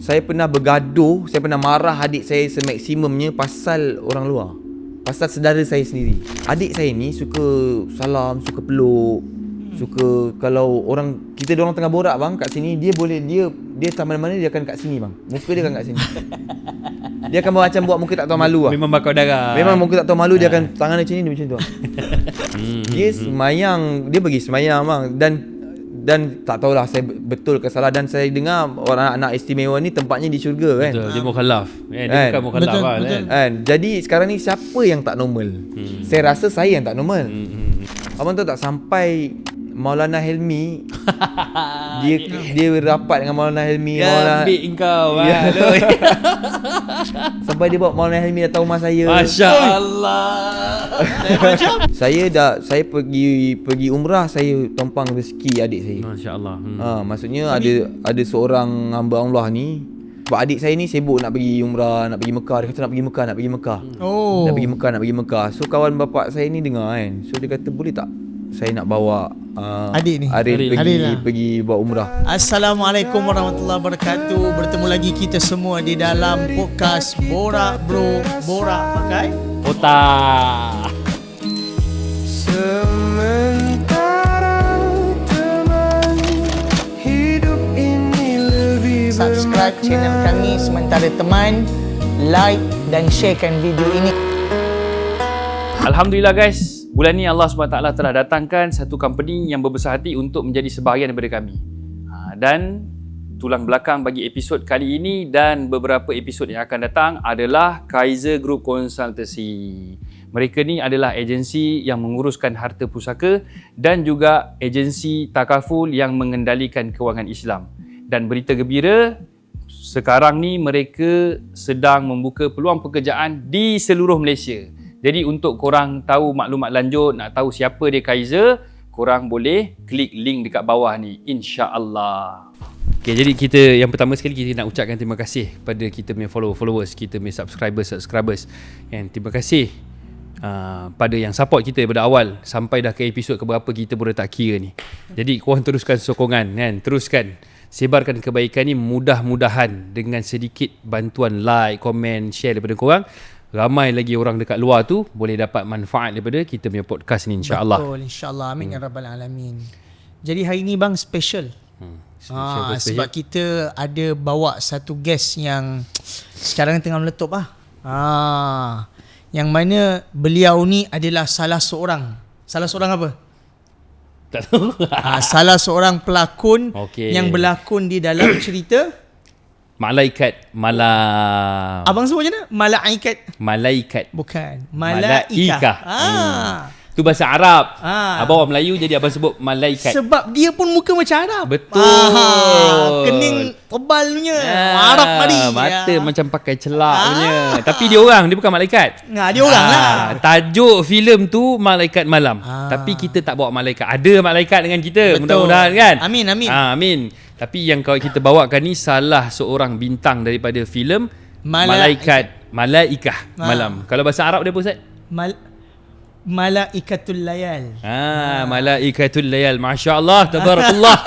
saya pernah bergaduh, saya pernah marah adik saya semaksimumnya pasal orang luar. Pasal saudara saya sendiri. Adik saya ni suka salam, suka peluk, suka kalau orang kita orang tengah borak bang kat sini, dia tak mana-mana dia akan kat sini bang. Muka dia akan kat sini. Dia akan macam buat muka tak tahu malu lah. Memang bakar darah. Memang muka tak tahu malu, dia akan tangan dia macam ni, dia macam tu. Dia semayang, dia pergi semayang bang, dan tak tahulah saya betul ke salah, dan saya dengar orang anak istimewa ni tempatnya di syurga kan. Betul, dia mukhalaf. Dia bukan mukhalaf kan. Jadi sekarang ni siapa yang tak normal? Saya rasa saya yang tak normal. Abang tahu tak, sampai Maulana Helmi dia rapat dengan Maulana Helmi, Ya, ambil engkau. sampai dia bawa Maulana Helmi datang rumah saya. Masya-Allah. Saya pergi umrah, saya tumpang rezeki adik saya. Masya-Allah. Maksudnya ada seorang hamba Allah ni, sebab adik saya ni sibuk nak pergi umrah, nak pergi Mekah. Dia kata nak pergi Mekah. Nak pergi Mekah. So kawan bapak saya ni dengar kan. So dia kata boleh tak saya nak bawa adik ni Arif pergi buat umrah. Assalamualaikum warahmatullahi wabarakatuh. Bertemu lagi kita semua di dalam podcast Borak Bro, Borak pakai Otak. Sementara teman hidup ini lebih subscribe channel kami Sementara Teman, like dan sharekan video ini. Alhamdulillah guys, bulan ni Allah SWT telah datangkan satu company yang berbesar hati untuk menjadi sebahagian daripada kami. Dan tulang belakang bagi episod kali ini dan beberapa episod yang akan datang adalah Kaiser Group Consultancy. Mereka ni adalah agensi yang menguruskan harta pusaka dan juga agensi takaful yang mengendalikan kewangan Islam. Dan berita gembira, sekarang ni mereka sedang membuka peluang pekerjaan di seluruh Malaysia. Jadi untuk korang tahu maklumat lanjut, nak tahu siapa dia Kaiser, korang boleh klik link dekat bawah ni, insya-Allah. Okay, jadi kita yang pertama sekali kita nak ucapkan terima kasih kepada kita punya followers, kita punya subscribers. And terima kasih pada yang support kita daripada awal sampai dah ke episod keberapa kita boleh tak kira ni. Jadi korang teruskan sokongan kan, teruskan sebarkan kebaikan ni, mudah-mudahan dengan sedikit bantuan like, komen, share daripada korang, ramai lagi orang dekat luar tu boleh dapat manfaat daripada kita punya podcast ni, insya-Allah. Betul, insya-Allah. Amin ya rabbal alamin. Jadi hari ni bang special. Sebab kita ada bawa satu guest yang sekarang tengah meletup yang mana beliau ni adalah salah seorang apa? Tak tahu. Salah seorang pelakon yang berlakon di dalam cerita Malaikat Malam. Abang sebut macam mana? Malaikat. Bukan. Malaikah. Tu bahasa Arab. Abang orang Melayu jadi abang sebut malaikat. Sebab dia pun muka macam Arab. Betul. Kening tebal punya. Arab tadi. Mata macam pakai celak punya. Tapi dia orang, dia bukan malaikat. Dia orang lah. Tajuk filem tu Malaikat Malam. Tapi kita tak bawa malaikat. Ada malaikat dengan kita. Betul. Mudah-mudahan kan. Amin. Amin. Tapi yang kita bawakan ni salah seorang bintang daripada filem Malaikah Malam. Kalau bahasa Arab dia apa Ustaz? Malaikatul Layal. Malaikatul Layal. Masya-Allah, tabarakallah.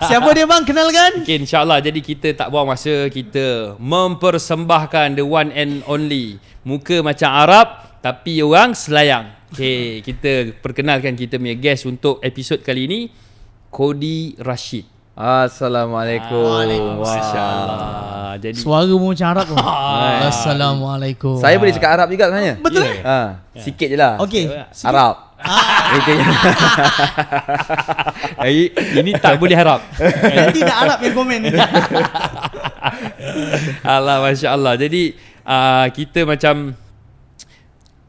Siapa dia bang? Kenalkan. Okay, insya-Allah. Jadi kita tak buang masa, kita mempersembahkan the one and only. Muka macam Arab tapi orang Selayang. Okay, kita perkenalkan kita punya guest untuk episod kali ini, Kodi Rashid. Assalamualaikum. Masya-Allah. Jadi Suara pun macam Arab pun. Assalamualaikum. Saya boleh cakap Arab juga sebenarnya. Betul. Sikit je lah. Okey. Arab. ini tak boleh harap. Nanti dah Arab yang komen. Allah, masya-Allah. Jadi kita macam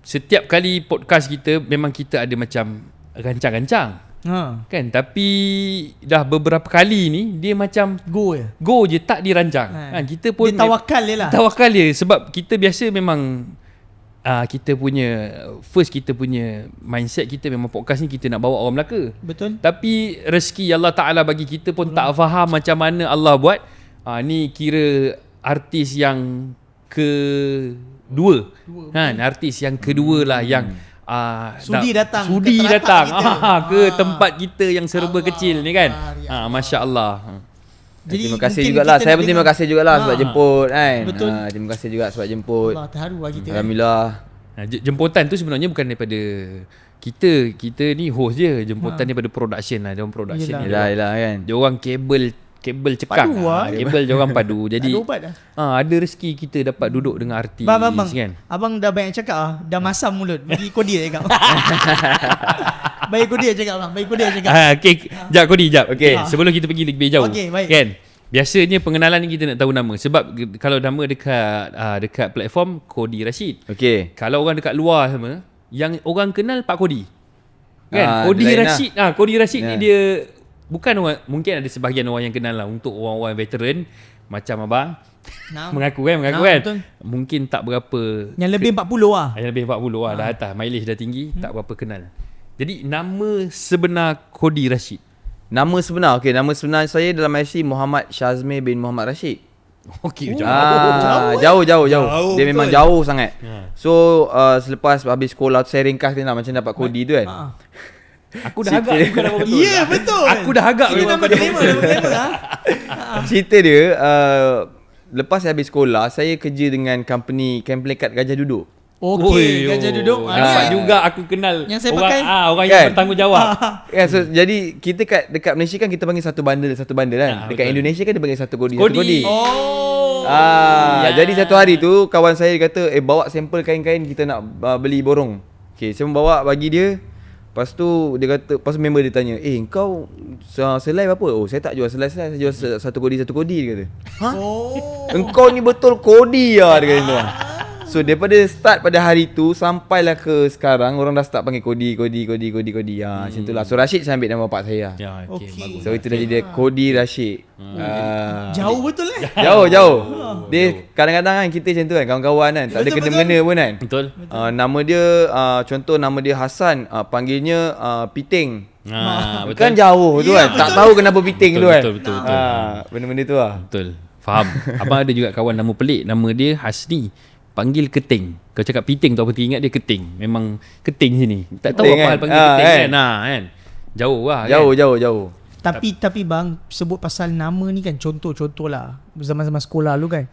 setiap kali podcast kita memang kita ada macam rancang-rancang. Kan, tapi dah beberapa kali ni dia macam go je, tak dirancang. Kita pun dia tawakal je lah. Tawakal je sebab kita biasa memang kita punya mindset kita memang podcast ni kita nak bawa orang Melaka. Betul. Tapi rezeki Allah Taala bagi kita pun tak faham macam mana Allah buat. Ni kira artis yang kedua. Artis yang kedua lah yang Sudi datang ke tempat kita yang serba kecil ni kan. Masya-Allah. Jadi terima kasih mungkin jugalah. kita Saya nak pun terima dengar. kasih jugalah sebab Ha. jemput kan. Betul. Terima kasih juga sebab jemput. Allah terharu lah kita. Alhamdulillah. Jemputan tu sebenarnya bukan daripada kita ni host je. Jemputan daripada production lah. Diorang production ni. Yelah kan. Diorang kabel cekang. Padu lah. Kabel diorang padu. Jadi Ada ubat dah. ada rezeki kita dapat duduk dengan artis Bang. kan. Abang dah banyak cakap ah. Dah masam mulut. Bagi kodi cakap. Bagi kodi cakap bang. Bagi kodi cakap. Okay, jap Kodi, jap. Okey. Sebelum kita pergi lebih jauh. Okey, baik. Kan? Biasanya pengenalan ni kita nak tahu nama sebab kalau nama dekat platform Kodi Rashid. Okey. Kalau orang dekat luar sama, yang orang kenal Pak Kodi. Kan? Ah, Kodi dia lain Rashid. Kodi Rashid Ya. ni dia bukan orang, mungkin ada sebahagian orang yang kenal lah untuk orang-orang veteran macam abang. Nah. Mengaku kan Betul. Mungkin tak berapa Yang lebih 40 lah. yang lebih 40 lah dah atas, mileage dah tinggi, tak berapa kenal. Jadi nama sebenar Kodi Rashid. Nama sebenar. Okey, nama sebenar saya dalam IC Muhammad Shazmi bin Muhammad Rashid. Okey, Jauh. Dia memang jauh sangat. Ha. So selepas habis sekolah tu saya ringkas dia lah macam dapat kodi tu kan. Aku dah agak bukan nama betul. Ya, betul. Aku dah agak Ini nama glamour lah. Cerita dia lepas saya habis sekolah saya kerja dengan company Camplekat Gajah Duduk. Okey, gajah duduk. Nampak juga aku kenal yang saya orang, pakai. orang Kan? yang bertanggungjawab. Ya, so jadi kita dekat Malaysia kan kita panggil satu bundle kan. Dekat betul. Indonesia kan dia panggil satu kodi. Oh. Jadi satu hari tu kawan saya kata bawa sampel kain-kain kita nak beli borong. Okey, saya membawa bagi dia. Lepas tu dia kata, lepas tu member dia tanya, kau selai apa? Oh, saya tak jual selai, saya jual satu kodi dia kata. Oh. Engkau ni betul kodi lah dia kata tu. So daripada start pada hari tu sampailah ke sekarang orang dah start panggil kodi. Macam tu lah. So Rashid saya ambil nama bapak saya. Ya, okey, Okey. bagus. So itu dah jadi Kodi Rashid. Jauh betul Jauh. Dia kadang-kadang kan kita macam tu kan, kawan-kawan kan, tak ada kena-mengena pun kan. Betul. Nama dia contoh nama dia Hasan, panggilnya Piting. Betul. Kan jauh tu kan. Tak tahu kenapa Piting tu kan. Betul. Benda-benda tu lah. Betul. Faham. Abang ada juga kawan nama pelik, nama dia Hasni. Panggil Keting. Kau cakap Piting tu apa ingat dia Keting. Memang Keting sini. Tak tahu Keting apa hal kan? panggil Keting kan? kan. Jauh lah Jauh. Tapi bang, sebut pasal nama ni kan, contoh lah zaman-zaman sekolah dulu kan.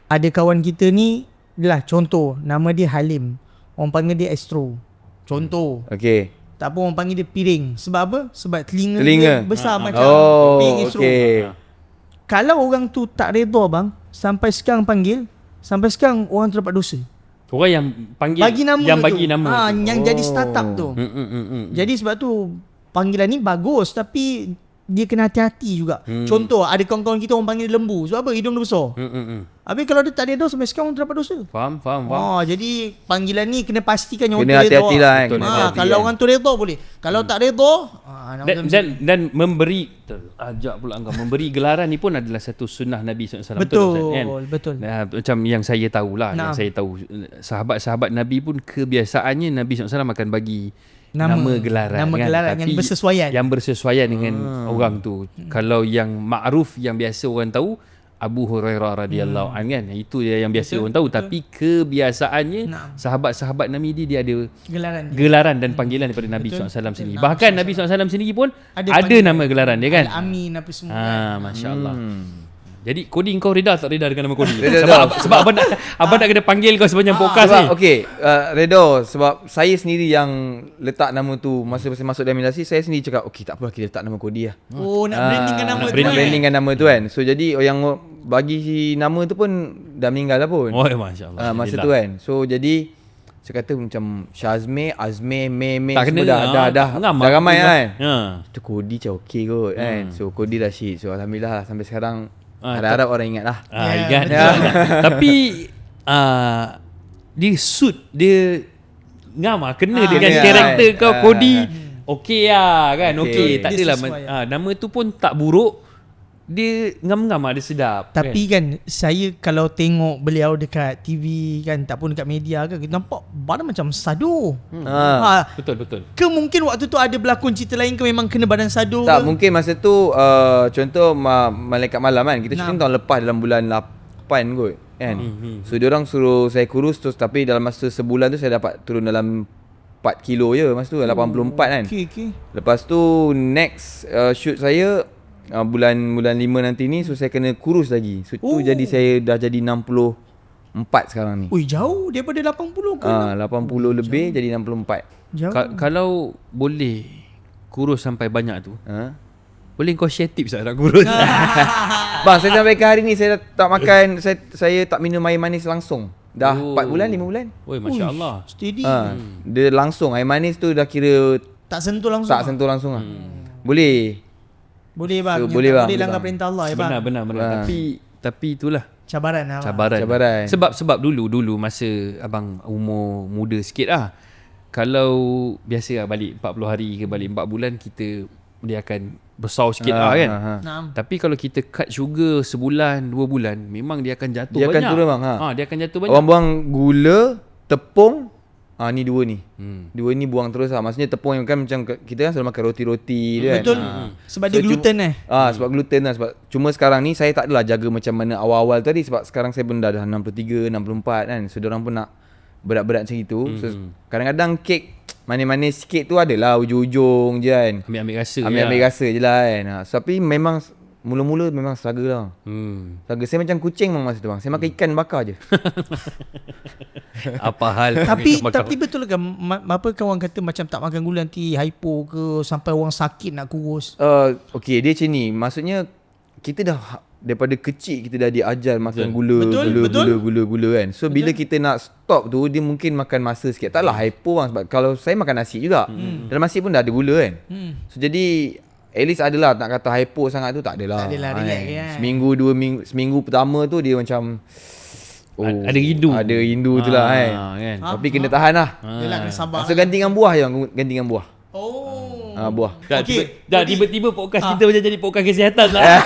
Ada kawan kita ni lah, contoh nama dia Halim, orang panggil dia Astro. Contoh. Okey. Tak apa orang panggil dia Piring. Sebab apa? Sebab telinga Telinga. dia besar macam Oh, Piring Astro. okey. Kalau orang tu tak redha bang, sampai sekarang orang tu dapat dosa. Orang yang panggil Bagi nama yang tu. bagi nama. Yang jadi startup tu. Jadi sebab tu panggilan ni bagus tapi dia kena hati-hati juga. Contoh ada kawan-kawan kita orang panggil dia lembu. Sebab apa? Hidung dia besar. Habis kalau dia tak ada dosa sampai sekarang orang tu dapat dosa. Faham. Jadi panggilan ni kena pastikan yang Kena orang tu redha. hati-hati lah kan. Betul, Kena Ha, hati-hati kalau kan. orang tu redha boleh. Kalau tak redha, Dan memberi ajak pula engkau memberi gelaran ni pun adalah satu sunnah Nabi SAW. betul. Macam yang saya tahulah, Naam. yang saya tahu sahabat-sahabat Nabi pun kebiasaannya Nabi SAW akan bagi nama gelaran Nama kan? gelaran yang Tapi bersesuaian. yang bersesuaian dengan orang tu. Kalau yang ma'ruf yang biasa orang tahu Abu Hurairah radhiyallahu anhu kan, itu yang biasa orang tahu. Tapi kebiasaannya sahabat-sahabat Nabi dia ada gelaran dan panggilan daripada Nabi SAW sendiri. Bahkan Nabi SAW sendiri pun ada nama gelaran dia kan. Al-Amin apa semua. Masya-Allah. Jadi Kodi kau reda tak reda dengan nama Kodi? Reda. sebab abang nak kena panggil kau sepanjang podcast ni. Sebab Redo, sebab saya sendiri yang letak nama tu masa masuk dalam industri, saya sendiri cakap okey tak apa kita letak nama Kodi lah. Oh, nak brandingkan nama tu. Brandingkan nama tu kan. So jadi yang bagi nama tu pun dah meninggal lah pun. Oh masya-Allah. Masa tu kan. So jadi saya kata macam Shazmi, Azmi, Me Tak kena dah ramai kan. Tu Kodi macam okey kot kan. So Kodi Rashid. So alhamdulillah lah, sampai sekarang harap-harap orang ingat lah. Ingat. Tapi dia suit dia ngam kena dengan karakter kau Kodi. Okey lah kan. Okey, tak Dia adalah sesuai. nama tu pun tak buruk. Dia ngam-ngam dia sedap. Tapi kan saya kalau tengok beliau dekat TV kan, tak pun dekat media kan, kita nampak badan macam sado. Betul. Ke mungkin waktu tu ada berlakon cerita lain ke memang kena badan sado Tak, ke? mungkin masa tu contoh Malaikat Malam kan. Kita syuting tahun lepas dalam bulan 8 kot kan. So diorang suruh saya kurus terus, tapi dalam masa sebulan tu saya dapat turun dalam 4 kilo je masa tu, 84 kan. Okey. Lepas tu next shoot saya bulan 5 nanti ni, so saya kena kurus lagi. So tu jadi saya dah jadi 64 sekarang ni. Ui, jauh daripada 80 ke? 80 lebih jadi 64. Jauh. Kalau boleh kurus sampai banyak tu, Ha? boleh kau share tips tak nak kurus? Bang, saya sampai ke hari ni saya tak makan, saya tak minum air manis langsung. Dah 4 bulan, 5 bulan. Oi, Masya Allah. Steady. Dia langsung air manis tu dah kira Tak sentuh langsung. tak sentuh langsung lah. Boleh. Boleh bang. So, boleh, bang. Boleh langgar perintah Allah ya bang. Benar. Tapi itulah Cabaran lah. cabaran. Cabaran. Sebab dulu masa abang umur muda sikit lah. Kalau biasa lah balik 40 hari ke balik 4 bulan, dia akan besar sikit lah kan. Naam. Tapi kalau kita cut sugar sebulan, 2 bulan, memang dia akan jatuh Dia akan banyak. turun bang. Dia akan jatuh banyak. Orang buang gula, tepung. Ni dua ni. Hmm. Dua ni buang terus lah. Maksudnya tepung yang kan macam kita kan selalu makan roti-roti dia kan. Betul. Sebab dia gluten Sebab gluten lah. Sebab cuma sekarang ni saya tak adalah jaga macam mana awal-awal tadi. Sebab sekarang saya pun dah 63, 64 kan. So diorang pun nak berat-berat macam itu. So kadang-kadang kek manis-manis sikit tu adalah ujung-ujung je kan. Ambil rasa. Ambil rasa je lah kan. So, tapi memang mula-mula memang struggle lah. Struggle. Saya macam kucing bang masa tu bang. Saya makan ikan bakar je. Apa hal? Tapi betul ke apa kawan kata macam tak makan gula nanti hypo ke sampai orang sakit nak kurus. Okay, dia macam ni. Maksudnya kita dah daripada kecil kita dah diajar makan gula, gula kan. So bila kita nak stop tu, dia mungkin makan masa sikit. Taklah hypo bang, sebab kalau saya makan nasi juga. Dalam nasi pun dah ada gula kan. So jadi at least adalah, nak kata hypo sangat tu tak adalah. Tak adalah, relax kan. Seminggu 2 minggu, seminggu pertama tu dia macam ada rindu. Ada rindu tu lah kan. Tapi kena tahan lah. Yelah kena sabar. So ganti dengan buah je bang, ganti dengan buah. Oh. Buah. Dah tiba-tiba podcast kita macam jadi podcast kesihatan lah.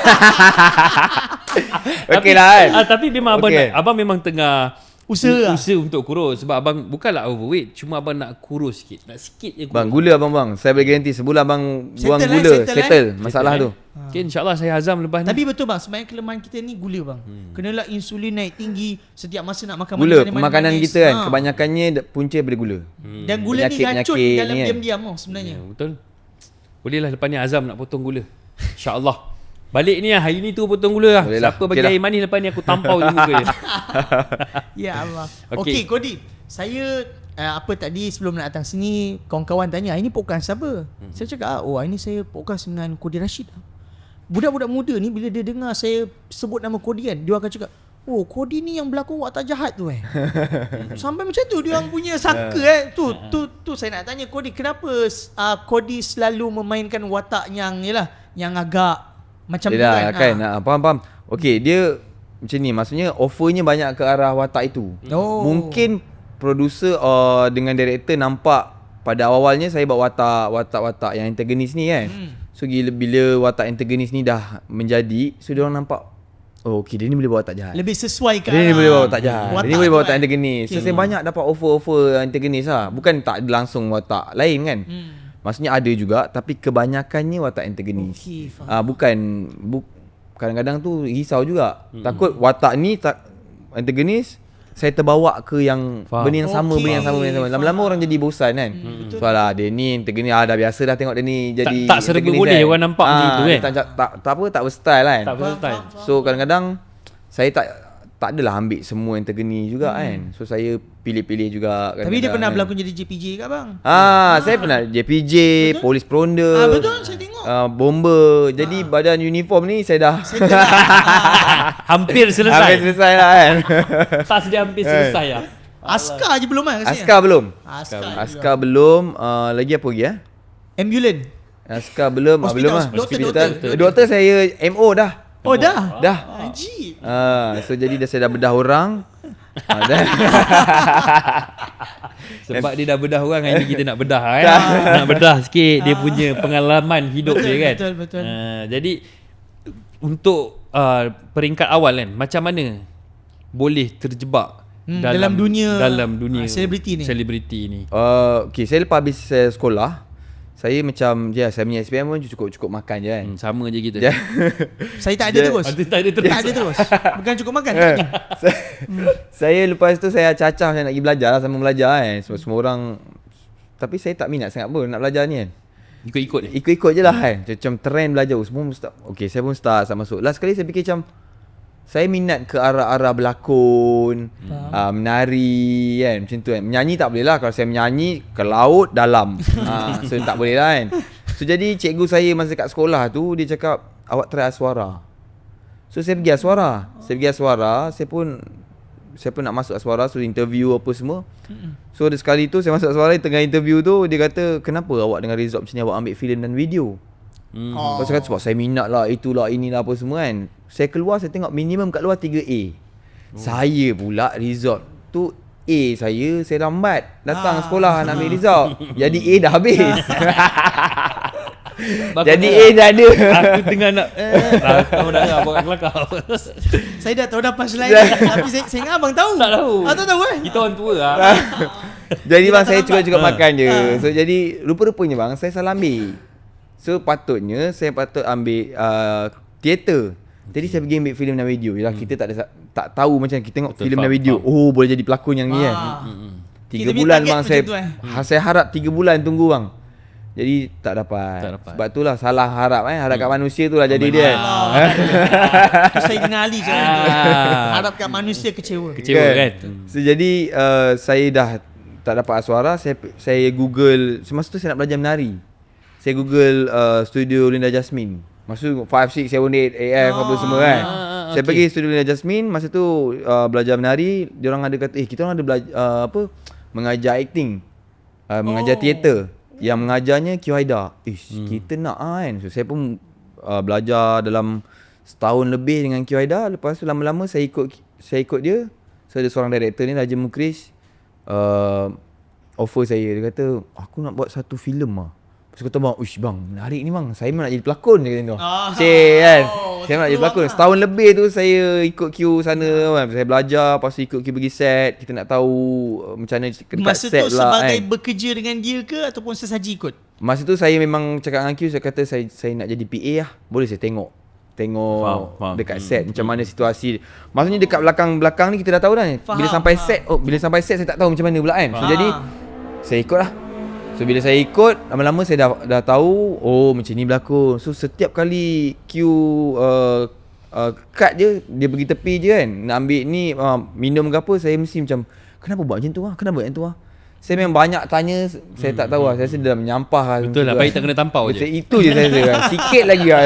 Okey lah kan. Tapi memang abang memang tengah Usaha untuk kurus. Sebab abang bukanlah overweight, cuma abang nak kurus sikit. Nak sikit je kurus. Bang, gula bang. Saya boleh garanti sebulan bang buang Settle gula, settle eh. masalah tu. Okay, InsyaAllah saya azam lepas ni. Tapi betul bang, sebenarnya kelemahan kita ni gula bang. Kenalah insulin naik tinggi setiap masa nak makan Gula, manis, pemakanan manis. kita kan kebanyakannya punca daripada gula. Dan gula ni racun Penyakit dalam ni kan. diam-diam sebenarnya. Betul. Bolehlah lepas ni azam nak potong gula. InsyaAllah. Balik ni lah, hari ni tu potong gula lah. Boleh lah. Siapa bagi Okey lah. air manis lepas ni aku tampau je muka je. Ya Allah. Okey. Okey, Kodi. Saya apa tadi sebelum nak datang sini, kawan-kawan tanya, ini podcast apa? Saya cakap, ini saya podcast dengan Kodi Rashid. Budak-budak muda ni bila dia dengar saya sebut nama Kodi kan, dia akan cakap, oh, Kodi ni yang berlakon watak jahat tu Sampai macam tu dia orang punya sangka Tu saya nak tanya Kodi, kenapa Kodi selalu memainkan watak yang yang agak macam tu kan. Faham. Okey, dia macam ni, maksudnya offernya banyak ke arah watak itu. Mungkin producer dengan director nampak pada awalnya saya buat watak yang antagonis ni kan. So bila watak antagonis ni dah menjadi, so dia orang nampak, okey, dia ni boleh buat watak jahat. lebih sesuai ke Dia ni boleh buat watak jahat. watak Dia ni boleh tu buat watak antagonis. So saya banyak dapat offer antagonis lah. Bukan tak ada langsung watak lain kan. Maksudnya ada juga, tapi kebanyakannya watak antagonis. Okey, faham. Kadang-kadang tu risau juga. Takut watak ni antagonis, saya terbawa ke yang Faham. benda yang sama, benda yang sama. Lama-lama orang jadi bosan kan. Soalah dia ni antagonis, dah biasa dah tengok dia ni jadi Tak serba antagonis boleh orang nampak macam tu kan. Tak berstyle kan. Tak versatile. So kadang-kadang saya tak adalah ambil semua antagonis juga kan. So saya pilih-pilih juga. Tapi dia kadang-kadang pernah kan. berlakon jadi JPJ ke bang? Saya pernah JPJ, Polis Peronda. Betul, saya tengok. Bomber. Jadi badan uniform ni saya dah Hampir selesai. hampir selesai lah kan. Tas dia hampir selesai lah. Askar je belum kan? Askar belum. Askar Belum. Lagi apa lagi Ambulans. Askar belum. Hospital, Belum lah. doktor. Doktor saya MO dah. Oh dah? Dah. Ajib. So jadi saya dah bedah orang. Dah. Sebab dia dah bedah orang, hari ni kita nak bedah kan. Nak bedah sikit dia punya pengalaman hidup dia kan. Betul. Jadi untuk peringkat awal kan, macam mana boleh terjebak dalam dunia selebriti ni. Okay, saya lepas habis sekolah, saya macam saya punya SPM pun cukup makan je kan. Sama je kita. Saya tak ada terus. Tak ada terus. Tak ada terus. Bukan cukup makan. Tak ada. Saya lepas tu saya cacah saya nak pergi belajar lah, sama belajar kan. Semua orang, tapi saya tak minat sangat pun nak belajar ni kan. Ikut-ikut Ikut-ikut je lah kan. Macam trend belajar semua start. Okay, saya pun start masuk. Last kali saya fikir macam saya minat ke arah-arah berlakon, menari kan, macam tu kan. Menyanyi tak boleh lah. Kalau saya menyanyi ke laut dalam. So tak boleh lah kan. So jadi cikgu saya masa kat sekolah tu dia cakap awak try Aswara. So saya pergi Aswara. Saya pun nak masuk Aswara, so interview apa semua. So ada sekali tu saya masuk Aswara, tengah interview tu dia kata, kenapa awak dengan result macam ni awak ambil filem dan video? So saya kata sebab saya minat lah, itulah inilah apa semua kan. Saya keluar, saya tengok minimum kat luar 3A. Saya pula result tu A saya lambat datang sekolah nak ambil result. Jadi A dah habis. Jadi A dah ada. Aku tengah nak kau dah abang kelakar. Saya dah tahu dah punchline ni, tapi saya ingat abang tahu. Tak tahu. Tak tahu Kita orang tua lah. Jadi bang, saya lambat. cuba makan je. So jadi rupa-rupanya bang, saya salah ambil. So patutnya saya patut ambil teater. Jadi saya pergi ambil filem dan video. Yalah kita tak tahu macam kita tengok filem dan video. Oh boleh jadi pelakon yang ni kan. 3 Kita punya bulan target bang macam saya tu, saya harap 3 bulan tunggu bang. Jadi tak dapat. Sebab itulah salah harap harap kat manusia tu lah jadi dia. Tu saya kenal Ali macam tu. Harapkan manusia kecewa. Kecewa kan? So jadi saya dah tak dapat Aswara, saya Google, semasa tu saya nak belajar menari. Saya Google studio Linda Jasmine. Masa tu 5, 6, 7, 8 AF apa semua kan. Saya pergi studio Linda Jasmine, masa tu belajar menari, dia orang ada kata kita orang ada belajar mengajar acting. Mengajar teater. Yang mengajarnya Q Haida. Kita nak kan. So saya pun belajar dalam setahun lebih dengan Q Haida. Lepas tu lama-lama saya ikut dia. So ada seorang director ni, Raja Mukris, offer saya. Dia kata, aku nak buat satu filem lah. Lepas kata bang, uish bang, menarik ni bang. Saya memang nak jadi pelakon dia kata tu. Kan. Saya nak jadi pelakon. Setahun lebih tu saya ikut Q sana kan. Saya belajar, lepas tu ikut Q pergi set. Kita nak tahu macam mana dekat Masa set tu lah sebagai kan. bekerja dengan dia ke ataupun sesaji ikut? Masa tu saya memang cakap dengan Q, saya kata saya nak jadi PA lah. Boleh saya tengok Faham. dekat set macam mana situasi. Maksudnya dekat belakang ni kita dah tahu dah. Bila sampai set saya tak tahu macam mana pula kan. So jadi saya ikut lah. So bila saya ikut, lama-lama saya dah tahu, oh macam ni berlakon. So setiap kali Q cut je, dia pergi tepi je kan, nak ambil ni minum ke apa, saya mesti macam kenapa buat macam tu lah, kenapa buat macam tu lah. Saya memang banyak tanya, saya tak tahu lah. Saya rasa dia dah menyampah lah. Betul lah, baik tak kena tampau je. Itu je saya rasa kan. Sikit lagi lah.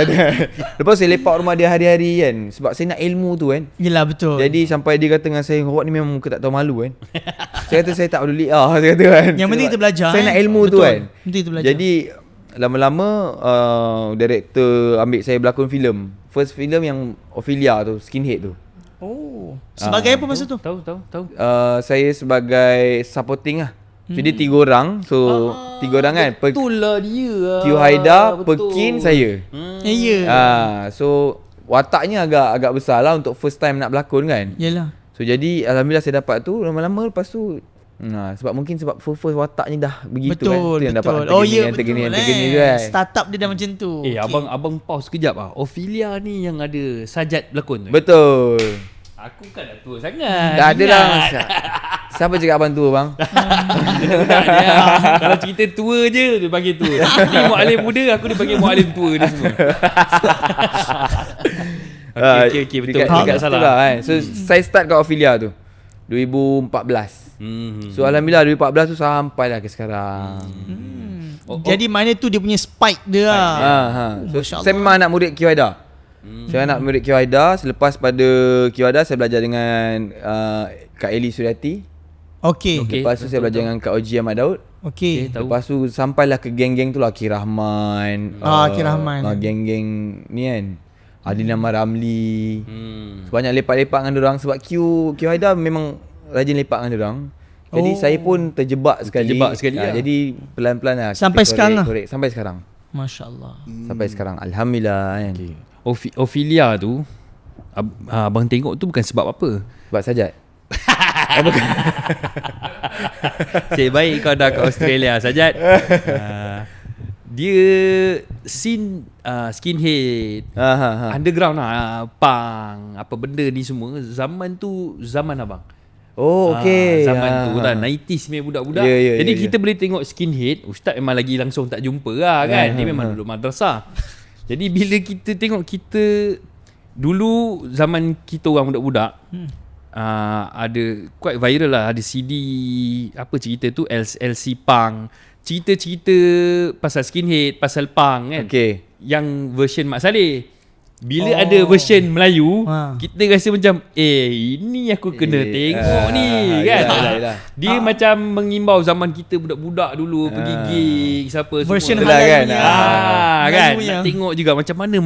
Lepas saya lepak rumah dia hari-hari kan. Sebab saya nak ilmu tu kan. Yelah betul. Jadi sampai dia kata dengan saya, awak ni memang muka tak tahu malu kan. Saya kata saya tak peduli saya kata kan. Yang penting kita belajar. Saya nak ilmu tu betul. kan. Penting kita belajar. Jadi lama-lama director ambil saya berlakon filem. First filem yang Ophelia tu, Skinhead tu. Oh. Sebagai apa masa tu? Tahu. Saya sebagai supporting lah. Jadi 3 orang. So 3 orang kan. Betul lah dia. Q Haida, Pekin, saya. Ya. So wataknya agak besar lah untuk first time nak berlakon kan. Yalah. So jadi alhamdulillah saya dapat tu. Lama-lama lepas tu sebab first wataknya dah begitu Betul, kan. Yang betul. dapat tergeni kan. Startup dia dah macam tu. Okay. abang pause sekejap ah. Ophelia ni yang ada Sajat berlakon tu. Betul. Aku kan dah tua sangat. Dah ada lah. Siapa cakap abang tua bang? Kalau cerita tua je dia panggil tua. Ni mualim muda, aku dia panggil mualim tua ni semua. Okay, betul. Dekat salah. lah, kan. So saya start kat Ophelia tu 2014. So alhamdulillah 2014 tu sampailah ke sekarang. Jadi mana tu dia punya spike dia lah. So saya memang anak murid Q Haida. Saya anak murid Q Haida. Selepas pada Q Haida saya belajar dengan Kak Eli Suryati. Okey. Lepas tu saya belajar dengan Kak Oji Ahmad Daud. Okey. Lepas tu sampailah ke geng-geng tu lah, Ki Rahman. Ki Rahman. Geng-geng ni kan. Adina Ramli. Sebanyak lepak-lepak dengan dorang sebab Q Haida memang rajin lepak dengan dorang. Jadi saya pun terjebak sekali. Jadi pelan-pelan lah. Sampai sekarang lah. Sampai sekarang. Masya-Allah. Sampai sekarang alhamdulillah kan. Ophelia tu abang tengok tu bukan sebab apa? Sebab Sajat. Cik baik kau dah ke Australia Sajat. Dia scene skinhead, underground lah, punk, apa benda ni semua. Zaman tu zaman abang. Oh, okey. Zaman tu lah 90s punya budak-budak. Jadi kita boleh tengok skinhead, ustaz memang lagi langsung tak jumpa lah kan. Dia memang duduk madrasah. Jadi bila kita tengok kita dulu zaman kita orang budak-budak, ada quite viral lah, ada CD apa cerita tu, LC Punk, cerita-cerita pasal skinhead, pasal punk kan. Okey. Yang version Mak Saleh. Bila ada version Melayu, kita rasa macam ini aku kena tengok ni kan. Yelah. Dia macam mengimbau zaman kita budak-budak dulu pergi gig siapa Version semua halal kan. punya. kan Melayu nak tengok juga macam mana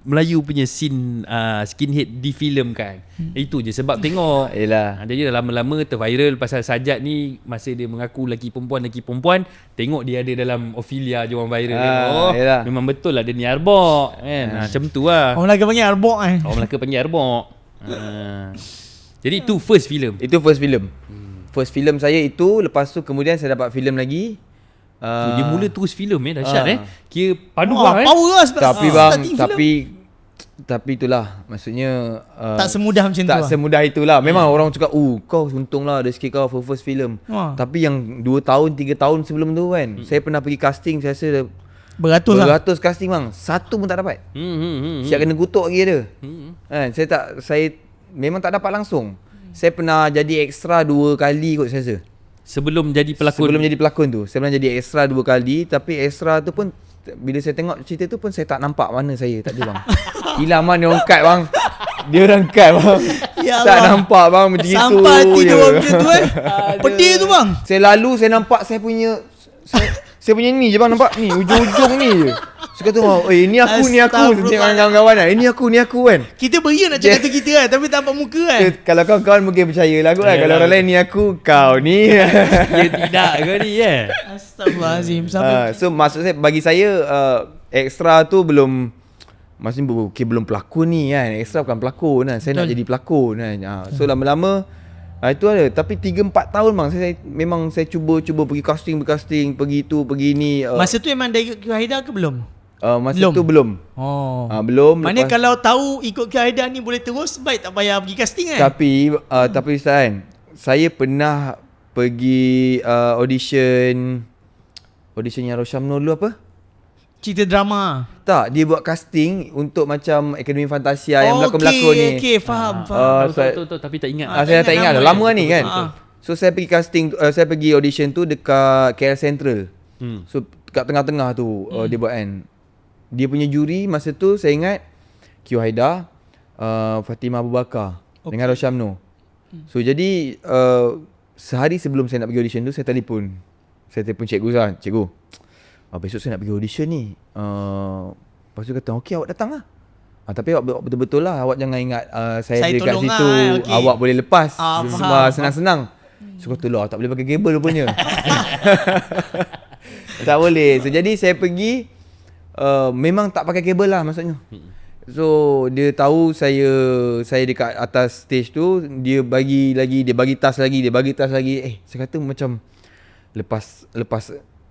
Melayu punya scene skinhead difilmkan. Itu je sebab tengok. Yelah. Jadi dah lama-lama terviral pasal Sajat ni masa dia mengaku lelaki perempuan, tengok dia ada dalam Ophelia je orang viral. Yelah. Memang betul lah dia ni arbok kan. Macam tu lah. Orang Melaka panggil arbok Orang Melaka panggil arbok. Jadi itu first film. Itu first film. First film saya itu, lepas tu kemudian saya dapat filem lagi. Dia mula terus filem dahsyat Kira padu power lah sebab Tapi bang, starting film. tapi itulah maksudnya tak semudah macam tu tak lah. semudah itulah. Memang orang cakap, kau untunglah rezeki kau for first film. Tapi yang 2 tahun 3 tahun sebelum tu kan, saya pernah pergi casting, saya rasa beratus casting bang, satu pun tak dapat. Siap kena kutuk lagi ada. Kan, saya memang tak dapat langsung. Saya pernah jadi extra 2 kali kot saya rasa. Sebelum jadi pelakon tu, saya pernah jadi extra 2 kali. Tapi extra tu pun, bila saya tengok cerita tu pun, saya tak nampak mana saya. Tak ada bang. Hilang mana orang cut bang. Dia orang cut bang. Ya tak Allah. nampak bang macam itu. Sampai hati dia orang macam tu pedih tu bang. Saya lalu, saya nampak saya punya ni je bang, nampak ni ujung-ujung ni je. Saya kata, ni aku. Saya tengok kawan-kawan kan, ni aku kan. Kita beria nak cakap tu kita kan, tapi tak nampak muka kan. Kalau kawan-kawan mungkin percaya lah kot kan. Kalau orang lain ni aku, kau ni. Ya tidak kau ni Astagfirullahalazim. So maksud saya, bagi saya extra tu belum, maksudnya belum pelakon ni kan. Extra bukan pelakon kan. Saya nak jadi pelakon kan. So lama-lama itu ada. Tapi 3-4 tahun bang, saya cuba pergi casting, pergi tu, pergi ni. Masa tu memang dah ikut Q Haidar ke belum? Masa tu belum. Belum. Maknanya kalau tahu ikut Q Haidar ni boleh terus, baik tak payah pergi casting kan? Tapi Ustaz kan, saya pernah pergi audition yang Rosyamno dulu apa? Cerita drama. Tak, dia buat casting untuk macam Akademi Fantasia yang berlakon-berlakon ni. Okey, faham. Tahu tapi tak ingat. Saya tak ingat dah, lama ni kan. Betul. So saya pergi casting, saya pergi audition tu dekat KL Central. So dekat tengah-tengah tu dia buat kan. Dia punya juri masa tu saya ingat Q Haidar, Fatimah Abu Bakar dengan Rosyamno. So jadi sehari sebelum saya nak pergi audition tu, saya telefon cikgu Zah. Cikgu, besok saya nak pergi audition ni. Lepas tu kata, okey awak datang lah. Tapi awak betul-betul lah, awak jangan ingat saya dekat situ okay. Awak boleh lepas. Semua senang-senang. So kata lah, tak boleh pakai kabel rupanya. Tak boleh. So jadi saya pergi, memang tak pakai kabel lah maksudnya. So dia tahu saya dekat atas stage tu, dia bagi tas lagi. Saya kata macam lepas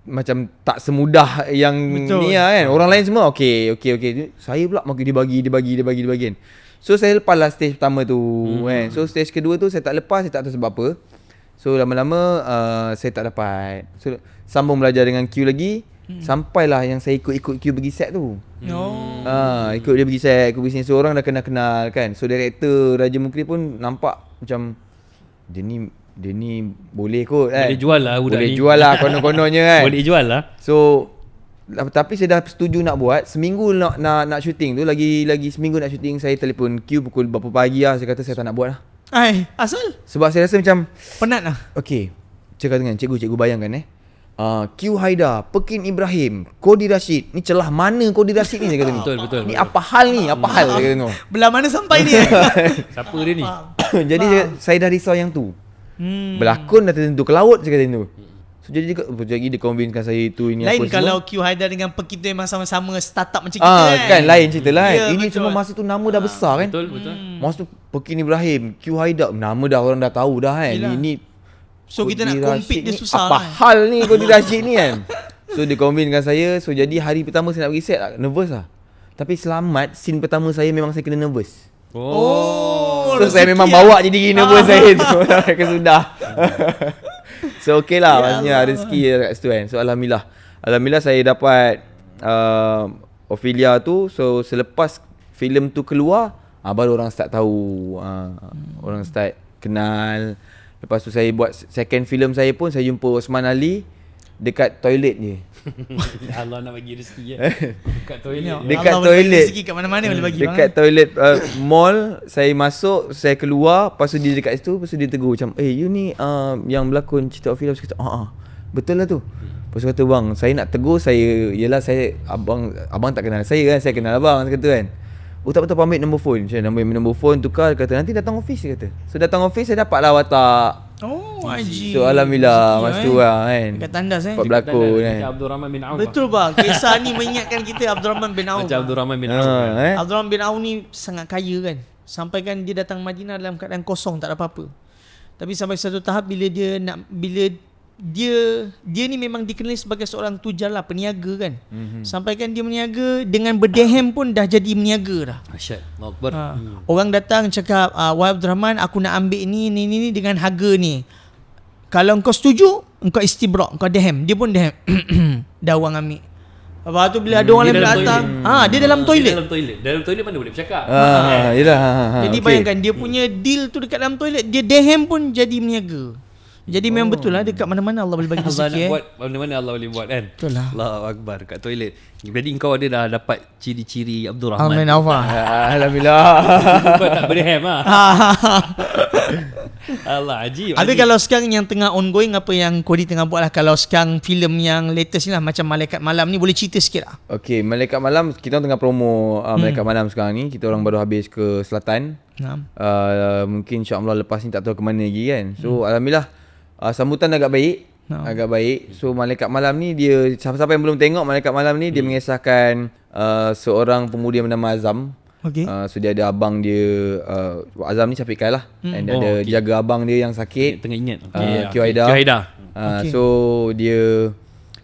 macam tak semudah yang betul. Ni lah kan. Orang lain semua okey. Saya pula makin dibagi kan. So saya lepas lah stage pertama tu kan. So stage kedua tu saya tak lepas, saya tak tahu sebab apa. So lama-lama saya tak dapat. So sambung belajar dengan Q lagi. Sampailah yang saya ikut Q pergi set tu. Ikut dia pergi set, ikut pergi sini. So orang dah kenal kan. So director Raja Mukri pun nampak macam dia ni boleh kot kan. Boleh jual lah budak ni. Boleh jual lah konon-kononnya kan. Boleh jual lah. So tapi saya dah setuju nak buat. Seminggu nak shooting tu, lagi seminggu nak shooting, saya telefon Q pukul berapa pagi lah. Saya kata saya tak nak buat lah. Asal? Sebab saya rasa macam penat lah. Okay, cakap dengan cikgu bayangkan Q Haidar, Pekin Ibrahim, Kodi Rashid. Ni celah mana Kodi Rashid ni? Saya kata ni. Betul. Ni apa hal ni? Apa hal? Saya kata tengok. Belah mana sampai ni? Siapa dia ni? Jadi saya dah risau yang tu. Berlakon dah tertentu, ke laut saya kata tu. So jadi dia convincekan saya itu ini lain apa semua. Kalau Q Haidar dengan Pekin tu memang sama-sama startup macam kita kan lain cerita lah. Ini betul. cuma masa tu nama dah besar kan. Betul. Masa tu Pekin Ibrahim, Q Haidar, nama dah orang dah tahu dah kan. Ini so kita nak compete dia susah apa lah. Hal ni Kodi Rashid ni kan. So dia convincekan saya. So jadi hari pertama saya nak pergi set, nervous lah. Tapi selamat, scene pertama saya memang saya kena nervous. So saya memang bawa je diri nervous saya tu. Kesudah. So okey lah, maksudnya rezeki dekat situ kan. So Alhamdulillah saya dapat Ophelia tu. So selepas filem tu keluar, baru orang start tahu, orang start kenal. Lepas tu saya buat second filem saya pun, saya jumpa Osman Ali dekat toilet je. Allah nak bagi rezeki dekat toilet. Dekat Allah toilet. boleh bagi rezeki kat mana-mana boleh bagi Dekat toilet mall. Saya masuk, saya keluar, lepas tu dia dekat situ, lepas tu dia tegur macam, you ni yang berlakon cerita Ophelia. Saya kata, betul lah tu. Lepas tu kata, bang, saya nak tegur, yelah saya, abang tak kenal saya kan, saya kenal abang, saya kata kan. Oh tak betul, ambil nombor phone. Saya ambil nombor phone, tukar, dia kata nanti datang office, dia kata. So datang office, saya dapat lah watak. Oh, Haji. So Alhamdulillah, masa tu lah kan. Dekat tandas Dapat berlakon kan. Macam Abdul Rahman bin Auf. Betul bang, kisah ni mengingatkan kita Abdul Rahman bin Auf. Macam Abdul Rahman bin Auf. Abdul Rahman bin Auf ni sangat kaya kan. Sampai kan dia datang Madinah dalam keadaan kosong, tak ada apa-apa. Tapi sampai satu tahap bila dia ni memang dikenali sebagai seorang tujar lah, peniaga kan. Sampai kan dia meniaga dengan berdehem pun dah jadi meniaga dah. Asyad, Allahu Akbar. Orang datang cakap, wahai Abdul Rahman, aku nak ambil ni dengan harga ni. Kalau engkau setuju, engkau istibrak, engkau dehem. Dia pun dehem. Dah orang ambil. Lepas tu bila ada orang lain datang, dia dalam toilet. Dalam toilet mana boleh bercakap. Yelah. Jadi bayangkan dia punya deal tu dekat dalam toilet, dia dehem pun jadi meniaga. Jadi memang betul lah, dekat mana-mana Allah boleh bagi Allah rezeki. nak buat mana-mana Allah boleh buat kan. Betul lah. Allahu Akbar kat toilet. Jadi kau ada dah dapat ciri-ciri Abdul Rahman. Amin Alfa. Alhamdulillah. Kau tak berhem lah. Allah ajib. Habis kalau sekarang yang tengah ongoing, apa yang Kodi tengah buat lah, kalau sekarang filem yang latest ni lah, macam Malaikat Malam ni, boleh cerita sikit lah. Okay, Malaikat Malam, kita orang tengah promo Malaikat Malam sekarang ni. Kita orang baru habis ke Selatan. Mungkin insyaAllah lepas ni tak tahu ke mana lagi kan. So Alhamdulillah, sambutan agak baik. Agak baik. So Malaikat Malam ni, dia, siapa-siapa yang belum tengok Malaikat Malam ni, dia mengisahkan seorang pemuda yang bernama Azam. Okay. So dia ada abang dia, Azam ni Syafiq Khail lah. And dia ada jaga abang dia yang sakit, tengah ingat. Q Haidar. Okay. So dia,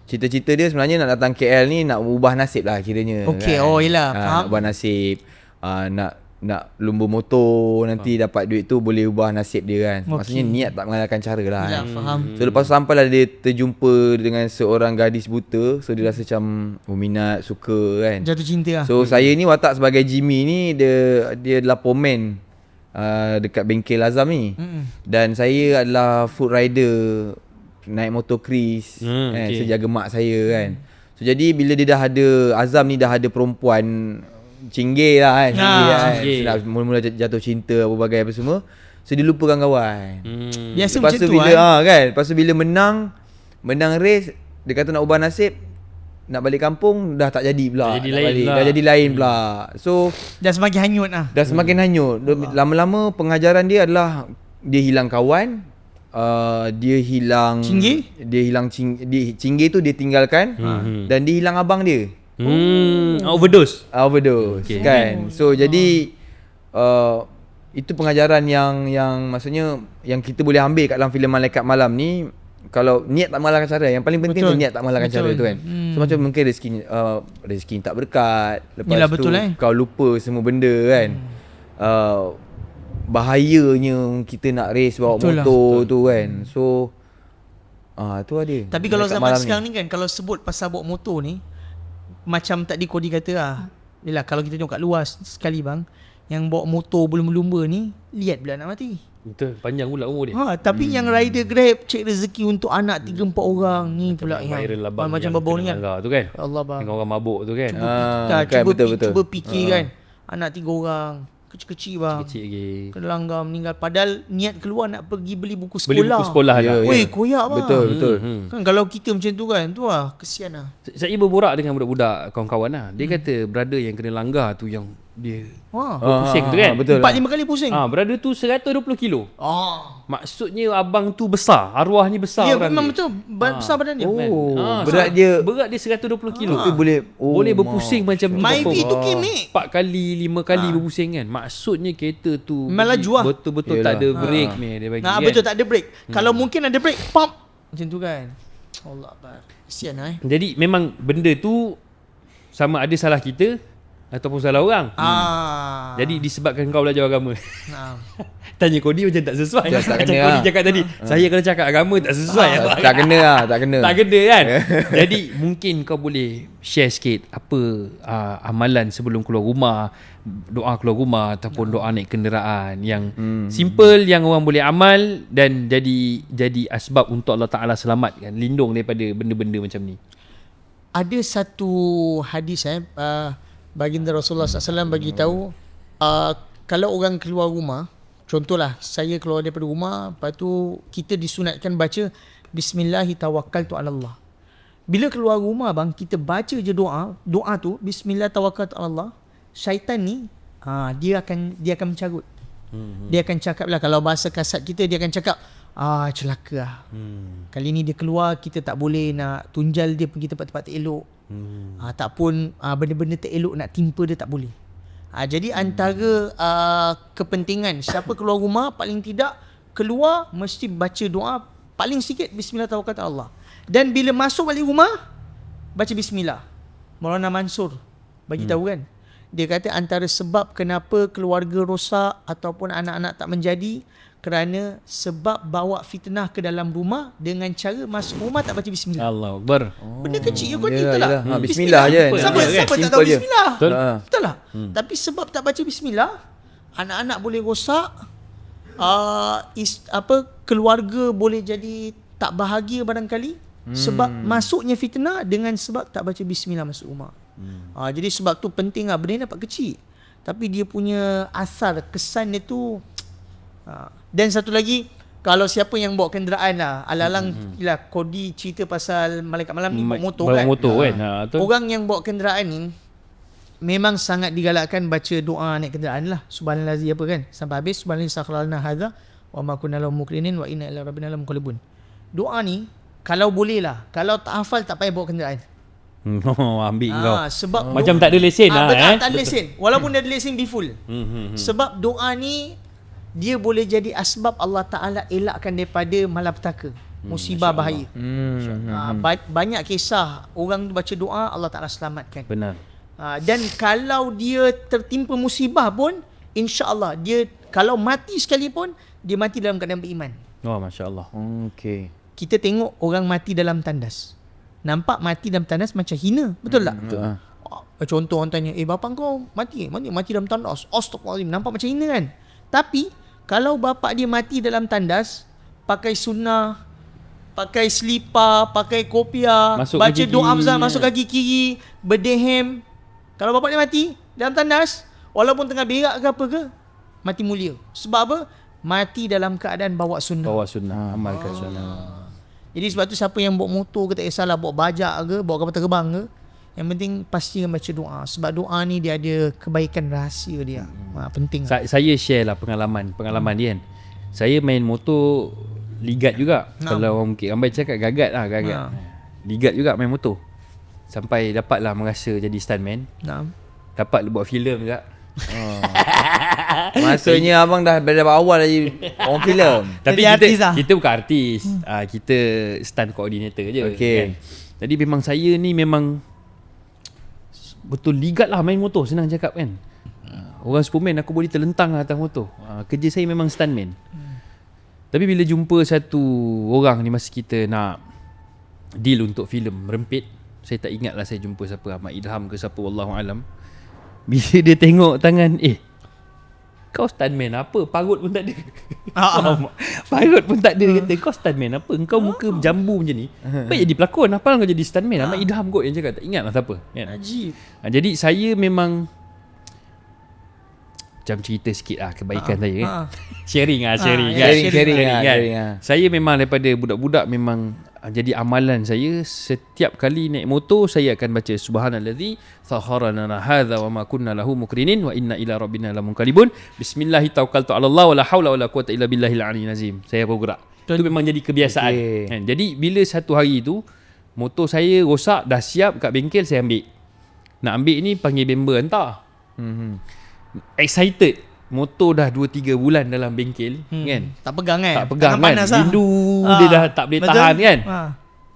cita-cita dia sebenarnya nak datang KL ni, nak ubah nasib lah kiranya. Okay, kan? yelah, faham. Nak ubah nasib, nak lumba motor, nanti dapat duit tu boleh ubah nasib dia kan. Maksudnya niat tak mengalahkan cara lah. Yelah, faham. So lepas tu sampailah dia terjumpa dengan seorang gadis buta. So dia rasa macam minat, suka kan. Jatuh cinta lah. So saya ni watak sebagai Jimmy ni, dia adalah pomen dekat bengkel Azam ni. Dan saya adalah food rider, naik motor Chris kan. Saya jaga mak saya kan. So jadi bila dia dah ada, Azam ni dah ada perempuan cinggir lah kan, cinggir. Dah mula-mula jatuh cinta apa bagai apa semua. So dia lupakan kawan. Biasa Lepas macam tu tu bila kan, lepas tu bila menang race, dia kata nak ubah nasib, nak balik kampung dah tak jadi pula. Dah jadi lain pula. So dah semakin hanyut lah. dah semakin hanyut. Lama-lama pengajaran dia adalah dia hilang kawan, dia hilang Cinggir? Dia hilang cinggir tu dia tinggalkan, dan dia hilang abang dia. Overdose Kan. So jadi itu pengajaran yang maksudnya yang kita boleh ambil kat dalam filem Malaikat Malam ni. Kalau niat tak mengalahkan cara, yang paling penting tu niat tak mengalahkan cara tu kan. So macam mungkin rezeki tak berkat, lepas Yelah, tu betul, kau lupa semua benda kan. Bahayanya kita nak race bawa Betul motor tu kan. So tu ada. Tapi kalau Malaikat zaman Malam sekarang ni kan, kalau sebut pasal bawa motor ni, macam tadi Kodi kata lah, yelah kalau kita tengok kat luar sekali bang, yang bawa motor berlumba-lumba ni, lihat pula nak mati. Betul, panjang pula umur dia. Tapi yang rider Grab cek rezeki untuk anak 3-4 orang ni pula yang viral lah bang, macam yang babau ni kena kan. langgar tu kan. Ya Allah bang. Dengan orang mabuk tu kan. kan, betul. Cuba fikir kan, anak 3 orang, kecil-kecil bang, Kecil lagi. kena langgar meninggal. Padahal niat keluar nak pergi beli buku sekolah. Beli buku sekolah Ya, lah. Weh, koyak bang. Betul. Kan kalau kita macam tu kan, tu lah kesian lah. Saya berborak dengan budak-budak kawan-kawan lah. Dia kata brother yang kena langgar tu yang dia pusing tu kan. Betul. 4-5 kali pusing. Brother tu 120 kilo. Maksudnya abang tu besar, arwah ni besar Ya, orang memang dia. betul. Besar badan dia. Berat dia Berat dia 120 kilo. tu boleh Boleh berpusing macam tu. Myvi tu kimik. 4 kali 5 kali berpusing kan. Maksudnya kereta tu Memang laju lah. betul-betul Yelah. tak ada break ni dia bagi kan. Betul, tak ada break. Kalau mungkin ada break, pump. Macam tu kan. Allah Akbar. Kesian lah Jadi memang benda tu sama ada salah kita ataupun salah orang. Jadi disebabkan kau belajar agama. Tanya Kodi macam tak sesuai. Tak Macam kena Kodi lah. cakap tadi. Saya kalau cakap agama tak sesuai. Tak kena lah, tak kena. Tak kena kan. Jadi mungkin kau boleh share sikit apa amalan sebelum keluar rumah, doa keluar rumah ataupun doa naik kenderaan yang simple yang orang boleh amal dan jadi asbab untuk Allah Taala selamatkan, lindung daripada benda-benda macam ni. Ada satu hadis baginda Rasulullah SAW bagi tahu kalau orang keluar rumah, contohlah saya keluar daripada rumah, lepas tu kita disunatkan baca Bismillahi tawakkaltu ala Allah. Bila keluar rumah bang, kita baca je doa tu Bismillah tawakkaltu ala Allah, syaitan ni dia akan mencarut. Dia akan cakap lah, kalau bahasa kasar kita dia akan cakap celaka lah. Kali ni dia keluar, kita tak boleh nak tunjal dia pergi tempat-tempat tak elok. Tak pun benda-benda tak elok nak timpa dia tak boleh. Jadi antara kepentingan siapa keluar rumah, paling tidak keluar mesti baca doa paling sikit Bismillah tawakkaltu ala Allah. Dan bila masuk balik rumah baca Bismillah. Maulana Mansur bagi tahu kan, dia kata antara sebab kenapa keluarga rosak ataupun anak-anak tak menjadi kerana sebab bawa fitnah ke dalam rumah dengan cara masuk rumah tak baca Bismillah. Allahu Akbar. Benda kecil je kau ni, Yelah, betul tak? yelah. Bismillah je. Siapa Simple tak je. tahu Bismillah? Betul? Betul tak? Tapi sebab tak baca Bismillah, anak-anak boleh rosak, keluarga boleh jadi tak bahagia barangkali sebab masuknya fitnah dengan sebab tak baca Bismillah masuk rumah. Jadi sebab tu penting lah, benda ni dapat kecil tapi dia punya asar, kesan dia tu. Dan satu lagi, kalau siapa yang bawa kenderaan lah, alang-alang lah Kodi cerita pasal malaikat malam ni bawa motor kan. Betul. Orang yang bawa kenderaan ni memang sangat digalakkan baca doa naik kenderaan lah. Subhanallazi apa kan, sampai habis subhanallazi sakhralna hadza wa ma kunna lahu muqrinin wa inna ila rabbina lamunqalibun. Doa ni kalau boleh lah, kalau tak hafal tak payah bawa kenderaan. Ambil kau. Sebab Macam tak ada lesen lah. betul, tak ada lesen. Walaupun dia ada lesen be full. Sebab doa ni dia boleh jadi asbab Allah Ta'ala elakkan daripada malapetaka, musibah, bahaya. Banyak kisah orang tu baca doa Allah Ta'ala selamatkan. Benar. Dan kalau dia tertimpa musibah pun, insya-Allah dia kalau mati sekalipun dia mati dalam keadaan beriman. Masya Allah. Okey. Kita tengok orang mati dalam tandas, nampak mati dalam tandas macam hina, betul tak? Betul. Contoh orang tanya, bapa kau mati dalam tandas, astagfirullahalazim, nampak macam hina kan? Tapi kalau bapa dia mati dalam tandas, pakai sunnah, pakai selipar, pakai kopiah, Masuk baca kaki doa kiri. Hamzah, masuk kaki kiri, berdehem. Kalau bapa dia mati dalam tandas, walaupun tengah berak ke apa ke, mati mulia. Sebab apa? Mati dalam keadaan bawa sunnah. Bawa sunnah, amalkan sunnah. Jadi sebab tu siapa yang bawa motor ke tak kisahlah, bawa bajak ke, bawa kapal terbang ke, yang penting pasti baca doa. Sebab doa ni dia ada kebaikan rahsia dia. Penting. Saya share lah pengalaman dia kan. Saya main motor ligat juga. Kalau orang Bukit Rambai cakap gagat. Ligat juga main motor. Sampai dapatlah merasa jadi stuntman. Dapat buat filem juga. Maksudnya abang dah dari awal lagi orang filem. Tapi Jadi artis lah. kita bukan artis. Kita stunt coordinator je. Okey. Kan? Jadi memang saya ni memang betul ligat lah main motor, senang cakap kan. Orang Superman aku boleh terlentang lah atas motor. Kerja saya memang stuntman. Tapi bila jumpa satu orang ni masa kita nak deal untuk filem Merempit, saya tak ingat lah saya jumpa siapa, Ahmad Ilham ke siapa, wallahualam. Bila dia tengok tangan, kau stuntman apa? Parut pun tak ada. Parut pun tak ada. Dia kata, kau stuntman apa? Engkau muka jambu macam ni, baik jadi pelakon, apa kau jadi stuntman? Ahmad Ilham kot yang cakap, tak ingat lah siapa kan? Ajib. Jadi saya memang macam cerita sikit lah kebaikan saya kan. Sharing kan. Sharing. Saya memang daripada budak-budak memang jadi amalan saya, setiap kali naik motor saya akan baca subhanallazi sakharana hadza wa ma kunna lahu muqrinin wa inna ila rabbina lamunqalibun bismillahi tawakkaltu ala Allah wala haula wala quwata illa billahil aliyyil azim. Saya bergerak. Itu memang jadi kebiasaan. Kan? Jadi bila satu hari tu motor saya rosak, dah siap kat bengkel, saya ambil. Nak ambil ni panggil member hantar. Excited. Motor dah 2-3 bulan dalam bengkel kan. Tak pegang kan? Tak pegang tangan kan. panas lah. Rindu dia dah tak boleh Betul? tahan kan. Ha.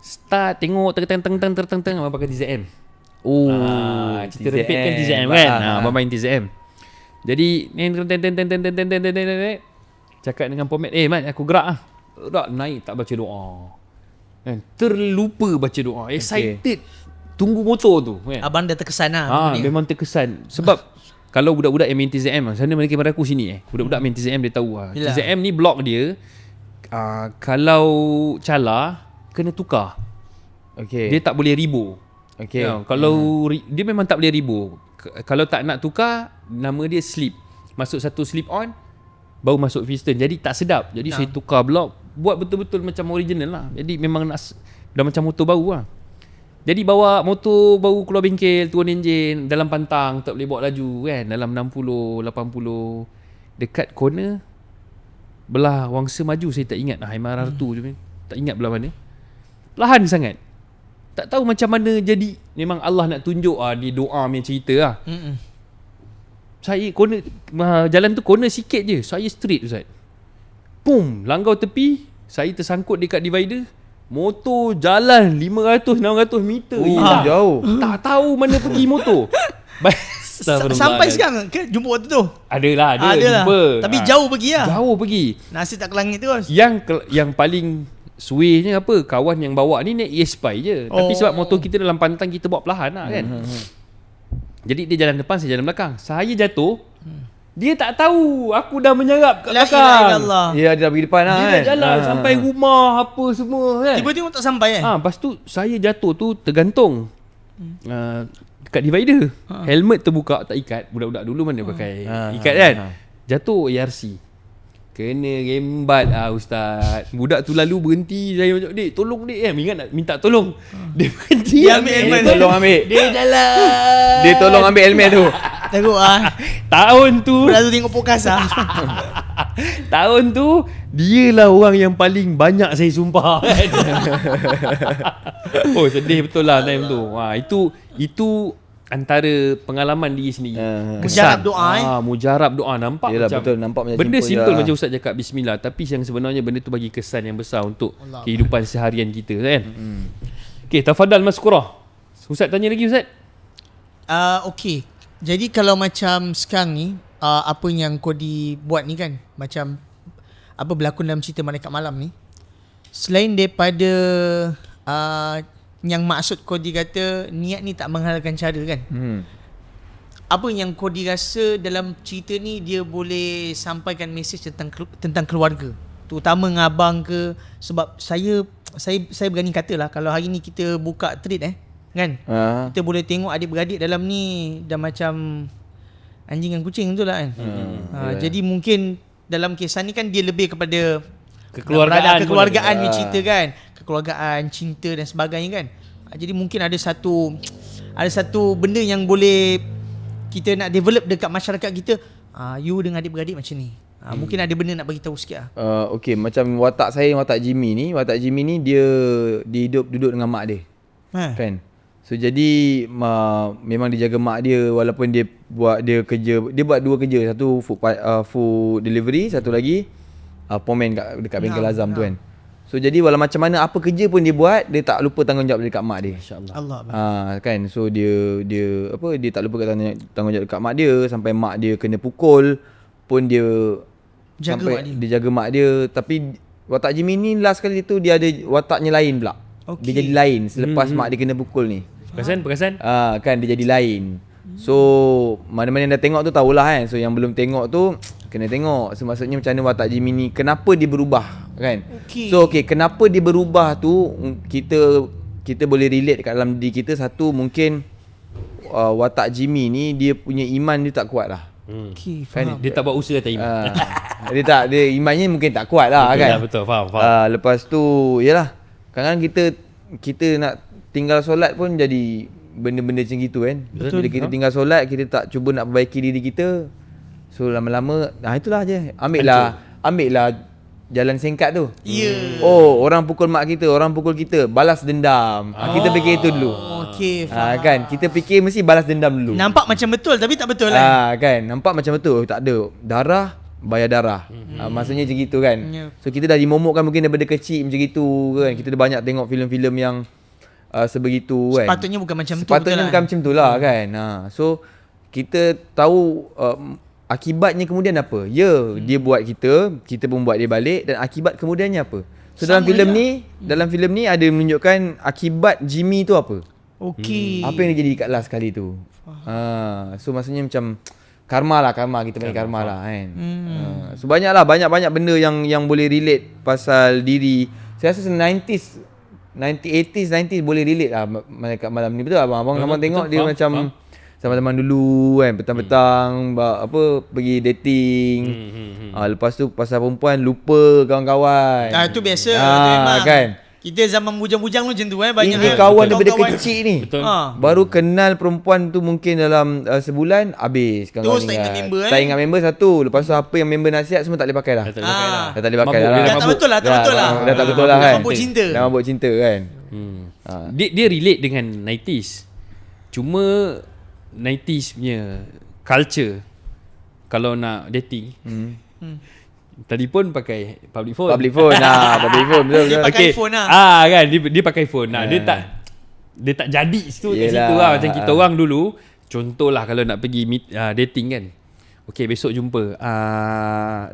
Start tengok terteng abang pakai DZM. Oh, Cerita repeat kan TZM kan. Abang main TZM. Jadi cakap dengan Pomet, Mat aku gerak lah. Gerak naik tak baca doa. Kan? Terlupa baca doa. Excited. Tunggu motor tu kan. Abang dah terkesan lah. Memang terkesan. Sebab kalau budak-budak yang main TZM sana mereka pada aku sini budak-budak main TZM dia tahu lah. Yelah. TZM ni blok dia kalau cala kena tukar. Okay. Dia tak boleh ribu. Okay. Kalau dia memang tak boleh ribu. Kalau tak nak tukar, nama dia slip. Masuk satu slip on, baru masuk piston. Jadi tak sedap. Jadi saya tukar blok, buat betul-betul macam original lah. Jadi memang dah macam motor baru lah. Jadi bawa motor baru keluar bengkel, turun enjin, dalam pantang, tak boleh bawa laju kan. Dalam 60, 80. Dekat corner, belah Wangsa maju, saya tak ingat lah. MRR2 je. Tak ingat belah mana. Lahan sangat. Tak tahu macam mana jadi. Memang Allah nak tunjuk di doa punya cerita lah. Saya corner, jalan tu corner sikit je. Saya straight Ustaz. Pum, langgau tepi. Saya tersangkut dekat divider. Motor jalan 500-600 meter. Jauh. Tak tahu mana pergi motor. Sampai sekarang ke jumpa waktu tu? Adalah, Ada lah. jumpa. Tapi jauh pergi lah. Jauh pergi. Nasib tak ke langit terus. Yang paling swaynya apa, kawan yang bawa ni naik ESPY je. Tapi sebab motor kita dalam pantang, kita bawa perlahan lah kan. Jadi dia jalan depan, saya jalan belakang. Saya jatuh, dia tak tahu aku dah menyerap kat belakang. Ya, dia dah pergi depan lah Dia kan. dah jalan sampai rumah apa semua kan. Tiba-tiba tak sampai Lepas tu saya jatuh tu tergantung dekat divider. Helmet terbuka tak ikat. Budak-budak dulu mana pakai ikat kan. Jatuh ARC. Kena rembat Ustaz. Budak tu lalu berhenti. Saya macam, "Dek, tolong dek." Ingat nak minta tolong. Dia berhenti. Dia ambil helmet. Tolong ambil. Dia jalan. Dia tolong ambil helmet tu. Teruk Tahun tu Budak tu tengok podcast tahun tu dialah orang yang paling banyak saya sumpah kan. Oh, sedih betul lah time tu. Itu antara pengalaman diri sendiri. Mujarab doa mujarab doa. Nampak Yelah, macam betul, nampak macam benda simple simple je. macam Ustaz cakap bismillah, tapi yang sebenarnya benda tu bagi kesan yang besar untuk kehidupan seharian kita kan. Okey, tafadhal Maskurah. Ustaz tanya lagi Ustaz. Okay. Jadi kalau macam sekarang ni apa yang Kodi buat ni kan, macam apa berlakon dalam cerita Malaikat Malam ni, selain daripada yang maksud Kodi kata niat ni tak menghalalkan cara kan, apa yang Kodi rasa dalam cerita ni dia boleh sampaikan mesej tentang keluarga, terutama dengan abang ke? Sebab saya berani katalah, kalau hari ni kita buka trade kan, kita boleh tengok adik-beradik dalam ni dah macam anjing dan kucing tu lah kan. Jadi mungkin dalam kisah ni kan dia lebih kepada kekeluargaan ni cerita kan, kekeluargaan, cinta dan sebagainya kan. Jadi mungkin ada satu benda yang boleh kita nak develop dekat masyarakat kita. You dengan adik-beradik macam ni. Mungkin ada benda nak bagi tahu sikit lah. Okay, macam watak Jimmy ni dia duduk dengan mak dia. Kan? So jadi memang dia jaga mak dia walaupun dia buat dua kerja, satu food delivery, satu lagi pomen dekat bengkel Azam tu kan. So jadi walau macam mana apa kerja pun dia buat, dia tak lupa tanggungjawab dekat mak dia. Masya-Allah. Allah. Kan, so dia tak lupa tanggungjawab dekat mak dia, sampai mak dia kena pukul pun dia jaga mak dia. Tapi watak Jimmy ni last kali tu dia ada wataknya lain pula. Dia jadi lain selepas mak dia kena pukul ni. Perasan? Kan dia jadi lain. So mana-mana yang dah tengok tu tahulah kan. So yang belum tengok tu kena tengok. So maksudnya macam mana watak Jimmy ni, kenapa dia berubah kan. So kenapa dia berubah tu kita boleh relate kat dalam diri kita. Satu mungkin watak Jimmy ni dia punya iman dia tak kuat lah. Kan dia tak buat usaha tak iman. Dia imannya mungkin tak kuat lah. Betul kan. lah, betul, faham. Lepas tu yalah, kadang-kadang kita nak tinggal solat pun jadi benda-benda macam gitu kan. Betul. Bila kita tinggal solat, kita tak cuba nak perbaiki diri kita. So lama-lama itulah je. Ambillah jalan singkat tu. Oh, orang pukul mak kita, orang pukul kita, balas dendam. Kita fikir itu dulu. Kan, kita fikir mesti balas dendam dulu. Nampak macam betul tapi tak betul kan, nampak macam betul, tak ada. Darah bayar darah. Maksudnya macam gitu kan. So kita dah dimomokkan mungkin daripada kecil macam gitu kan. Kita dah banyak tengok filem-filem yang sebegitu kan. Sepatutnya bukan macam tu. Sepatutnya betul bukan macam tu lah kan. So kita tahu akibatnya kemudian apa. Dia buat kita pun buat dia balik, dan akibat kemudiannya apa. So dalam filem ni ada menunjukkan akibat Jimmy tu apa. Okey. Apa yang dia jadi kat last kali tu. So maksudnya macam karma kita panggil karma lah kan. So banyak benda yang boleh relate pasal diri. Saya rasa 90s 90s boleh relate lah kat malam ni. Betul abang tengok dia macam zaman-zaman dulu kan, petang-petang pergi dating. Lepas tu pasal perempuan lupa kawan-kawan. Itu biasa tu memang. Kan. Kita zaman bujang-bujang macam tu banyak Ini kawan daripada kecil ni. Betul. Baru kenal perempuan tu mungkin dalam sebulan habis kawan-kawan. Terus tak ingat member Tak ingat member satu. Lepas tu apa yang member nasihat semua tak boleh pakai dah. Dah tak boleh pakai dah. Dah tak boleh pakai Mabuk, dah. dia dah Tak mabuk. betul lah, tak betul lah. Dah tak betul lah kan. Mabuk cinta. Dah mabuk cinta kan. Dia relate dengan 90s. Cuma 90s punya culture kalau nak dating, telefon pakai public phone. Public phone betul. Dia pakai phone lah. Kan dia pakai phone. Dia tak jadi situ kat situ lah. Macam kita orang dulu, contohlah kalau nak pergi dating kan. Okey, besok jumpa.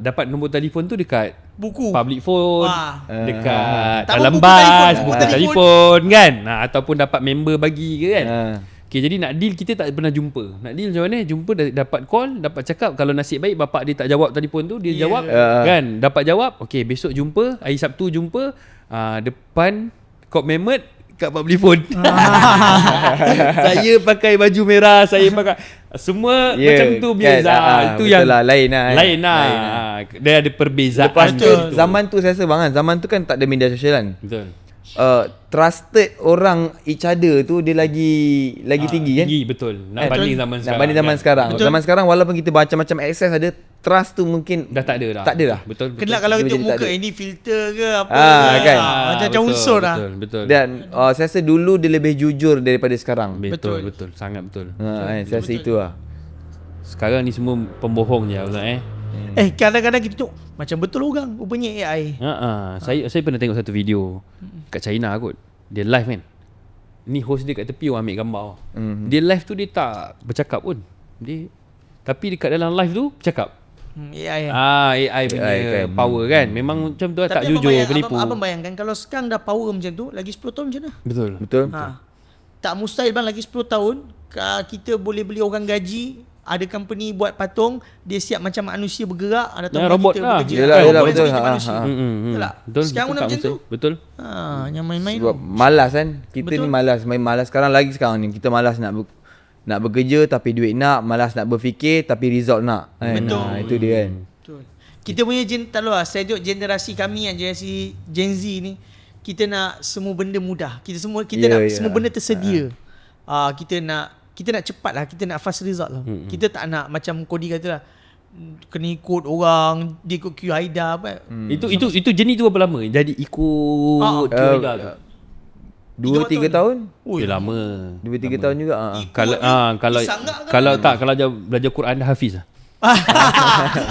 Dapat nombor telefon tu dekat Buku. public phone, dekat Tak dalam buku telefon, bas, buku buku telefon. telefon kan. Ataupun dapat member bagi ke kan. Okay, jadi nak deal kita tak pernah jumpa. Nak deal macam mana? Jumpa dapat call, dapat cakap. Kalau nasib baik bapak dia tak jawab telefon tu, dia jawab kan. Dapat jawab. Okay, besok jumpa, hari Sabtu jumpa, depan Kop Mehmet kat public phone. Saya pakai baju merah, saya pakai semua macam tu biasa. Kan, Itu betul yang lah, lain lah. Dia ada perbezaan. Lepas tu tu. zaman tu saya rasa bang kan, zaman tu kan tak ada media sosial kan. Betul. Trusted orang each other tu dia lagi tinggi kan. Tinggi, betul. Nak banding zaman Nak sekarang. banding zaman kan? sekarang. Zaman sekarang walaupun kita macam-macam akses ada, trust tu mungkin Dah tak ada dah. Tak ada dah. Betul. Kelak kalau Dia kita jadi tak muka ada. ini filter ke apa kan. macam unsur lah. Betul. Dan saya rasa dulu dia lebih jujur daripada sekarang. Betul. Sangat betul. Saya rasa itu lah. Sekarang ni semua pembohong je Ustaz Kadang-kadang kita tengok macam betul orang rupanya AI. Saya pernah tengok satu video kat China kot. Dia live kan. Ni host dia kat tepi orang ambil gambar. Dia live tu dia tak bercakap pun. Tapi dekat dalam live tu bercakap. AI AI punya AI kan. power kan. Memang macam tu lah, tak Tapi jujur, penipu. abang bayangkan kalau sekarang dah power macam tu, lagi 10 tahun macam mana? Betul. Tak mustahil bang, lagi 10 tahun kita boleh beli orang gaji, ada company buat patung, dia siap macam manusia bergerak, datang robot kita lah. bekerja. Yelah, Robot betul. seperti manusia. Betul tak? Betul. Sekarang pun dah macam tu. Betul. Yang main-main Sebab tu. malas kan. Kita Betul. ni malas. Main malas sekarang ni. Kita malas nak bekerja tapi duit nak, malas nak berfikir tapi result nak. Kan? Betul. Itu dia kan. Betul. Kita punya tak tahu lah, saya tengok generasi kami yang generasi Gen Z ni, kita nak semua benda mudah. Kita nak semua benda tersedia. Kita nak cepat lah, kita nak fast result lah. Kita tak nak macam Kodi kata lah, kena ikut orang, dia ikut Q Haida apa. Itu jenis tu berapa lama? Jadi ikut Q-Haida tu. 2-3 tahun? Dia lama. 2-3 tahun juga. Kalau belajar Quran dah hafiz lah.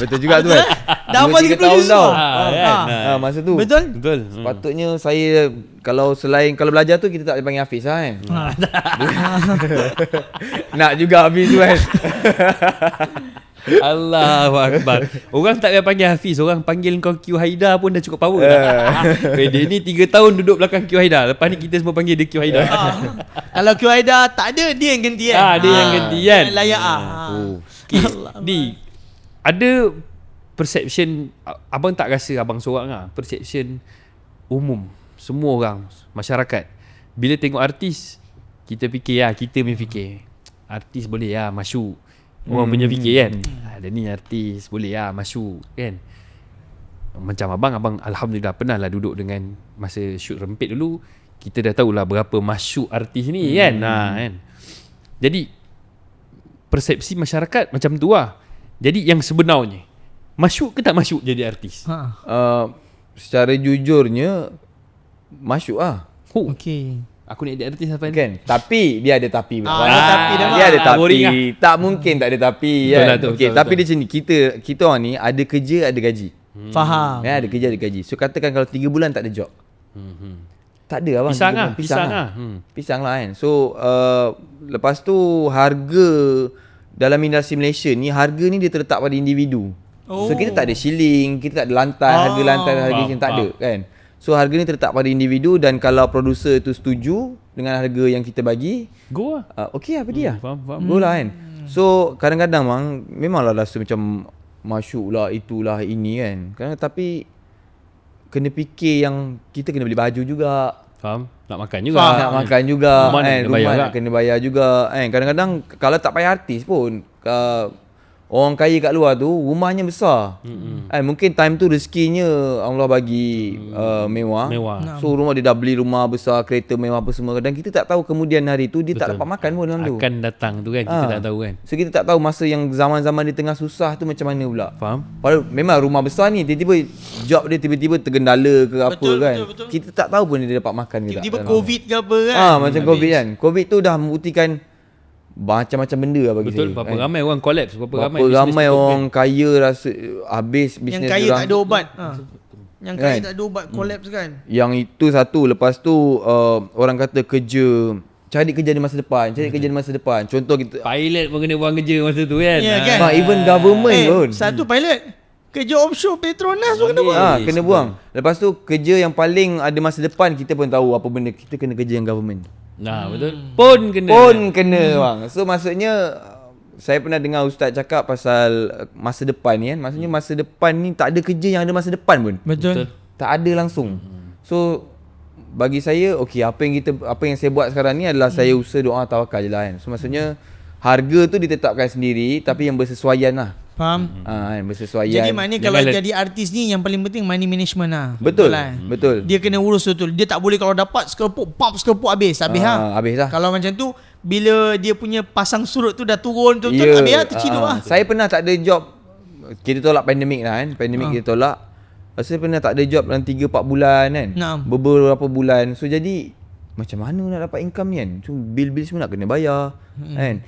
Betul juga tu kan. Dah 2-3 30 tahun juz tau. lah. Masa tu. Betul? Sepatutnya saya kalau belajar tu kita tak boleh panggil Hafiz lah kan. Nak juga Hafiz tu kan. Allahu Akbar. Orang tak payah panggil Hafiz, orang panggil kau Q Haida pun dah cukup power dah. Dia ni 3 tahun duduk belakang Q Haida. Lepas ni kita semua panggil dia Q Haida. Kalau Q Haida tak ada, dia yang ganti kan. Dia yang ganti kan. Layak Okay. Di ada perception, abang tak rasa abang seorang lah, perception umum semua orang masyarakat bila tengok artis, kita fikir kita punya fikir artis boleh masuk. Orang punya fikir kan, dia ni artis boleh masuk kan. Macam abang alhamdulillah pernah lah duduk dengan masa shoot Rempit dulu, kita dah tahulah berapa masuk artis ni kan. Kan. Jadi persepsi masyarakat macam tu lah. Jadi yang sebenarnya, masuk ke tak masuk jadi artis? Secara jujurnya masuk lah. Okey. Aku nak jadi artis apa ni? Kan? Tapi dia ada tapi pula. Ada tapi dah, Dia ada tapi. boring lah. Tak mungkin tak ada tapi Betul kan. lah tu, Okey, betul, tapi betul. dia macam ni, kita orang ni ada kerja ada gaji. Faham. Ada kerja ada gaji. So katakan kalau 3 bulan tak ada job. Tak ada abang. Pisang kita lah, pun pisang lah. Pisang lah kan. So lepas tu harga dalam industri Malaysia ni, harga ni dia terletak pada individu. So kita tak ada shilling, kita tak ada lantai, harga lantai, harga macam tak ada kan. So harga ni terletak pada individu, dan kalau producer tu setuju dengan harga yang kita bagi, Go lah. okey lah, pergi lah. Faham. Go lah kan. So kadang-kadang bang, memanglah rasa macam masyuk lah, itulah ini kan. Tapi kena fikir yang kita kena beli baju juga. Faham? Nak makan juga. Nak makan juga Rumah nak kan. kena bayar Rumah juga. nak kena bayar juga kan. Kadang-kadang kalau tak payah artis pun, orang kaya kat luar tu rumahnya besar. Kan mungkin time tu rezekinya Allah bagi mewah. So rumah dia dah beli rumah besar, kereta mewah apa semua, dan kita tak tahu kemudian hari tu dia tak dapat makan pun dalam tu. Akan datang tu kan, kita tak tahu kan. So kita tak tahu masa yang zaman-zaman dia tengah susah tu macam mana pula. Faham? Padahal memang rumah besar ni, tiba-tiba job dia tiba-tiba tergendala ke apa Betul, kan. betul. Kita tak tahu pun dia dapat makan ke tak. Tiba-tiba dalam COVID ke apa kan. macam COVID kan. COVID tu dah membuktikan macam-macam benda lah bagi Betul, saya. berapa ramai orang collapse, berapa Berapa ramai orang kaya rasa habis bisnes Yang kaya diorang. tak ada ubat. Yang kaya Kan? tak ada ubat collapse kan. Yang itu satu. Lepas tu orang kata cari kerja di masa depan, cari kerja di masa depan. Contoh kita Pilot pun kena buang kerja masa tu kan. Ya, kan? even government pun. Satu pilot kerja offshore Petronas pun kena buat. Kena buang. Lepas tu kerja yang paling ada masa depan, kita pun tahu apa benda, kita kena kerja yang government. Nah, betul. Pun kena. Kena bang. So maksudnya saya pernah dengar ustaz cakap pasal masa depan ni kan. Maksudnya masa depan ni tak ada kerja yang ada masa depan pun. Betul. Tak ada langsung. So bagi saya apa yang saya buat sekarang ni adalah saya usaha, doa, tawakal je lah kan. So maksudnya harga tu ditetapkan sendiri, tapi yang bersesuaian lah. Faham? Kan, bersesuaian. Jadi maknanya kalau jadi artis ni yang paling penting money management lah. Betul. lah. Betul. Dia kena urus betul. Dia tak boleh kalau dapat sekepuk habis ha. Habis lah. Kalau macam tu bila dia punya pasang surut tu dah turun tu Ya, habis lah terciduk lah. Saya pernah tak ada job. Kita tolak pandemik lah kan. Pandemik kita tolak. Saya pernah tak ada job dalam 3-4 bulan kan. Naam. Beberapa bulan. So jadi macam mana nak dapat income ni kan. So bil-bil semua nak kena bayar kan.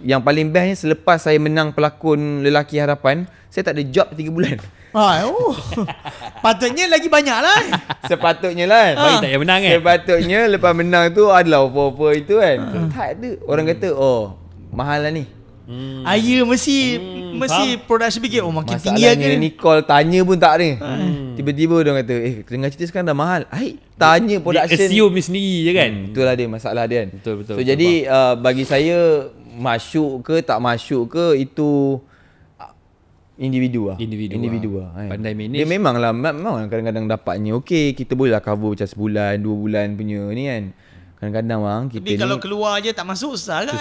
Yang paling bestnya selepas saya menang pelakon Lelaki Harapan, saya tak ada job 3 bulan. Patutnya lagi banyak lah. Sepatutnya lah kan. Bagi tak yang menang kan. Sepatutnya lepas menang tu adalah offer-offer itu kan. Tak ada. Orang kata mahal lah ni. Aya mesti production fikir makin tinggi Masalahnya ke. ni call tanya pun tak ni. Tiba-tiba dia kata dengar cerita sekarang dah mahal. Tanya Dia production. assume sendiri je kan. Itulah dia masalah dia kan. Betul. So jadi bagi saya masuk ke tak masuk ke itu individu lah. Individu lah. Kan. Pandai manage. Dia memang kadang-kadang dapatnya okey, kita boleh lah cover macam sebulan 2 bulan punya ni kan. Kadang-kadang bang kita Tapi kalau keluar je tak masuk susah kan.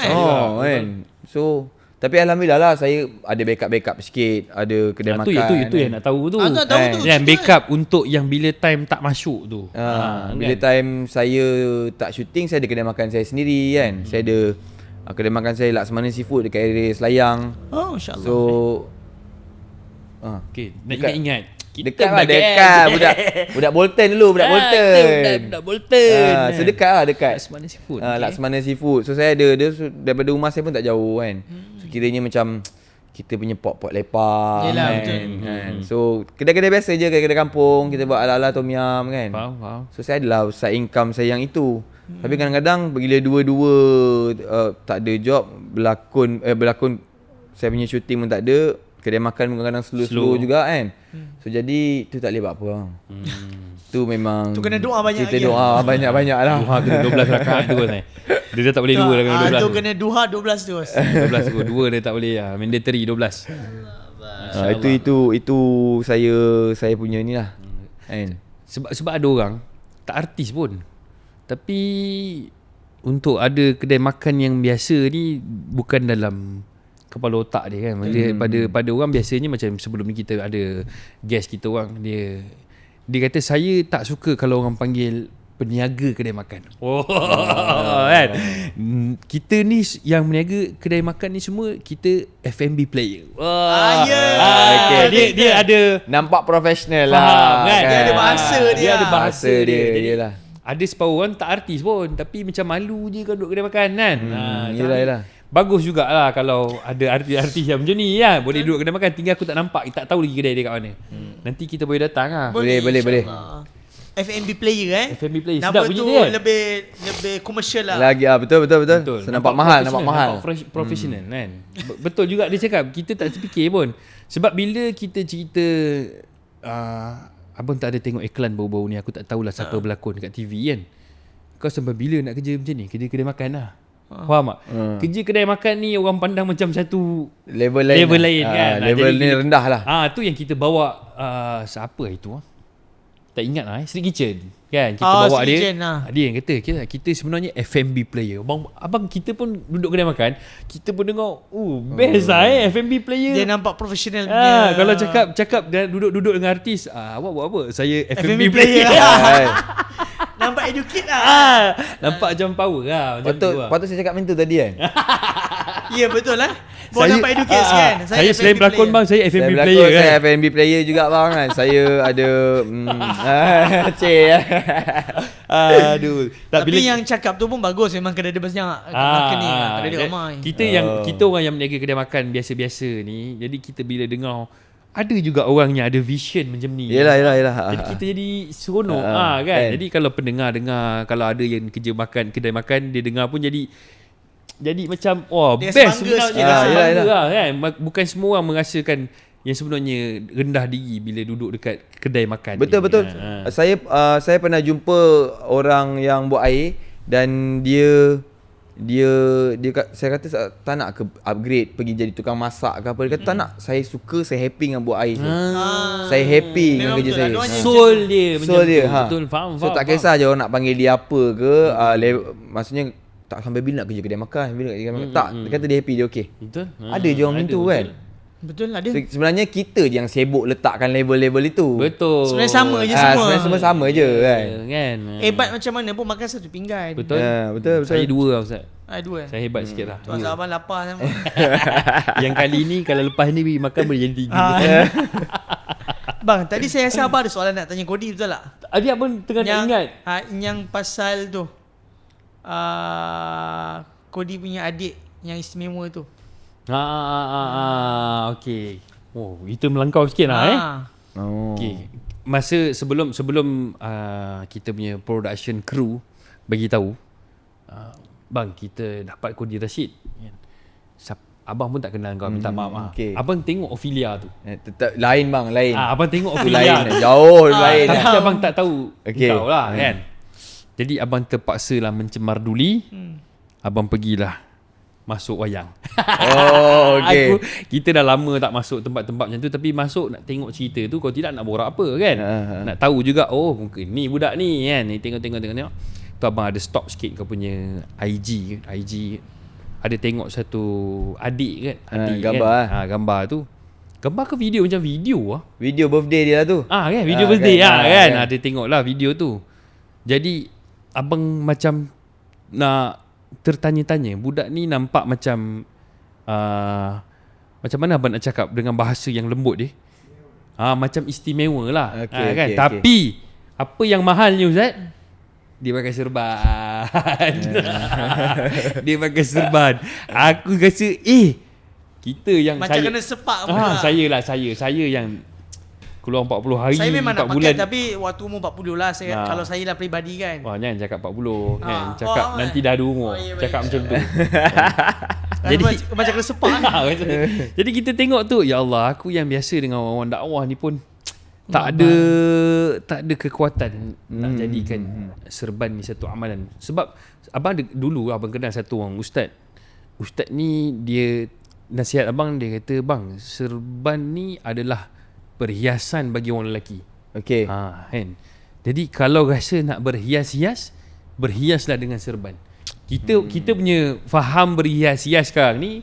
kan. So tapi alhamdulillah lah saya ada backup sikit, ada kedai makan. Itu yang nak tahu tu. nak tahu tu, Yang cerita backup untuk yang bila time tak masuk tu. Bila time saya tak syuting, saya ada kedai makan saya sendiri kan. Saya ada kedai makan saya Laksmana Seafood dekat area Selayang. Oh insya-Allah. So Okey, nak Dekat- ingat. dekat budak Bolton dulu, budak Bolton. Budak Bolton. So dekat. Laksmana Seafood. Laksmana Seafood. So saya ada daripada rumah saya pun tak jauh kan. So kiranya macam kita punya pot-pot lepak. Yelah, kan, betul. kan. So kedai-kedai biasa je, kedai-kedai kampung, kita buat ala-ala tom yum kan. Faham. So saya adalah side income saya yang itu. Tapi kadang-kadang bila dua-dua tak ada job, berlakon saya punya shooting pun tak ada, kedai makan kadang-kadang slow juga kan. So jadi tu tak boleh buat apa bang. Tu memang Tu kena doa banyak kita lagi. doa banyak-banyak lah. Duha kena 12 rakaat tu kan. Dia dah tak boleh dua dah kena 12. Tu tu. kena duha 12 terus. 12 tu. Dua dia tak boleh lah. Mandatory 12. Itu saya punya ni lah. Kan. Sebab ada orang tak artis pun. Tapi untuk ada kedai makan yang biasa ni bukan dalam kepala otak dia kan. Dia pada orang biasanya macam sebelum ni kita ada guest kita orang, dia kata saya tak suka kalau orang panggil peniaga kedai makan. Kan. Kita ni yang meniaga kedai makan ni semua kita F&B player. Okay. Dia ada Nampak profesional faham, lah. kan? Dia ada bahasa dia. Dia ada bahasa dia. Jadi Yelah. ada separuh orang tak artis pun tapi macam malu je kalau duduk kedai makan kan. Yelah. Bagus jugalah kalau ada artis-artis yang macam ni kan. Boleh duduk kedai makan, tinggal aku tak nampak, tak tahu lagi kedai dia kat mana. Nanti kita boleh datang lah. Boleh. InsyaAllah. F&B player F&B player. Nama Sedap bunyi tu dia kan? lebih komersial lah. Lagi betul. So, nampak mahal, nampak mahal. Profesional kan. Betul juga dia cakap. Kita tak terfikir pun. Sebab bila kita cerita abang tak ada tengok iklan bau-bau ni, aku tak tahulah siapa berlakon dekat TV kan. Kau sampai bila nak kerja macam ni? Kerja kedai makan lah. Faham tak? Kerja kedai makan ni orang pandang macam satu Level lain kan. Level ni rendah lah. Tu yang kita bawa siapa itu tak ingat lah Street Kitchen kan. Kita bawa Street dia Kitchen, dia yang kata kita sebenarnya F&B player. Abang kita pun duduk kedai makan, kita pun dengar best lah F&B player. Dia nampak profesional punya. Kalau cakap dia duduk dengan artis, awak buat apa? Saya F&B F&B player. Nampak educate lah. Nampak macam power lah macam tu lah. Patut saya cakap macam tu tadi kan. Ya betul lah. Bawa nampak educate kan. Saya selain F&B berlakon player. bang, saya F&B Saya player kan. Saya F&B player juga bang kan. Saya ada Aduh. Tapi yang cakap tu pun bagus. Memang kedai dia banyak makan ni. Kedai dia ramai. Kita orang yang berniaga kedai makan biasa-biasa ni, jadi kita bila dengar ada juga orang yang ada vision macam ni. Yelah. Jadi kita jadi seronok kan. Jadi kalau pendengar dengar, kalau ada yang kerja makan kedai makan, dia dengar pun jadi macam dia best sebangga sebenarnya. sikit lah. Sebangga lah kan. Bukan semua orang merasakan yang sebenarnya rendah diri bila duduk dekat kedai makan. Betul. Saya pernah jumpa orang yang buat air dan dia saya kata tak nak ke upgrade pergi jadi tukang masak ke apa. Dia kata tak nak, saya suka, saya happy dengan buat air tu. Saya happy dengan kerja saya. Soul dia macam dia, tu. Betul, faham. So tak kisah je orang nak panggil dia apa ke, maksudnya tak sampai bila nak kerja kedai makan, bila nak kerja kedai makan. Tak, dia kata dia happy, dia okey. Betul. Ada je orang macam tu kan. Betul lah dia. Sebenarnya kita je yang sibuk letakkan level-level itu. Betul. Sebenarnya sama je semua. Sebenarnya semua sama je kan. Kan. Hebat macam mana pun makan satu pinggan. Betul. Betul. Saya dua lah Ustaz. Dua. Saya hebat sikit lah. Tu asal abang lapar sama. Yang kali ni kalau lepas ni pergi makan boleh jadi 3. Bang, tadi saya rasa abang ada soalan nak tanya Kodi, betul tak? Adik abang tengah nak ingat. Yang pasal tu. Kodi punya adik yang istimewa tu. Okey. Oh, kita melangkau sikit lah Okey. Masa sebelum kita punya production crew bagi tahu, bang, kita dapat Kodi Rashid. Abang pun tak kenal kau, minta maaf. Okay. Abang tengok Ophelia tu. Tetap lain bang, lain. Abang tengok Itu Ophelia. lain, jauh lain. Tapi abang tak tahu kau lah Okay. kan. Jadi abang terpaksa lah mencemar duli. Abang pergilah masuk wayang. Oh, okey. Kita dah lama tak masuk tempat-tempat macam tu, tapi masuk nak tengok cerita tu, kalau tidak nak borak apa kan. Nak tahu juga, mungkin ni budak ni kan. Ni tengok. Tu abang ada stop sikit kau punya IG ada tengok satu adik gambar kan. Gambar tu. Gambar ke video? Macam video lah. Video birthday dia lah tu. Kan video birthday kan. kan. Ada tengok lah video tu. Jadi abang macam nak tertanya-tanya, budak ni nampak macam macam mana abang nak cakap dengan bahasa yang lembut dia? Macam istimewa lah. Kan. Tapi apa yang mahalnya Ustaz? Dia pakai serban. Dia pakai serban. Aku rasa kita yang macam saya kena sepak pula. Saya yang keluar 40 hari, saya memang 4 nak bulan. pakai, tapi waktu umur 40 lah saya. Kalau saya lah peribadi kan. Wah, jangan cakap 40 kan. Cakap nanti dah ada umur. Cakap macam tu. Jadi macam kena sepak. Jadi kita tengok tu, ya Allah, aku yang biasa dengan orang dakwah ni pun tak ada kekuatan nak jadikan serban ni satu amalan. Sebab abang dulu abang kenal satu orang ustaz. Ustaz ni dia nasihat abang, dia kata, bang, serban ni adalah perhiasan bagi orang lelaki. Okey. Kan. Jadi kalau rasa nak berhias-hias, berhiaslah dengan serban. Kita punya faham berhias-hias sekarang ni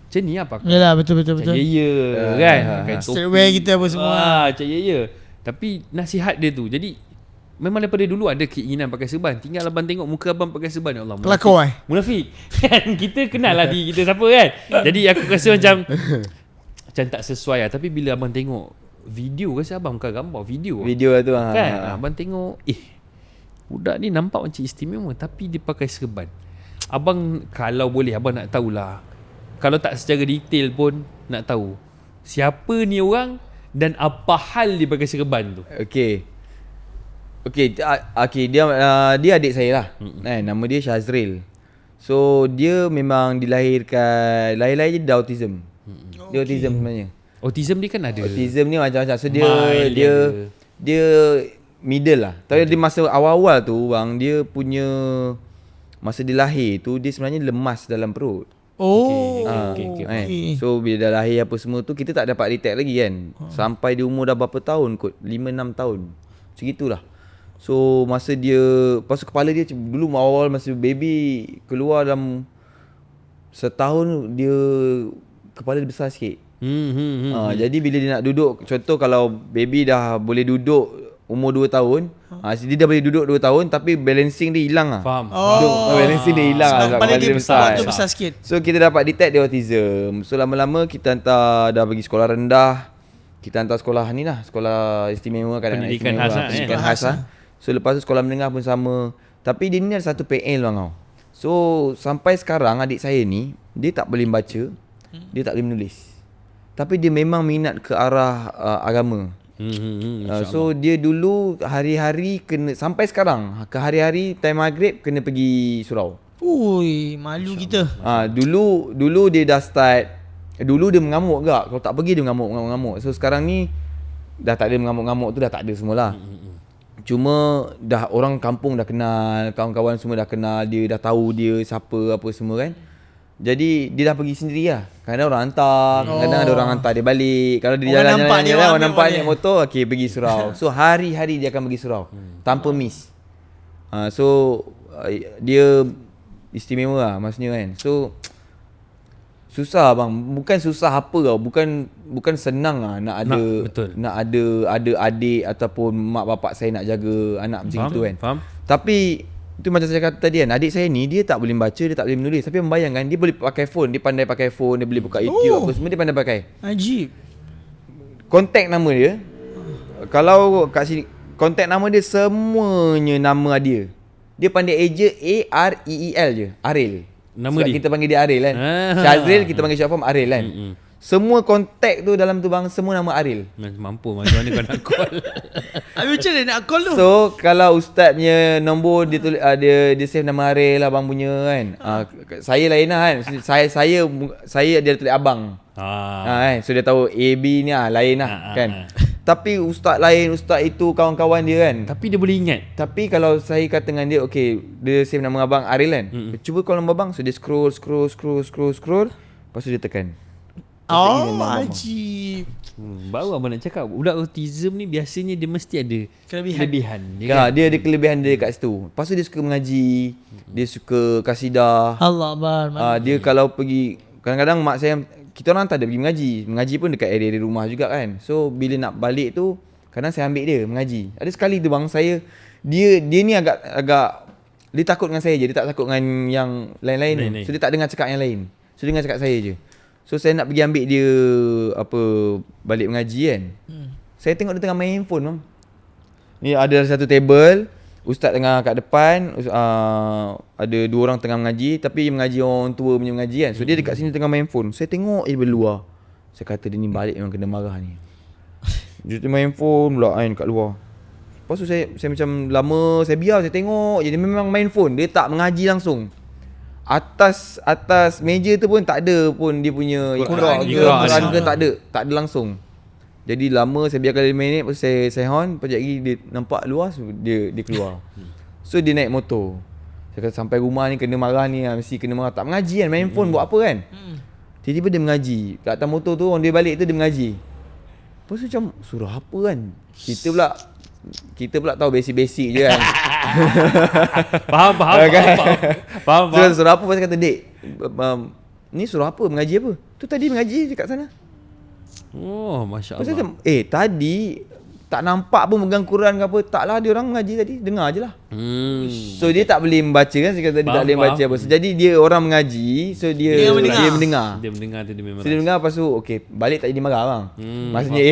macam ni apa? Yalah, betul. Ya kan. Streetwear kita apa semua. Macam ya. Tapi nasihat dia tu. Jadi memang daripada dulu ada keinginan pakai serban. Tinggal abang tengok muka abang pakai serban, ya Allah. Kelakor Munafik. Kan kita kenal lah diri kita siapa kan. Jadi aku rasa macam tak sesuai lah. Tapi bila abang tengok video, rasa abang bukan gambar, video lah tu kan. Abang tengok budak ni nampak macam istimewa tapi dia pakai serban. Abang kalau boleh abang nak tahulah, kalau tak secara detail pun nak tahu siapa ni orang dan apa hal dia pakai serban tu. Okey. Okay, dia adik saya lah. Nama dia Syazril. So dia memang dilahirkan lahir-lahir je dia autism. Dia autism sebenarnya. Autism ni kan ada. Autism ni macam-macam. So Mild dia middle lah. Tapi dia masa awal-awal tu bang, dia punya masa dia lahir tu dia sebenarnya lemas dalam perut. Okay. So bila dah lahir apa semua tu kita tak dapat detect lagi kan. Sampai dia umur dah berapa tahun kot? 5-6 tahun. Segitulah. So masa dia lepas tu kepala dia dulu awal masa baby keluar dalam setahun dia kepala dia besar sikit. Jadi bila dia nak duduk, contoh kalau baby dah boleh duduk umur 2 tahun, dia dah boleh duduk 2 tahun tapi balancing dia hilang lah. Faham. Balancing dia hilang Sebab lah. kepala dia besar sikit. So kita dapat detect dia autism. So lama-lama kita hantar dah pergi sekolah rendah. Kita hantar sekolah ni lah, sekolah istimewa Pendidikan khas lah, pendidikan khas lah. So lepas tu sekolah menengah pun sama. Tapi dia ni ada satu PL bang tau. So sampai sekarang adik saya ni dia tak boleh baca, dia tak boleh menulis. Tapi dia memang minat ke arah agama. So dia dulu hari-hari kena sampai sekarang ke hari-hari time maghrib kena pergi surau. Ui, malu kita. Dulu dia dah start. Dulu dia mengamuk gak. Kalau tak pergi dia mengamuk. So sekarang ni dah tak ada mengamuk-ngamuk tu, dah tak ada semualah. Cuma dah orang kampung dah kenal, kawan-kawan semua dah kenal dia, dah tahu dia siapa apa semua kan. Jadi dia dah pergi sendiri lah. Kadang orang hantar, kadang ada orang hantar dia balik. Kalau dia jalan-jalan orang nampak naik motor, okey pergi surau. So hari-hari dia akan pergi surau tanpa miss. Dia istimewa lah maksudnya kan. So susah bang, bukan susah apa tau, bukan senang lah nak ada adik ataupun mak bapak saya nak jaga anak macam itu kan. Faham. Tapi itu macam saya kata tadi kan, adik saya ni dia tak boleh baca, dia tak boleh menulis, tapi membayangkan dia boleh pakai phone, dia pandai pakai phone, dia boleh buka YouTube apa semua dia pandai pakai. Ajib. Kontak nama dia, kalau kat sini kontak nama dia semuanya nama dia. Dia pandai eja AREEL je, Aril. Nama sebab dia? kita panggil dia Aril kan. Syazril kita panggil short form Aril kan. Semua kontak tu dalam tu bang, semua nama Aril. Mampu macam mana kau nak call. Habis macam mana nak call tu? So kalau ustaz punya nombor dia tulis dia save nama Aril lah bang punya kan. Saya lain lah kan. Saya dia tulis abang. Kan. So dia tahu AB ni lain lah kan. Tapi ustaz lain, ustaz itu kawan-kawan dia kan. Tapi dia boleh ingat. Tapi kalau saya kata dengan dia, okay, dia save nama abang Aril kan. Cuba call nama abang. So dia scroll. Lepas tu dia tekan. Ajib. Baru abang nak cakap, budak autism ni biasanya dia mesti ada kelebihan. Dia ada kelebihan dia kat situ. Lepas tu dia suka mengaji, dia suka kasidah. Allah Akbar. Dia kalau pergi, kadang-kadang mak saya, kita orang tak ada pergi mengaji. Mengaji pun dekat area rumah juga kan. So bila nak balik tu, kadang saya ambil dia mengaji. Ada sekali tu bang, dia ni agak dia takut dengan saya je, dia tak takut dengan yang lain-lain. So dia tak dengar cakap yang lain. So dia dengar cakap saya je. So saya nak pergi ambil dia balik mengaji kan. Saya tengok dia tengah main handphone bang. Ni ada satu table, ustaz tengah kat depan, ada 2 orang tengah mengaji, tapi mengaji orang tua punya mengaji kan. So dia dekat sini tengah main handphone. Saya tengok dia berluar. Saya kata dia ni balik memang kena marah ni. Dia tengah main handphone pula kan kat luar. Lepas tu saya macam lama saya biar, saya tengok je dia memang main phone, dia tak mengaji langsung. Atas meja tu pun tak ada pun dia punya Iqra ke tak ada langsung. Jadi lama saya biarkan 5 minit, lepas saya on, sekejap lagi dia nampak luar, so dia keluar. So dia naik motor. Saya kata sampai rumah ni kena marah ni, mesti kena marah. Tak mengaji kan, main phone buat apa kan. Tiba-tiba dia mengaji. Kat atas motor tu orang dia balik tu dia mengaji. Lepas tu macam surah apa kan. Kita pula tahu basic-basic je kan. Faham. So, surah apa pasal kata, "Dek, ni surah apa? Mengaji apa?" Tu tadi mengaji dekat sana. Oh, Masya Allah. Pasal tadi tak nampak pun megang Quran ke apa. Taklah, dia orang mengaji tadi. Dengar je lah. So dia tak boleh membaca kan. Saya kata dia tak boleh membaca apa. So jadi dia orang mengaji. So dia mendengar. Dia mendengar tu dia memang. So dia dengar, lepas tu balik tak jadi marah bang. Maksudnya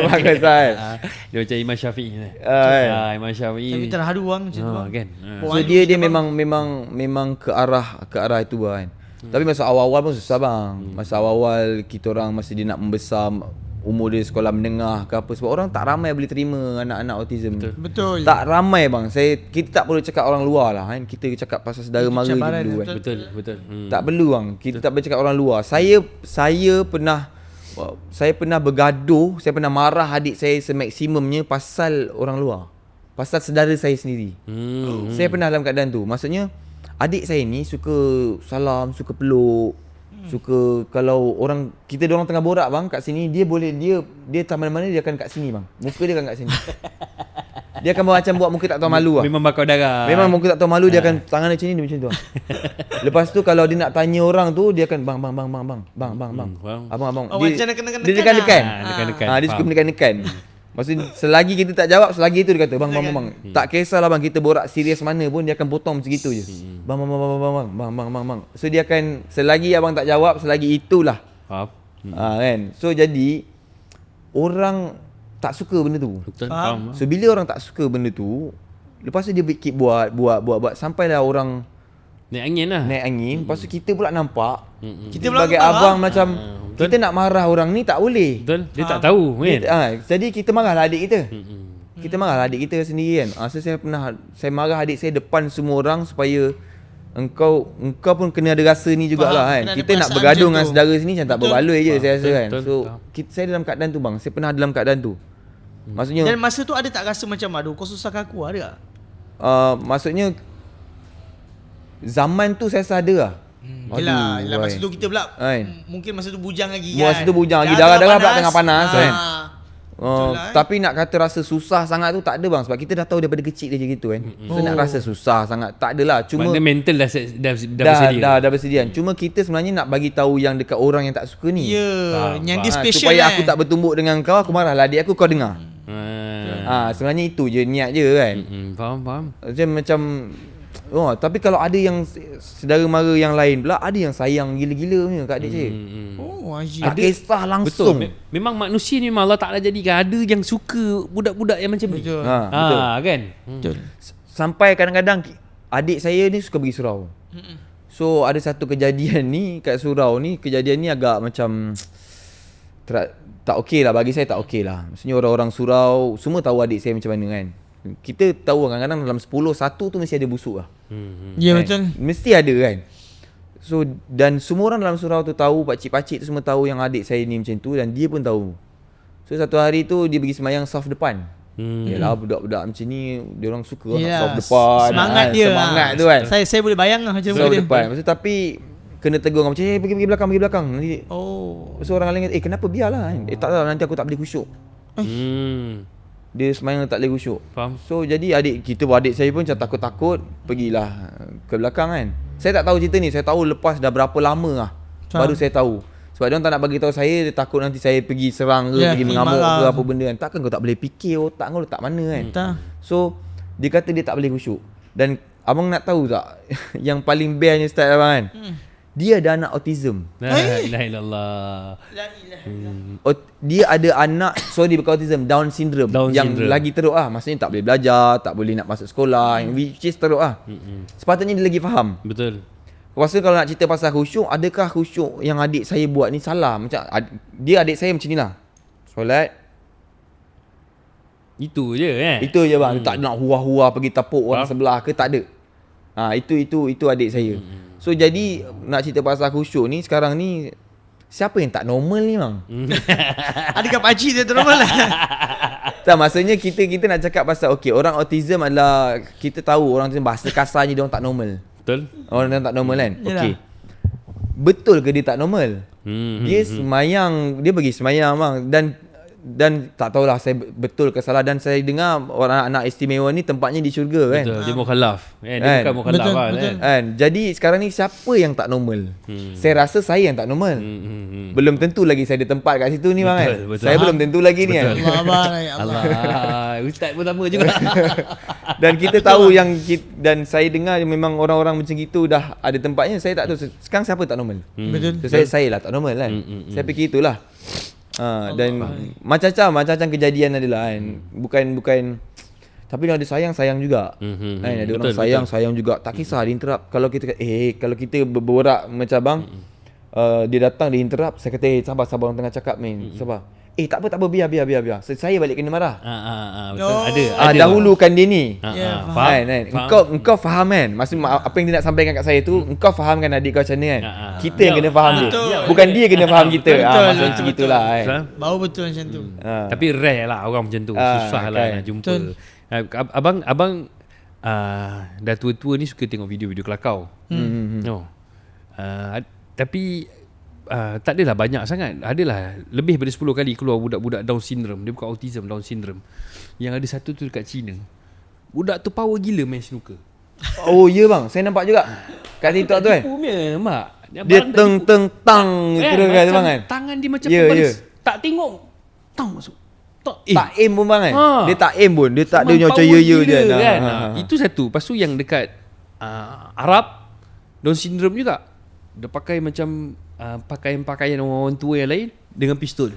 bagus kan. Dia macam Imam Syafi'i ni. Imam Syafi'i. Tapi terharu bang macam tu bang. Kan. So dia memang ke arah itu kan. Tapi masa awal-awal pun susah bang. Masa awal-awal kita orang masa dia nak membesar, umur dia sekolah menengah ke apa, sebab orang tak ramai boleh terima anak-anak autism. Betul. Tak ramai bang. Kita tak perlu cakap orang luar lah kan. Kita cakap pasal saudara mara je cabaran, dulu kan. Betul. Tak perlu bang. Kita tak boleh cakap orang luar. Saya pernah bergaduh, saya pernah marah adik saya semaksimumnya pasal orang luar. Pasal saudara saya sendiri. Saya pernah dalam keadaan tu. Maksudnya adik saya ni suka salam, suka peluk, suka kalau kita orang tengah borak bang kat sini, dia tak mana-mana, dia akan kat sini bang. Muka dia akan kat sini. Dia akan macam buat muka tak tahu malu lah. Memang bakar darah. Memang muka tak tahu malu, dia akan tangan dia macam ni, dia macam tu. Lepas tu kalau dia nak tanya orang tu, dia akan bang. Abang. Oh, macam nak Dia dekan-dekan. Dekan-dekan. Dia suka menekan-nekan. Maksudnya selagi kita tak jawab, selagi itu dia kata bang. Tak kisahlah bang, kita borak serius mana pun dia akan potong macam gitu je. Bang. So dia akan, selagi abang tak jawab, selagi itulah. Faham? Kan. So jadi orang tak suka benda tu. Betul. Faham. So bila orang tak suka benda tu, lepas tu dia keep buat sampailah orang Naik angin lah. naik angin. Lepas tu kita pula nampak, Kita pula sebagai ketawa. abang macam kita nak marah orang ni tak boleh. Betul. Dia tak tahu kan. Jadi kita marahlah adik kita. Kita marahlah adik kita sendiri kan. So saya marah adik saya depan semua orang supaya engkau pun kena ada rasa ni jugalah kan. Kena ada Kita nak perasaan bergaduh macam dengan tu. saudara sini macam tak berbaloi je saya rasa kan. Betul, So saya dalam keadaan tu bang. Saya pernah dalam keadaan tu. Maksudnya Dan masa tu ada tak rasa macam aduh kau susahkan aku, ada tak? maksudnya zaman tu saya rasa ada lah. Yelah, wai. masa tu kita pula Kan. mungkin masa tu bujang lagi Masa kan. tu bujang lagi, Darah darah-darah pula tengah panas kan. Betul lah, Tapi nak kata rasa susah sangat tu tak ada bang, sebab kita dah tahu daripada kecil dia gitu kan. So nak rasa susah sangat tak adalah, cuma Maknanya mental dah bersedia. dah bersedia. Cuma kita sebenarnya nak bagi tahu yang dekat orang yang tak suka ni. Ya, Faham, yang dia Ah, special supaya kan. aku tak bertumbuk dengan kau, aku marahlah adik aku, kau dengar. Sebenarnya itu je niat je kan. Faham. Macam tapi kalau ada yang saudara mara yang lain pula, ada yang sayang gila-gila punya kat adik saya. Oh, Haji. Tak kisah Betul. langsung. Memang manusia ni memang Allah Ta'ala jadikan ada yang suka budak-budak yang macam ni. Betul. Betul. Kan? Betul. Sampai kadang-kadang adik saya ni suka pergi surau. So ada satu kejadian ni kat surau ni, kejadian ni agak macam tak okey lah, bagi saya tak okey lah. Maksudnya orang-orang surau semua tahu adik saya macam mana kan. Kita tahu kadang-kadang dalam 10 satu tu mesti ada busuk lah. Ya, Kan? betul. Mesti ada kan. So dan semua orang dalam surau tu tahu, pakcik-pakcik tu semua tahu yang adik saya ni macam tu, dan dia pun tahu. So satu hari tu dia pergi sembahyang saf depan. Yalah budak-budak macam ni dia orang suka nak Yelah, saf depan. semangat kan. dia. Semangat tu kan. Saya boleh bayang lah macam Saf dia. depan. Maksud tapi kena tegur orang macam pergi belakang. Nanti Oh. so orang lain kata kenapa biarlah kan. Tak tahu nanti aku tak boleh khusyuk. Dia sembahyang tak boleh khusyuk. Faham. So jadi adik saya pun macam takut-takut pergilah ke belakang kan. Saya tak tahu cerita ni, saya tahu lepas dah berapa lama lah baru saya tahu. Sebab dia orang tak nak bagi tahu saya, dia takut nanti saya pergi serang ke, pergi mengamuk ke apa benda kan. Takkan kau tak boleh fikir otak kau letak mana kan. Tak. So dia kata dia tak boleh khusyuk. Dan abang nak tahu tak yang paling bestnya start abang kan? Dia ada anak autism. La ilaha illallah. La ilaha. Dia ada anak, sorry bukan autism, Down syndrome. Down yang syndrome. lagi teruk lah. Maksudnya tak boleh belajar, tak boleh nak masuk sekolah, which is teruk lah. Sepatutnya dia lagi faham. Betul. Rasa kalau nak cerita pasal khusyuk, adakah khusyuk yang adik saya buat ni salah? Macam dia adik saya macam ni lah. Solat, Itu je kan. itu je bang. Tak nak hua-hua pergi tepuk orang sebelah ke, tak ada. Itu adik saya. So jadi nak cerita pasal khusyuk ni sekarang ni, siapa yang tak normal ni bang? Adakah pakcik dia normal lah? Tak, maksudnya kita nak cakap pasal orang autism adalah, kita tahu orang tu bahasa kasarnya dia orang tak normal. Betul. Orang yang tak normal kan. Yalah. Okey. Betul ke dia tak normal? Dia semayang, dia pergi semayang bang, dan tak tahulah saya betul ke salah, dan saya dengar orang anak istimewa ni tempatnya di syurga kan. Betul. Dia mukallaf. Dia Kan? bukan mukallaf Betul, lah betul. kan. Kan? Jadi sekarang ni siapa yang tak normal? Saya rasa saya yang tak normal. Belum tentu lagi saya ada tempat kat situ ni bang kan. Betul. Saya belum tentu lagi ni kan. Allah abang, ya Allah. Allah. Ustaz pun sama juga. Dan kita tahu dan saya dengar memang orang-orang macam gitu dah ada tempatnya. Saya tak tahu sekarang siapa tak normal. Betul. So, saya lah tak normal kan. Saya fikir itulah. Dan macam-macam kejadian adalah kan. Bukan tapi ada sayang juga. Kan ada orang sayang juga. Tak kisah dia interrupt. Kalau kita kalau kita berborak macam bang, dia datang dia interrupt, saya kata sabar orang tengah cakap main. Sabar. tak apa biar. Saya balik kena marah. Betul. Oh. Ada. Dahulukan dia ni. Ya, Faham. Kan? Engkau faham kan? Maksud apa yang dia nak sampaikan kat saya tu, engkau fahamkan adik kau macam mana kan? Kita yang kena faham dia. Betul. Bukan dia kena faham kita. Betul, Maksud macam betul. gitulah kan. Betul. Baru betul macam tu. Tapi rare lah orang macam tu. Susah lah kan. nak jumpa. Betul. Abang dah tua-tua ni suka tengok video-video kelakau. No. Tapi tak adalah banyak sangat. Adalah lebih daripada 10 kali keluar budak-budak Down syndrome. Dia bukan autism, Down syndrome. Yang ada satu tu dekat China. Budak tu power gila main snooker. Oh ya bang, saya nampak juga kat TikTok tu kan. Tipu punya, nampak? Dia teng-teng-tang itu kan bang kan. Tangan dia macam Ya, pembaris. ya. Tak tengok. Tang masuk. Tak aim pun bang kan. Ha. Dia tak aim pun. Dia tak ada Memang macam power ya gila je. kan? Itu satu. Lepas tu yang dekat Arab, Down syndrome juga. Dia pakai macam pakaian-pakaian orang tua yang lain dengan pistol.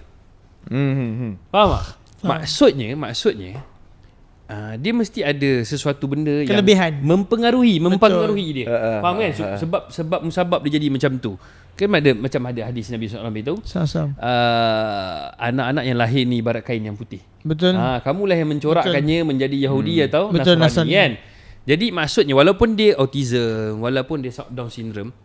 Faham tak? Maksudnya dia mesti ada sesuatu benda Kelebihan. yang mempengaruhi dia. Faham kan? Sebab musabab dia jadi macam tu. Kan macam ada hadis Nabi SAW beritahu, Sama-sama. anak-anak yang lahir ni ibarat kain yang putih. Betul. Kamulah yang mencorakkannya menjadi Yahudi atau Betul, Nasrani Nasrani. kan. Jadi maksudnya walaupun dia autism, walaupun dia Down syndrome,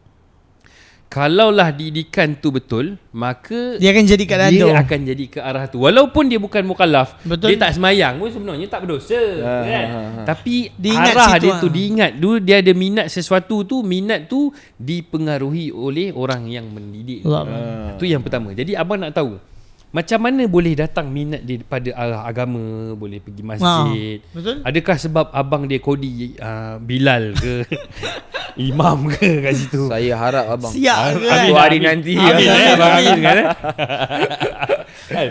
kalaulah didikan tu betul, maka Dia akan jadi kat dia dadu. akan jadi ke arah tu. Walaupun dia bukan mukallaf, Betul. dia tak semayang pun sebenarnya tak berdosa kan. Tapi Diingat arah situ dia lah. tu diingat dulu, dia ada minat sesuatu tu, minat tu dipengaruhi oleh orang yang mendidik. Tu yang pertama. Jadi abang nak tahu macam mana boleh datang minat dia pada arah agama, boleh pergi masjid. Betul. Adakah sebab abang dia kodi Bilal ke imam ke kat situ? Saya harap abang Siap ke kan? satu hari nanti Amin abang amin kan.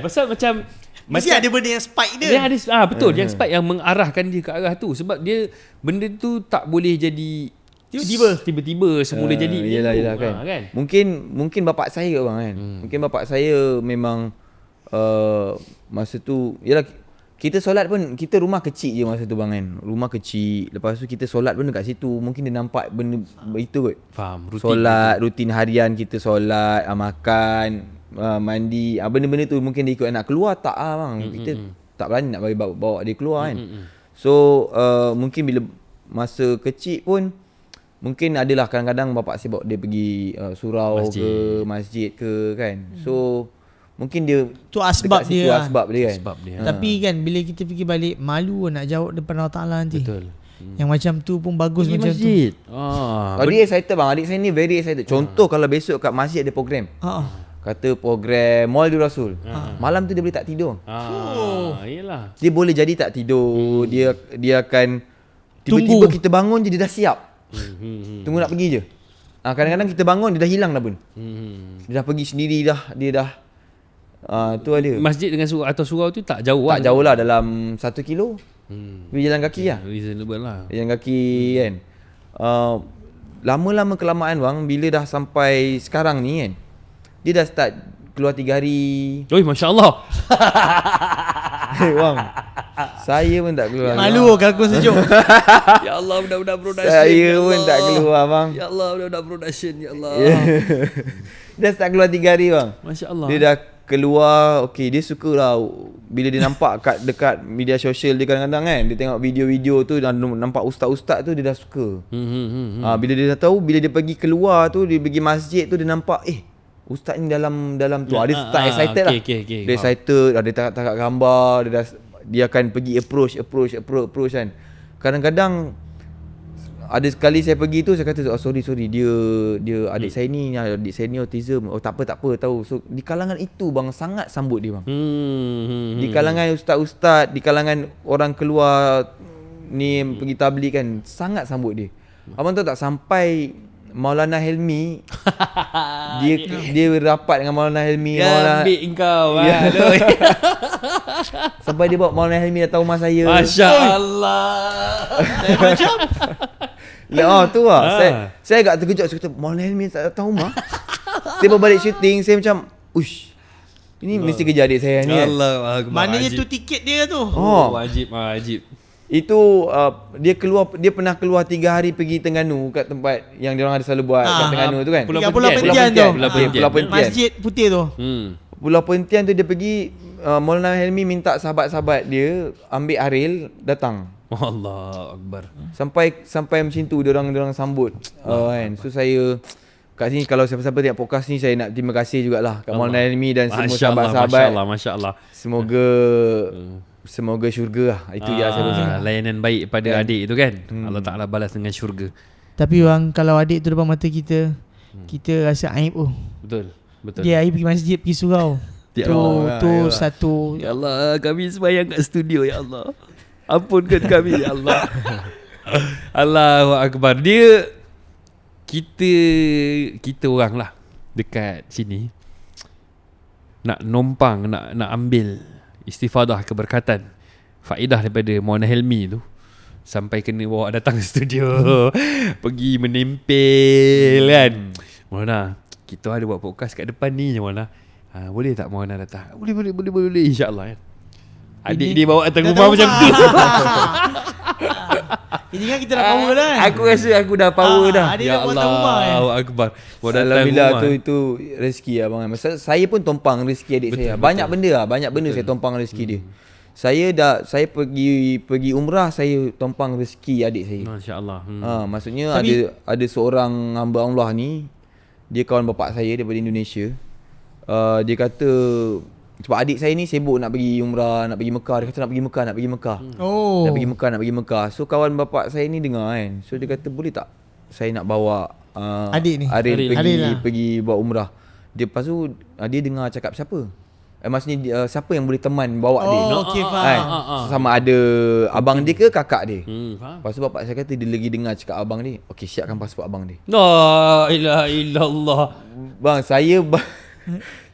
Pasal macam Mesti ada benda yang spike dia. dia ada betul yang spike yang mengarahkan dia ke arah tu, sebab dia benda tu tak boleh jadi tiba-tiba semula jadi Yelah kan. kan. Mungkin bapak saya ke bang kan. Mungkin bapak saya memang masa tu yalah, kita solat pun, kita rumah kecil je masa tu bang kan. Rumah kecil. Lepas tu kita solat pun dekat situ. Mungkin dia nampak benda itu kot. Faham, rutin. Solat, rutin harian kita solat, makan, mandi, benda-benda tu mungkin dia ikut. Nak keluar tak bang. Kita tak berani nak bagi bawa dia keluar kan. So mungkin bila masa kecil pun mungkin adalah kadang-kadang bapak saya bawa dia pergi surau ke masjid ke kan. So mungkin dia Tu asbab dekat situ dia lah. asbab dia kan. Sebab dia. Tapi kan bila kita fikir balik, malu nak jawab depan Allah Ta'ala nanti. Betul. Yang macam tu pun bagus Pergi macam masjid. Dia excited bang. Adik saya ni very excited. Contoh kalau besok kat masjid ada program. tu. Kata program Maulid Rasul. Malam tu dia boleh tak tidur. Iyalah. Dia boleh jadi tak tidur. Dia akan tiba-tiba Tunggu. kita bangun je dia dah siap. Tunggu nak pergi je. Kadang-kadang kita bangun dia dah hilang dah pun. Dia dah pergi sendiri dah. Dia dah tu ada. Masjid dengan surau atau surau tu tak jauh Tak jauh lah, dalam 1 kilo. Dia jalan kaki lah. Reasonable lah. Jalan kaki kan. Lama-lama kelamaan bang, bila dah sampai sekarang ni kan, dia dah start keluar 3 hari. Oi, masya-Allah. Bang, saya pun tak keluar. Malu kalau aku sejuk. Ya Allah, budak-budak production. Saya pun tak keluar bang. Ya Allah, budak-budak production. Ya Allah. Dia start keluar 3 hari bang. Masya-Allah. Dia dah keluar, okey, dia suka lah bila dia nampak dekat media sosial dia kadang-kadang kan, dia tengok video-video tu dan nampak ustaz-ustaz tu dia dah suka. Bila dia dah tahu, bila dia pergi keluar tu, dia pergi masjid tu, dia nampak ustaz ni dalam tu. Dia start excited lah. Okay. Dia excited, dia tangkap gambar, dia akan pergi approach kan. Kadang-kadang ada sekali saya pergi tu, saya kata sorry dia adik saya ni autism. Tak apa tahu. So di kalangan itu bang sangat sambut dia bang. Di kalangan ustaz-ustaz, di kalangan orang keluar ni pergi tabligh kan, sangat sambut dia. Abang tahu tak, sampai Maulana Helmi dia rapat dengan Maulana Helmi. Ambil engkau. Ya. Aduh. Sampai dia bawa Maulana Helmi datang rumah saya. Masya-Allah. Macam Tu lah. Saya agak terkejut. Saya kata Maulana Helmi tak datang rumah. Saya baru balik syuting, saya macam uish, ini mesti kerja adik saya ni kan. Allah. maknanya tu tiket dia tu. Wajib. Itu dia pernah keluar 3 hari pergi Terengganu, kat tempat yang dia orang ada selalu buat kat Terengganu tu kan. Pulau Perhentian tu. Pulau Perhentian. Masjid putih tu. Pulau Perhentian tu dia pergi Maulana Helmi minta sahabat-sahabat dia ambil Aril datang. Allah Akbar. Sampai macam tu diorang sambut. Kan. So saya kat sini kalau siapa-siapa tengok podcast ni, saya nak terima kasih jugalah kat Maulana Helmi dan semua sahabat-sahabat. Masya-Allah. Semoga syurga lah. Itu yang saya rasa. Layanan baik pada adik tu kan. Allah Taala balas dengan syurga. Tapi bang, kalau adik tu depan mata kita, kita rasa aib. Betul. Dia aib pergi masjid, pergi surau. Ya Tu satu. Ya Allah, kami sembahyang kat studio ya Allah. Ampunkan kami ya Allah. Allahu Akbar. Kita orang lah dekat sini nak numpang, nak ambil istifadah keberkatan, faedah daripada Maulana Helmi tu, sampai kena bawa datang studio pergi menempel kan. Maulana, kita ada buat podcast kat depan ni Maulana. Boleh tak Maulana datang? Boleh insya-Allah kan. Adik dia bawa datang rumah macam tu. Ini kan kita dah power dah kan. Aku rasa aku dah power dah. Adik dah buat datang rumah kan. Allahu Akbar. Buat datang Alhamdulillah rumah. itu rezeki abang. Saya pun tumpang rezeki adik saya. Banyak benda saya tumpang rezeki dia. Saya pergi umrah, saya tumpang rezeki adik saya. Masya-Allah. Maksudnya ada seorang hamba Allah ni, dia kawan bapak saya daripada Indonesia. Dia kata sebab adik saya ni sibuk nak pergi umrah, nak pergi Mekah. Dia kata nak pergi Mekah. Nak pergi Mekah. So kawan bapak saya ni dengar kan. So dia kata boleh tak saya nak bawa adik ni Aril lah. pergi buat umrah. Lepas tu dia dengar cakap siapa? Maksudnya siapa yang boleh teman bawa dia? Okey, faham. Sama ada abang dia ke kakak dia. Faham. Lepas tu bapak saya kata dia lagi dengar cakap abang dia. Okey, siapkan pasport abang dia. La ilaha illallah. Bang,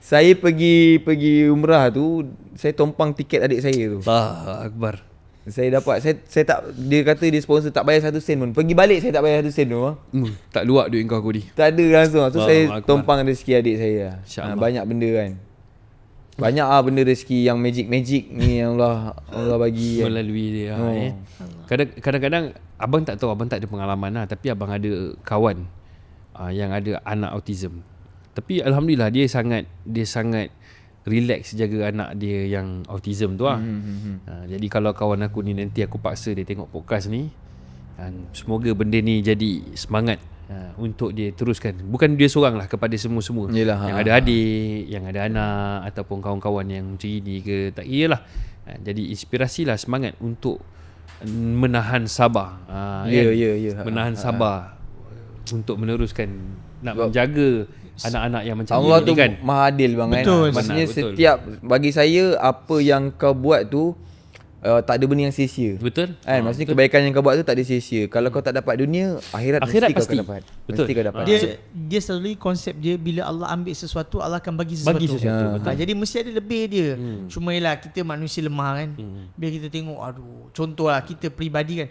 saya pergi umrah tu, saya tumpang tiket adik saya tu. Allahu Akbar. Saya dapat saya tak, dia kata dia sponsor tak bayar 1 sen pun. Pergi balik saya tak bayar 1 sen tu. Tak luak duit kau ni. Tak ada langsung. Tu Allahu saya Akbar. tumpang rezeki adik saya. InsyaAllah. Banyak benda kan. Banyak benda rezeki yang magic ni yang Allah bagi kan. Melalui dia. Kadang-kadang abang tak tahu, abang tak ada pengalaman lah, tapi abang ada kawan yang ada anak autism. Tapi alhamdulillah dia sangat relax jaga anak dia yang autism tu lah. Jadi kalau kawan aku ni nanti aku paksa dia tengok podcast ni, semoga benda ni jadi semangat untuk dia teruskan. Bukan dia seorang lah, kepada semua-semua. Yelah, yang ada adik, yang ada anak, ataupun kawan-kawan yang macam ini ke, tak kira lah. Jadi inspirasi lah, semangat untuk menahan sabar. Ya. Menahan sabar untuk meneruskan, nak menjaga anak-anak yang macam Allah ni tu kan. maha adil bang. Betul. Kan? Maksudnya Betul. setiap, bagi saya apa yang kau buat tu tak ada benda yang sia-sia. Betul. Kan? Maksudnya kebaikan yang kau buat tu tak ada sia-sia. Kalau kau tak dapat dunia, akhirat mesti kau akan dapat. Betul. Mesti kau dapat. Dia selalu konsep dia, bila Allah ambil sesuatu, Allah akan bagi sesuatu. Betul. Jadi mesti ada lebih dia. Cuma ialah kita manusia lemah kan. Bila kita tengok, contohlah kita peribadi kan,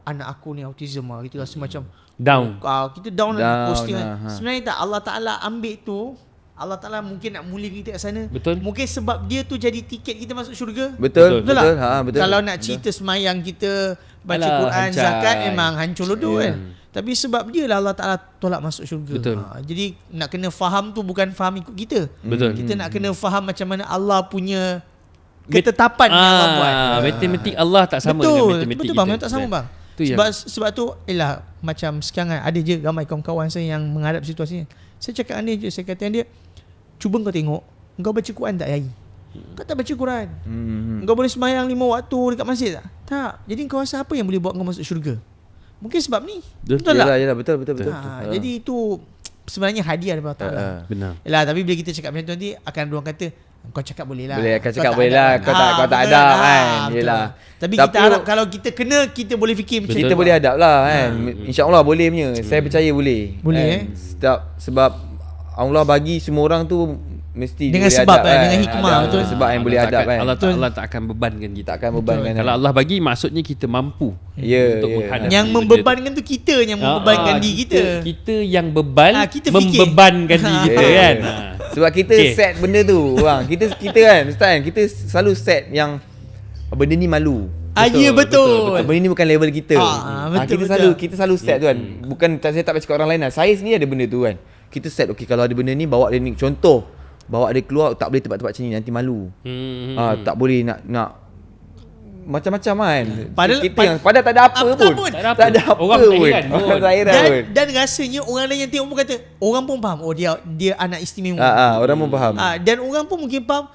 anak aku ni autism lah, kita rasa macam Down. kita down lah posting lah, kan. Sebenarnya tak, Allah Ta'ala ambil tu, Allah Ta'ala mungkin nak mulia kita kat sana. Betul. Mungkin sebab dia tu jadi tiket kita masuk syurga. Betul. tak? Betul. Kalau nak cerita semayang kita, baca Alah, Quran, hancur. zakat, memang hancur lodo kan. Tapi sebab dia lah Allah Ta'ala tolak masuk syurga. Betul. Jadi nak kena faham tu bukan faham ikut kita. Betul. Kita nak kena faham macam mana Allah punya ketetapan yang Allah buat. Matematik Allah tak sama dengan matematik Betul kita. bang, memang tak sama bang. Sebab tu macam sekarang ada je ramai kawan-kawan saya yang menghadap situasi ni. Saya cakap dengan dia je, saya kata dengan dia, cuba kau tengok, kau baca Quran tak hari? Kau tak baca Quran. Kau boleh sembahyang 5 waktu dekat masjid tak? Tak. Jadi kau rasa apa yang boleh buat kau masuk syurga? Mungkin sebab ni. Betul tak? Yalah, betul. Jadi itu sebenarnya hadiah daripada Allah. Benar. Yalah, tapi bila kita cakap macam tu nanti akan ada orang kata, kau cakap boleh lah. Boleh, akan Kau cakap tak boleh ada lah. kan? Kau tak betul. ada kan. Betul. Yelah. Tapi kita harap kalau kita kena, kita boleh fikir macam Kita tu. boleh hadap lah kan. InsyaAllah boleh punya. Saya percaya boleh. Boleh, kan? Sebab Allah bagi semua orang tu mesti dengan boleh sebab hadap, kan, dengan hikmah, Ada betul. sebab yang boleh hadap kan. Allah tak akan bebankan kita. Tak akan bebankan. Kalau Allah bagi, maksudnya kita mampu untuk menghadapi Yang benda membebankan tu kita yang membebankan diri kita. Kita yang bebal kita fikir. membebankan diri kita kan. Sebab kita set benda tu bang. Kita kan Ustaz kan, kita selalu set yang benda ni malu. Ya betul. Benda ni bukan level kita. Betul, kita selalu set tu kan. Bukan saya tak cakap orang lain lah. Saya sendiri ada benda tu kan. Kita set, okey kalau ada benda ni bawa dia ni. Contoh bawa dia keluar, tak boleh tempat-tempat macam ni, nanti malu. Tak boleh nak macam-macam kan. Padahal tak ada apa pun. Tak ada apa Orang pun. tak heran pun. Orang tak heran pun. Dan rasanya orang lain yang tengok pun kata, orang pun faham, oh dia anak istimewa. Orang pun faham. Dan orang pun mungkin faham,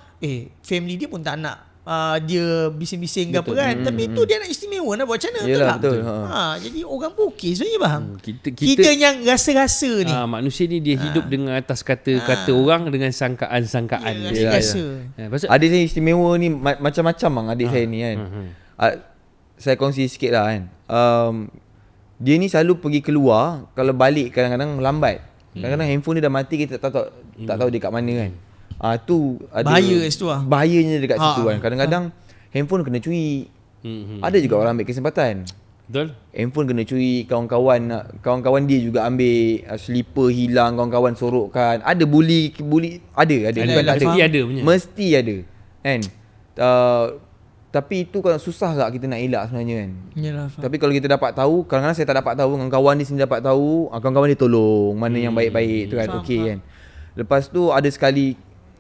family dia pun tak nak dia bising-bising ke apa kan. Tapi tu dia anak istimewa, nak buat macam mana? Yelah, betul betul. tak? Jadi orang pun okey sebenarnya faham. Kita yang rasa-rasa ni. Manusia ni dia hidup dengan atas kata-kata orang dengan sangkaan-sangkaan dia. Rasa-rasa. Adik saya istimewa ni macam-macam bang adik saya ni kan. Saya kongsi sikit lah kan. Dia ni selalu pergi keluar, kalau balik kadang-kadang lambat. Kadang-kadang handphone dia dah mati, kita tak tahu dia kat mana kan. Tu ada Bahaya situ lah. Bahayanya dekat situ kan. Kadang-kadang handphone kena curi. Ada juga orang ambil kesempatan. Betul? Handphone kena curi, kawan-kawan dia juga ambil, slipper hilang, kawan-kawan sorokkan. Ada bully ada. Bukan tak Mesti ada punya. Mesti ada. Kan? Tapi itu kan susah tak kita nak elak sebenarnya kan. Yalah, faham. Tapi kalau kita dapat tahu, kadang-kadang saya tak dapat tahu, kawan di sini dapat tahu, kawan-kawan dia tolong mana yang baik-baik tu kan. Okey kan. Lepas tu ada sekali,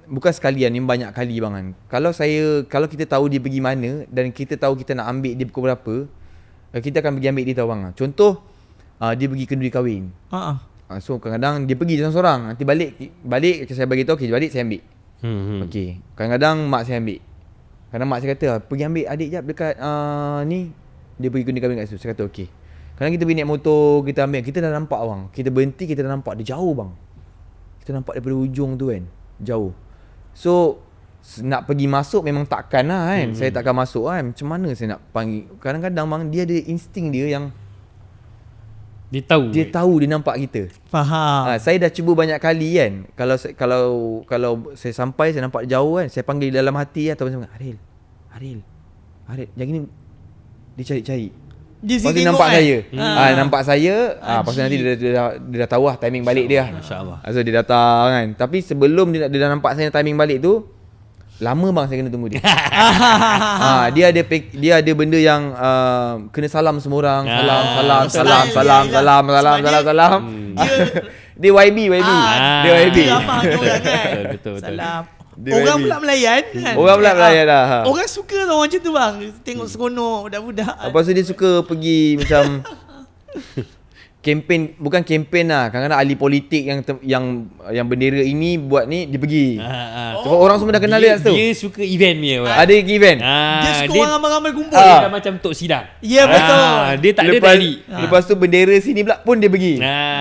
bukan sekalian ni, banyak kali bang kan. Kalau kita tahu dia pergi mana dan kita tahu kita nak ambil dia pukul berapa, kita akan pergi ambil dia tahu bang. Contoh dia pergi kenduri kahwin. So kadang-kadang dia pergi seorang-seorang, nanti balik saya bagi tahu, okey balik saya ambil. Okey. Kadang-kadang mak saya ambil. Kadang mak saya kata, pergi ambil adik jap dekat ni. Dia pergi kenduri kahwin kat situ. Saya kata okey. Kadang kita pergi naik motor, kita ambil, kita dah nampak bang. Kita berhenti, kita dah nampak dia jauh bang. Kita nampak daripada ujung tu kan, jauh. So nak pergi masuk memang takkan lah kan. Saya takkan masuk kan. Macam mana saya nak panggil. Kadang-kadang bang, dia ada insting dia yang Dia tahu dia nampak kita. Faham. Saya dah cuba banyak kali kan. Kalau saya sampai, saya nampak dia jauh kan, saya panggil dalam hati atau macam Aril. Yang ni dia cari-cari. Lepas dia nampak saya. Nampak saya, lepas tu nanti dia dah tahu lah timing balik dia. Masya-Allah. So dia datang kan. Tapi sebelum dia dah nampak saya timing balik tu, lama bang saya kena tunggu dia. Dia ada benda yang kena salam semua orang. Salam. Dia YB. Dia YB. Dia ramah dia orang kan. Betul. Salam. Dia Orang YB. pula melayan kan. Orang pula melayan dah. Orang suka tau macam tu bang. Tengok seronok budak-budak. Lepas tu dia suka pergi macam kempen, bukan kempen lah. Kadang-kadang ahli politik yang bendera ini buat ni, dia pergi. Sebab orang semua dah kenal dia kat situ. Dia suka event dia. Ada event. Dia suka orang ramai-ramai kumpul. Dia dah macam tok sidang. Ya betul. Dia tak ada tadi. Lepas tu bendera sini pula pun dia pergi.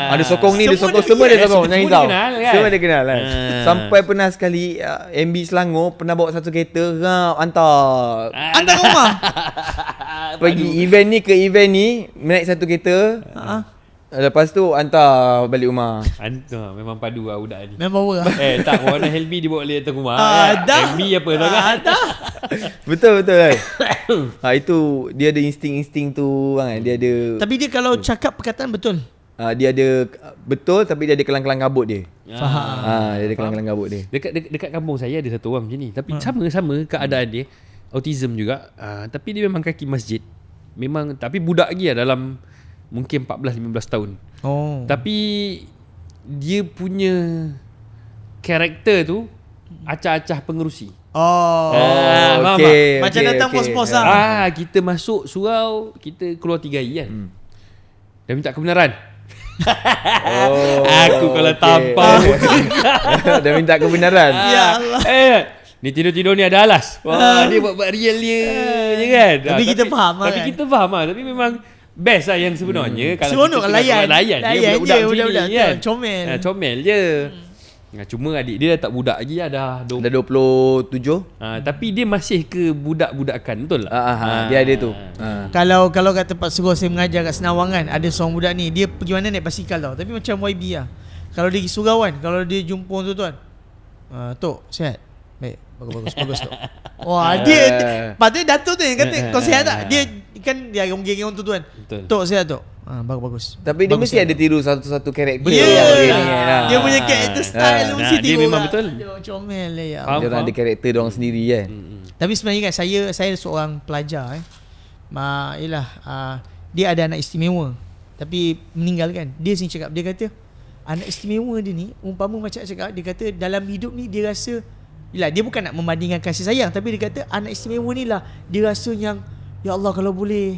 Ada sokong ni, dia Semua sokong, dia semua dia kenal. sokong. Jangan risau. kenal kan? Semua dia kenal kan. Sampai pernah sekali MB Selangor pernah bawa satu kereta hantar Hantar ke rumah. pergi event ni ke event ni, naik satu kereta. Lepas tu hantar balik rumah. Memang padu lah budak ni. Memang orang. Tak, Warna Helmi dia bawa dia datang rumah. Dah. Helmi apa sangat. Betul kan. Itu dia ada insting tu kan. Dia ada. Tapi dia kalau cakap perkataan betul. Dia ada betul, tapi dia ada kelang-kelang kabut dia. Faham. Dia ada kelang-kelang kabut dia. Dekat kampung saya ada satu orang macam ni. Tapi sama keadaan dia. Autism juga. Tapi dia memang kaki masjid. Memang, tapi budak lagi lah, dalam mungkin 14-15 tahun. Tapi dia punya karakter tu acah-acah pengerusi. Faham okey, tak? Macam datang pos-pos lah. Kita masuk surau, kita keluar 3 hari kan. Dia minta kebenaran. Aku kalau tampar Dia minta kebenaran. Ya Allah. Ni tidur-tidur ni ada alas. Dia buat real dia je kan. Tapi kita faham lah Tapi kan. kita faham lah. Tapi memang best lah yang sebenarnya. Kalau Seronok kita layan. tengok layan dia budak-budak macam ni kan. Comel. Comel je. Cuma adik dia dah tak budak lagi lah. Dah Dah 27. tapi dia masih ke budak-budakan. Betul tak? Dia ada tu. Kalau kat tempat suruh saya mengajar kat Senawang kan, ada seorang budak ni, dia pergi mana naik basikal tau. Tapi macam YB lah. Kalau dia pergi surau kan, kalau dia jumpa orang tu tuan, Tok, sihat? Baik, bagus Tok. Wah, dia patutnya Dato' tu yang kata, kau sihat tak? Dia kan dia geng-geng tu tuan. Betul. Tok, sihat Tok? Bagus. Tapi dia Bagus, mesti ada tiru satu-satu karakter. Dia punya character style mesti dia tiru memang lah. betul. Dia comel lah ya. Faham. Dia orang ada karakter dia orang sendiri kan. Tapi sebenarnya kan saya seorang pelajar yelah, dia ada anak istimewa tapi meninggal kan. Dia sini cakap, dia kata anak istimewa dia ni, umpama macam cakap, dia kata dalam hidup ni dia rasa, yelah, dia bukan nak membandingkan kasih sayang, tapi dia kata anak istimewa ni lah dia rasa yang, ya Allah kalau boleh,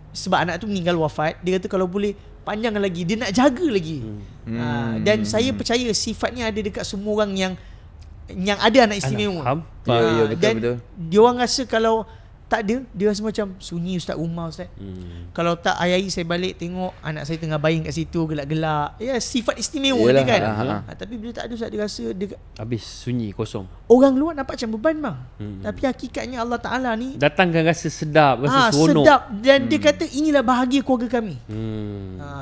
sebab anak tu meninggal wafat, dia kata kalau boleh panjang lagi, dia nak jaga lagi. Dan saya percaya sifat ni ada dekat semua orang yang ada anak istimewa. Ya, betul, Dan betul. dia orang rasa kalau tak ada, dia rasa macam sunyi Ustaz rumah Ustaz. Kalau tak hari-hari saya balik tengok anak saya tengah baring kat situ gelak-gelak. Ya, sifat istimewa Yelah, dia kan. Tapi bila tak ada Ustaz, dia rasa dia, Habis sunyi, kosong. orang luar nampak macam beban bang. Tapi hakikatnya Allah Ta'ala ni Datangkan rasa sedap, rasa seronok. sedap. Dan dia kata inilah bahagia keluarga kami.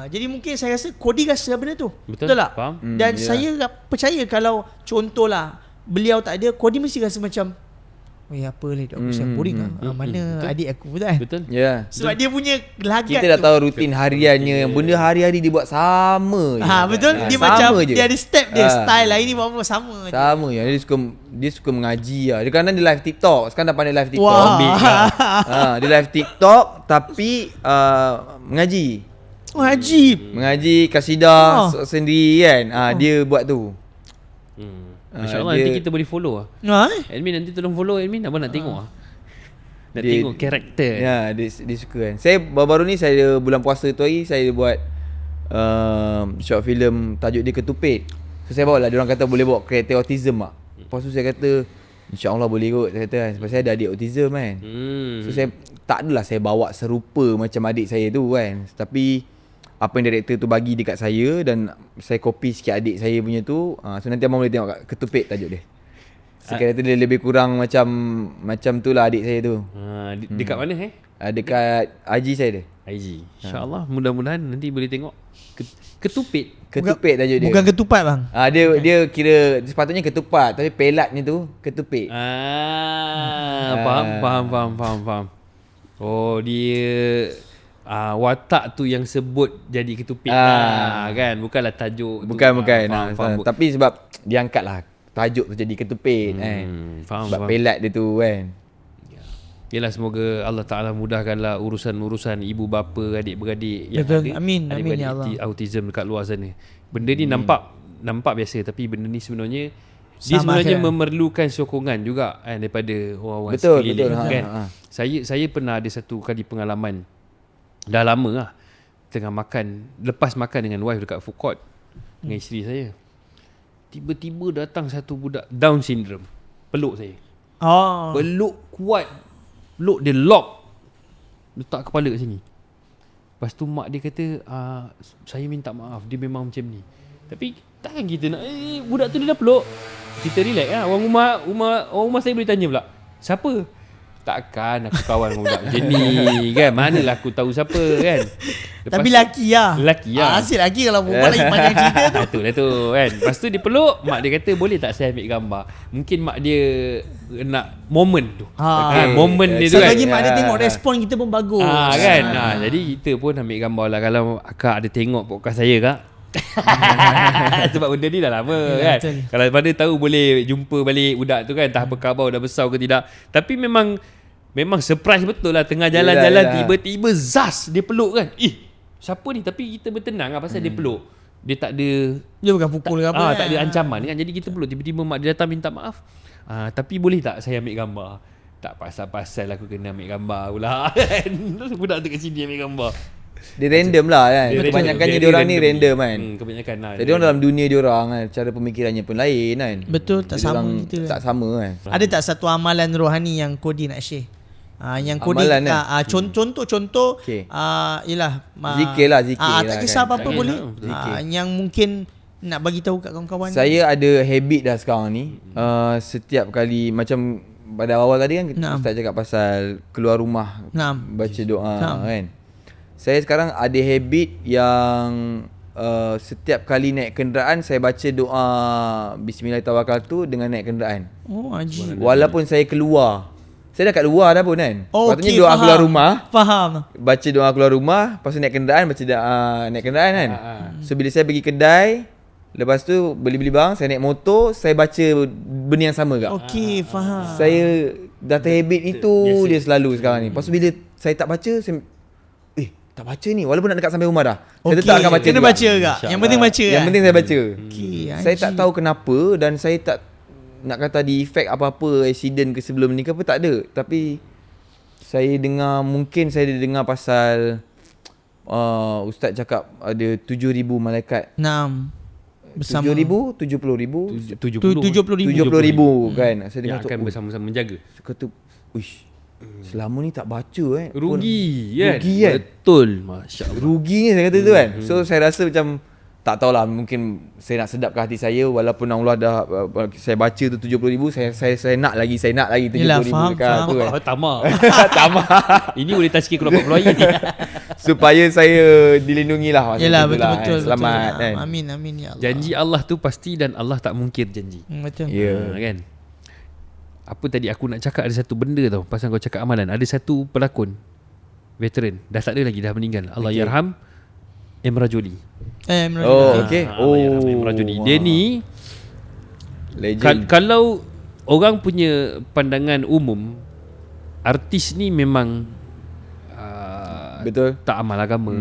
Jadi mungkin saya rasa Kodi rasa benda tu. Betul, tak? faham. Dan saya percaya kalau contohlah beliau tak ada, Kodi mesti rasa macam, apa ni aku saya boring mana betul. adik aku, betul kan? Betul. Ya. Sebab dia punya lagat Kita dah tu. tahu rutin hariannya, benda hari-hari dia buat sama je. Betul. Dia sama macam je. dia ada step dia, Ah. style lah, ini apa sama je. Sama je. Dia suka mengaji lah. Dia kadang dia live TikTok. Sekarang dah pandai live TikTok. Wah. Ambil lah. Dia live TikTok tapi mengaji. Ajib. Mengaji kasidah Oh. sendiri kan. Dia buat tu. InsyaAllah dia- nanti kita boleh follow lah. Admin nanti tolong follow admin. Abang nak tengok lah. Nak Dia- tengok karakter. Ya, dia suka kan. Saya baru-baru ni saya bulan puasa tu hari saya buat short film tajuk dia Ketupit. So saya bawa lah, diorang kata boleh bawa karakter autism tak. Lepas tu saya kata InsyaAllah boleh kot, saya kata kan. Sebab saya ada adik autism kan. So saya tak adalah saya bawa serupa macam adik saya tu kan. Tapi apa yang director tu bagi dekat saya dan saya copy sikit adik saya punya tu. So nanti abang boleh tengok kat Ketupit tajuk dia. Sekarang dia lebih kurang macam tu lah adik saya tu. Dekat mana Dekat IG saya dia. IG. InsyaAllah mudah-mudahan nanti boleh tengok. Ketupit. Ketupit tajuk dia. Bukan ketupat bang. Dia kira sepatutnya ketupat tapi pelatnya tu ketupit. Faham. Oh dia watak tu yang sebut jadi ketupit kan, bukanlah tajuk tu. Bukan. Faham. Tapi sebab dia angkat lah tajuk tu jadi ketupit kan. Faham. Sebab pelat dia tu kan. Yalah, semoga Allah Ta'ala mudahkanlah urusan-urusan ibu bapa, adik-beradik yang Betul. ada. Amin ya Adik-beradik Allah. autism dekat luar sana. Benda ni nampak biasa, tapi benda ni sebenarnya dia Sama sebenarnya kan? memerlukan sokongan juga kan daripada orang-orang Betul, sekeliling betul. kan. Saya pernah ada satu kali pengalaman, dah lama lah, lepas makan dengan wife dekat food court dengan isteri saya. Tiba-tiba datang satu budak Down syndrome, peluk saya. Peluk kuat. Peluk dia lock, letak kepala kat sini. Lepas tu mak dia kata, saya minta maaf, dia memang macam ni. Tapi takkan kita nak, budak tu dia dah peluk, kita relax lah. Orang rumah saya boleh tanya pula, siapa? Takkan aku kawan dengan budak macam ni kan. Manalah aku tahu siapa kan. Tapi laki lah. Laki lah. Asyik laki kalau perempuan lagi panjang cerita tu. Itulah tu kan. Lepas tu dia peluk, mak dia kata boleh tak saya ambil gambar. Mungkin mak dia nak moment tu. Moment dia tu So kan. lagi mak dia tengok respon kita pun bagus. Kan. Jadi kita pun ambil gambar lah. Kalau akak ada tengok podcast saya kak. Sebab benda ni dah lama kan. Betul. Kalau pada tahu boleh jumpa balik budak tu kan, entah apa khabar, dah besar ke tidak. Tapi memang surprise betul lah. Tengah jalan-jalan tiba-tiba zas dia peluk kan. Siapa ni? Tapi kita bertenang lah pasal dia peluk. Dia tak ada, Dia bukan pukul ke apa. tak ada ancaman kan. Jadi kita peluk. Tiba-tiba mak dia datang minta maaf. Tapi boleh tak saya ambil gambar? Tak pasal-pasal aku kena ambil gambar pula kan. Budak tu kat sini ambil gambar. Dia random lah kan. Dia Kebanyakannya random. dia orang ni random kan. Kebanyakan lah. Jadi orang dalam dunia dia orang kan, cara pemikirannya pun lain kan. Betul, tak Dia sama orang kita kan. tak sama kan. Ada tak satu amalan rohani yang Kodi nak share? Yang Kodi Amalan contoh Okey. ialah Zikir lah, zikir tak lah kisah kan. apa-apa Zikir boleh. lah, zikir. Yang mungkin nak bagi tahu kat kawan-kawan. Saya ada habit dah sekarang ni. Setiap kali macam pada awal tadi kan Ustaz cakap pasal keluar rumah baca doa kan. Saya sekarang ada habit yang setiap kali naik kenderaan saya baca doa Bismillahirrahmanirrahim dengan naik kenderaan. Ajib. Walaupun saya keluar. Saya dah kat luar dah pun kan. Patutnya Okey, doa faham. keluar rumah. Faham. Baca doa keluar rumah, lepas tu naik kenderaan baca doa naik kenderaan kan. So bila saya pergi kedai, lepas tu beli-beli barang, saya naik motor, saya baca benda yang sama kak. Okey, faham. Saya dah terhabit itu dia selalu sekarang ni. Lepas tu bila saya tak baca, saya tak baca ni walaupun nak dekat sampai rumah dah. Saya Okey, tetap akan baca. kena juga. baca juga. Yang penting baca. Yang penting saya baca. Okey, Saya tak tahu kenapa dan saya tak nak kata di efek apa-apa accident ke sebelum ni ke apa, tak ada. Tapi saya dengar pasal ustaz cakap ada 7,000 malaikat. 6 bersama 7,000, 70,000, 70,000. 70,000 kan. Saya dengar yang akan bersama-sama menjaga. kata uish, selama ni tak baca Rugi kan? Rugi kan? Betul. Masya-Allah. Ruginya saya kata tu kan. So saya rasa macam tak tahulah, mungkin saya nak sedapkan hati saya walaupun Allah dah saya baca tu 70,000, saya nak lagi 70,000 Yelah, faham, dekat faham. tu kan. Tamak. Tamak. Ini boleh tazkir keluar 40 ayat ni. Supaya saya dilindungi lah masa Yelah, tu lah, betul-betul. selamat betul. kan. Amin ya Allah. Janji Allah tu pasti dan Allah tak mungkir janji. Betul. Ya. Kan? Apa tadi aku nak cakap, ada satu benda tau pasal kau cakap amalan. Ada satu pelakon veteran, dah tak ada lagi, dah meninggal. Allah yarham Emrah Jolie. Oh, okey. Allah yarham Emrah Jolie. Dia ni Legend. kalau orang punya pandangan umum, artis ni memang Betul. tak amal agama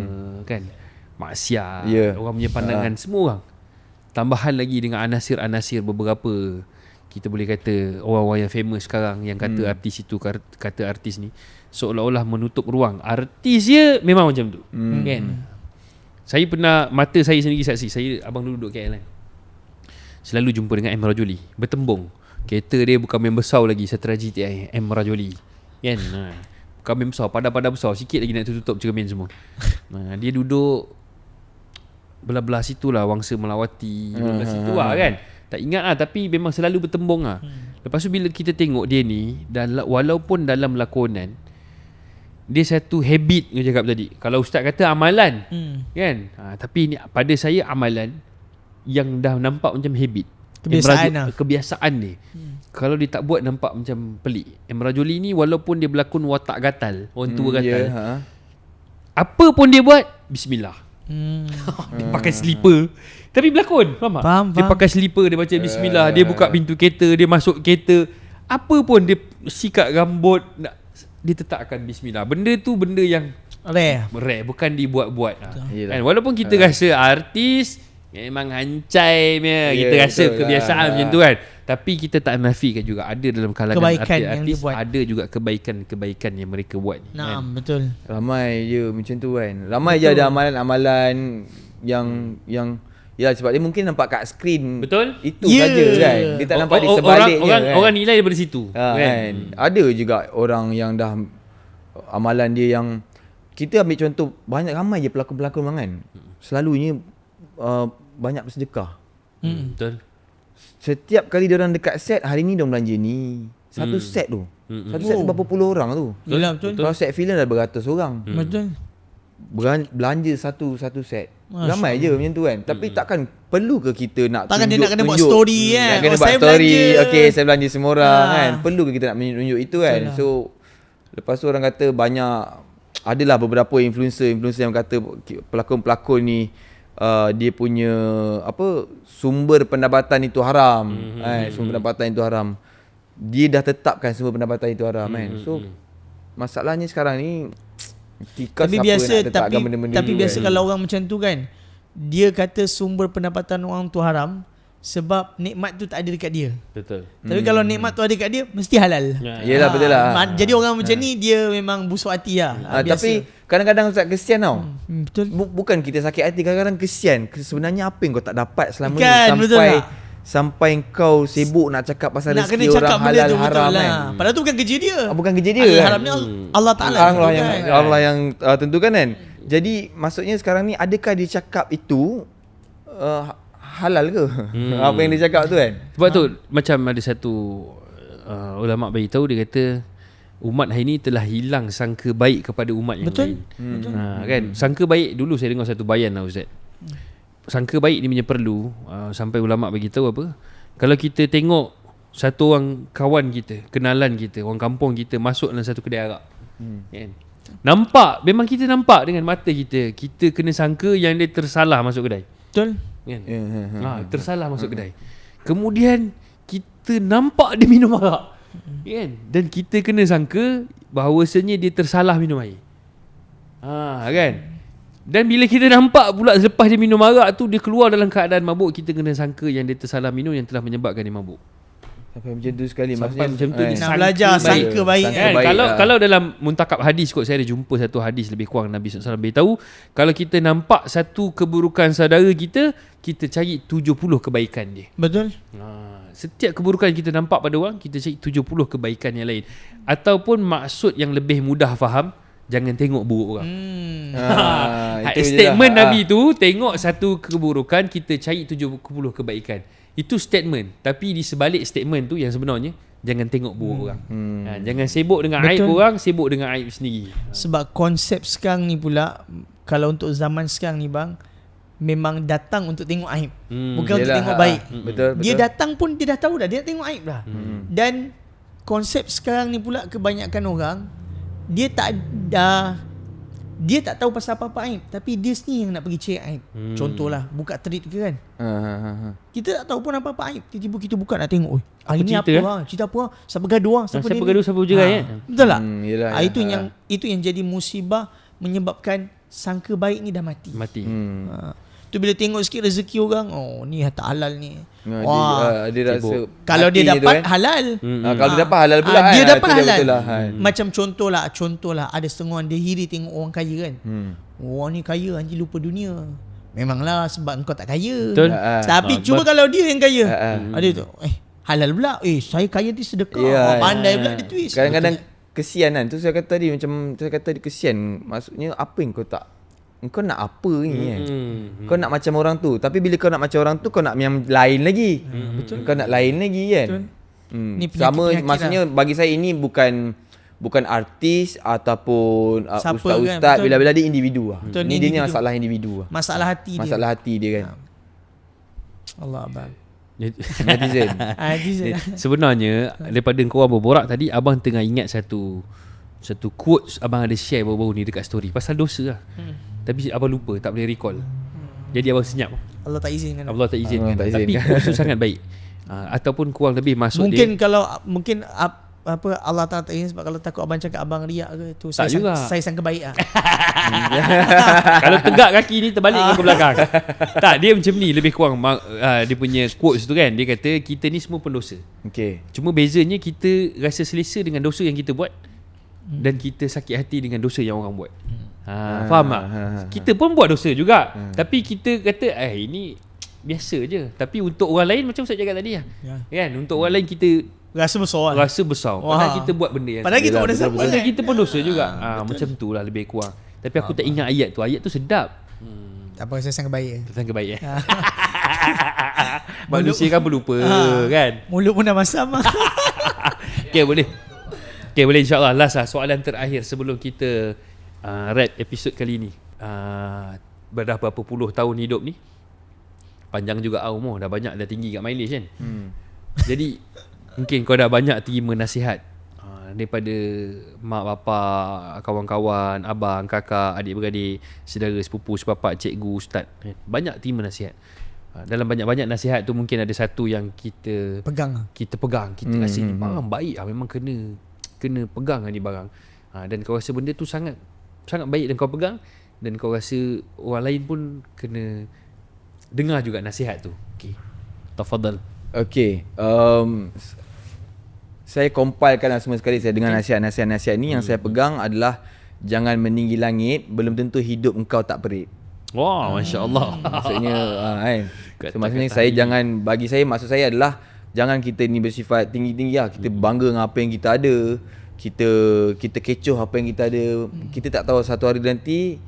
kan, maksiat. Ya. Orang punya pandangan semua orang. Tambahan lagi dengan anasir-anasir beberapa, kita boleh kata orang-orang yang famous sekarang yang kata artis itu, kata artis ni seolah-olah menutup ruang. Artis dia memang macam tu. Kan? Saya pernah, mata saya sendiri saksi. Saya, abang dulu duduk KL kan, selalu jumpa dengan Emrah Jolie bertembung. Kereta dia bukan main besar lagi, Setra GTI Emrah Jolie kan. Bukan main besar, pada besar sikit lagi nak tutup cermin semua. Dia duduk belah-belah situ lah, Wangsa Melawati, belah situ lah kan. Tak ingat lah, tapi memang selalu bertembung lah. Lepas tu bila kita tengok dia ni, walaupun dalam lakonan, dia satu habit yang cakap tadi. Kalau ustaz kata amalan kan, tapi ni pada saya amalan yang dah nampak macam habit, kebiasaan dia. Kalau dia tak buat nampak macam pelik. Emrah Jolie ni walaupun dia berlakon watak gatal, orang tua gatal, apa pun dia buat bismillah. Dia pakai slipper tapi berlakon, faham tak? Faham, Dia pakai slipper, dia baca bismillah, dia buka pintu kereta, dia masuk kereta, apa pun dia sikat rambut, dia tetap akan bismillah. Benda tu benda yang rare, bukan dibuat-buat. Kan? Walaupun kita rasa artis memang hancai punya, kita rasa kebiasaan macam tu kan, tapi kita tak nafikan juga ada dalam kalangan kebaikan yang artis dia buat. ada juga kebaikan-kebaikan yang mereka buat ni. Betul. Ramai je macam tu kan. Ramai je ada amalan-amalan yang ya, sebab dia mungkin nampak kat skrin. Betul? Itu saja kan. Dia tak nampak di sebaliknya kan. Orang nilai daripada situ kan. Ada juga orang yang dah amalan dia yang kita ambil contoh, ramai je pelakon-pelakon kan. Selalunya banyak bersedekah. Betul. Setiap kali dia orang dekat set, hari ni dia belanja ni. Satu set tu. Satu set berapa puluh orang tu. Yelah, betul. Kalau set filem dah beratus orang. Betul. Belanja satu set. Ramai je macam tu kan. Tapi takkan perlu ke kita nak Takkan dia tunjuk, nak kena buat story kan. Nak kena buat saya story. belanja. Okay, saya belanja semua orang kan. Perlu ke kita nak menunjuk itu kan. Betul lah. So lepas tu orang kata banyak, adalah beberapa influencer yang kata pelakon-pelakon ni dia punya sumber pendapatan itu haram. Sumber pendapatan itu haram. Dia dah tetapkan sumber pendapatan itu haram kan. So masalahnya sekarang ni, Tapi biasa benda-benda biasa kalau orang macam tu kan, dia kata sumber pendapatan orang tu haram sebab nikmat tu tak ada dekat dia. Betul. Tapi kalau nikmat tu ada dekat dia, mesti halal. Yelah, betul lah. Jadi orang macam ni dia memang busuk hati lah. Tapi kadang-kadang Ustaz kesian tau. Betul. Bukan kita sakit hati, kadang-kadang kesian. Sebenarnya apa yang kau tak dapat selama Kan, betul ni tak? sampai kau sibuk nak cakap pasal Nak kena rezeki cakap orang benda halal tu haram betul lah. kan. Padahal tu bukan kerja dia. Bukan kerja dia Halal kan. haram ni Allah Ta'ala Allah yang tentukan kan. Jadi maksudnya sekarang ni, adakah dia cakap itu halal ke? Apa yang dia cakap tu kan. Sebab tu macam ada satu ulama bagi tahu, dia kata umat hari ni telah hilang sangka baik kepada umat yang lain. Kan? Sangka baik, dulu saya dengar satu bayan lah Ustaz. Sangka baik ni punya perlu, sampai ulama bagi tahu apa, kalau kita tengok satu orang kawan kita, kenalan kita, orang kampung kita masuk dalam satu kedai arak, kan? Nampak, memang kita nampak dengan mata kita, kita kena sangka yang dia tersalah masuk kedai. Betul. Kan? Tersalah masuk kedai. Kemudian kita nampak dia minum arak, kan? Dan kita kena sangka bahawasanya dia tersalah minum air. Kan. Dan bila kita nampak pula selepas dia minum arak tu dia keluar dalam keadaan mabuk, kita kena sangka yang dia tersalah minum yang telah menyebabkan dia mabuk. Sampai macam tu sekali. Sampai macam tu dia Nak sangka belajar baik. sangka baik Sangka kan. baik. Kalau dalam muntakab hadis kot, saya ada jumpa satu hadis lebih kurang Nabi SAW beritahu, kalau kita nampak satu keburukan saudara kita, kita cari 70 kebaikan dia. Betul. Setiap keburukan kita nampak pada orang, kita cari 70 kebaikan yang lain. Ataupun maksud yang lebih mudah faham, jangan tengok buruk orang. Itu je Statement lah. Nabi tu, tengok satu keburukan, kita cari 70 kebaikan. Itu statement. Tapi di sebalik statement tu yang sebenarnya, jangan tengok buruk orang. Jangan sibuk dengan Betul. aib orang, sibuk dengan aib sendiri. Sebab konsep sekarang ni pula, kalau untuk zaman sekarang ni bang, memang datang untuk tengok aib. Bukan untuk Yelah, tengok baik. Betul. Dia datang pun dia dah tahu dah, dia nak tengok aib dah. Dan konsep sekarang ni pula, kebanyakan orang dia tak tahu pasal apa-apa aib, tapi dia sendiri yang nak pergi cari aib. Contohlah buka thread ke kan, kita tak tahu pun apa-apa aib, tiba-tiba kita buka nak tengok, hari ni cerita, apa lah, cerita apa, siapa gaduh, siapa Siapa dia gaduh, ni? siapa bercerai, kan? Betul tak? Yelah, Itu yang jadi musibah, menyebabkan sangka baik ni dah mati. Tu bila tengok sikit rezeki orang, oh ni tak halal ni. Wah, dia rasa kalau dia hatinya tu, dapat kan. halal, Kalau dia dapat halal pula, dia kan? dapat Itu halal. betul lah, Macam contohlah ada setengah dia iri tengok orang kaya kan. Orang ni kaya, anjing lupa dunia. Memanglah sebab engkau tak kaya. Betul. Tapi cuba kalau dia yang kaya, ada tu, halal pula. Saya kaya dia sedekah. Pandai pula dia twist. Kadang-kadang kesian kan. Tu saya kata tadi, macam saya kata dia kesian. Maksudnya apa yang kau nak apa ni kan? Kau nak macam orang tu. Tapi bila kau nak macam orang tu, kau nak yang lain lagi. Betul. Kau nak lain lagi kan? Betul. Ni Sama penyakit-penyakit maksudnya bagi saya ini bukan artis ataupun Siapa ustaz-ustaz, kan? bila-bila dia individu lah. Betul, Ni dia ni individu. masalah individu lah. Masalah hati dia. Masalah hati dia kan. Allah abang. Netizen. Sebenarnya daripada korang berborak tadi, abang tengah ingat satu quotes abang ada share baru-baru ni dekat story pasal dosa lah. Tapi abang lupa, tak boleh recall. Jadi abang senyap. Allah tak izinkan. Allah tak izinkan. Allah tak Tapi izinkan. quotes tu sangat baik. Ataupun kurang lebih maksud Mungkin dia, kalau apa Allah tak izin, sebab kalau takut abang cakap abang riak ke tu, Tak juga. saya sangka baik ah. kalau tegak kaki ni terbalik ke belakang. Tak, dia macam ni lebih kurang dia punya quotes tu kan. Dia kata kita ni semua pendosa. Okey. Cuma bezanya kita rasa selesa dengan dosa yang kita buat dan kita sakit hati dengan dosa yang orang buat. Faham tak? Kita pun buat dosa juga. Tapi kita kata ini biasa je. Tapi untuk orang lain macam Ustaz cakap tadi lah. Kan? Untuk orang lain kita Rasa besar lah. rasa besar. Padahal kita buat benda yang Padahal kita Yelah, pun dah betul, sama betul. kan. kita pun dosa juga. Macam tu lah lebih kurang. Tapi aku tak ingat ayat tu. Ayat tu sedap. Tak apa, saya sangka baik. Tentang kebaik manusia kan berlupa kan. Mulut pun dah masam. Okay, boleh insyaAllah. Last lah, soalan terakhir sebelum kita wrap episod kali ni. Dah berapa puluh tahun hidup ni, panjang juga umur, dah banyak, dah tinggi kat mileage kan. Jadi mungkin kau dah banyak terima nasihat daripada mak bapak, kawan-kawan, abang, kakak, adik-beradik, saudara, sepupu, sepapak, cikgu, ustaz. Banyak terima nasihat. Dalam banyak-banyak nasihat tu mungkin ada satu yang kita Pegang. kita rasa ni barang baik lah, memang kena pegang lah ni barang. Dan kau rasa benda tu sangat baik dan kau pegang, dan kau rasa orang lain pun kena dengar juga nasihat tu. Okey. Tafadhal. Okey. Saya compilekan lah semua sekali. Saya dengar nasihat-nasihat ni. Yang saya pegang adalah jangan meninggi langit, belum tentu hidup engkau tak perit. Wah, masya-Allah. Maksudnya kan. So, maksudnya Kata-kata saya jangan, bagi saya, maksud saya adalah jangan kita ni bersifat tinggi-tinggi lah. Kita bangga dengan apa yang kita ada. Kita kecoh apa yang kita ada. Kita tak tahu satu hari nanti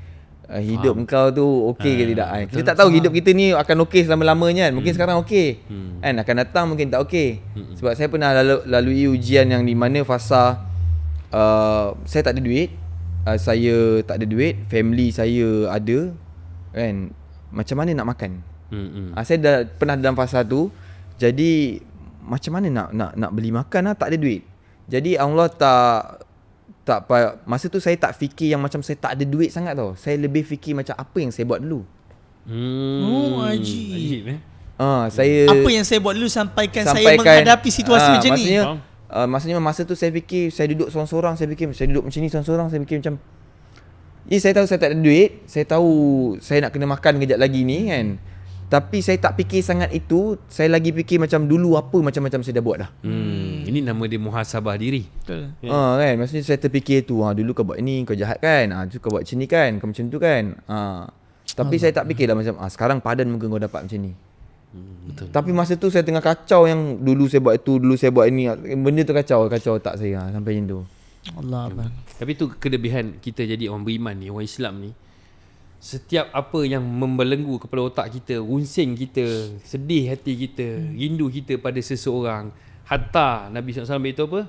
hidup engkau tu okey ke tidak kan. Kita tak tahu hidup kita ni akan okey selama-lamanya kan. Mungkin sekarang okey. Kan akan datang mungkin tak okey. Sebab saya pernah lalui ujian yang di mana fasa saya tak ada duit. Saya tak ada duit, family saya ada kan. Macam mana nak makan? Saya dah pernah dalam fasa tu. Jadi macam mana nak beli makan lah, tak ada duit. Jadi Allah masa tu saya tak fikir yang macam saya tak ada duit sangat tau. Saya lebih fikir macam apa yang saya buat dulu. Oh, ajib. Saya Apa yang saya buat dulu sampaikan saya menghadapi situasi macam ni. Maksudnya masa tu saya fikir saya duduk seorang-seorang, saya fikir saya duduk macam ni seorang-seorang, saya fikir macam saya tahu saya tak ada duit, saya tahu saya nak kena makan kejap lagi ni kan. Tapi saya tak fikir sangat itu, saya lagi fikir macam dulu apa macam-macam saya dah buat dah. Ini nama dia muhasabah diri. Betul. Kan, maksudnya saya terfikir tu, dulu kau buat ni, kau jahat kan. Tu kau buat macam ni kan, kau macam tu kan. Tapi saya tak fikir lah macam sekarang padan muka kau dapat macam ni. Betul. Tapi masa tu saya tengah kacau yang dulu saya buat itu, dulu saya buat ini. Benda tu kacau tak saya sampai macam tu. Allah Akbar. Tapi tu kelebihan kita jadi orang beriman ni, orang Islam ni. Setiap apa yang membelenggu kepala otak kita, runsing kita, sedih hati kita, rindu kita pada seseorang, hatta Nabi SAW itu apa?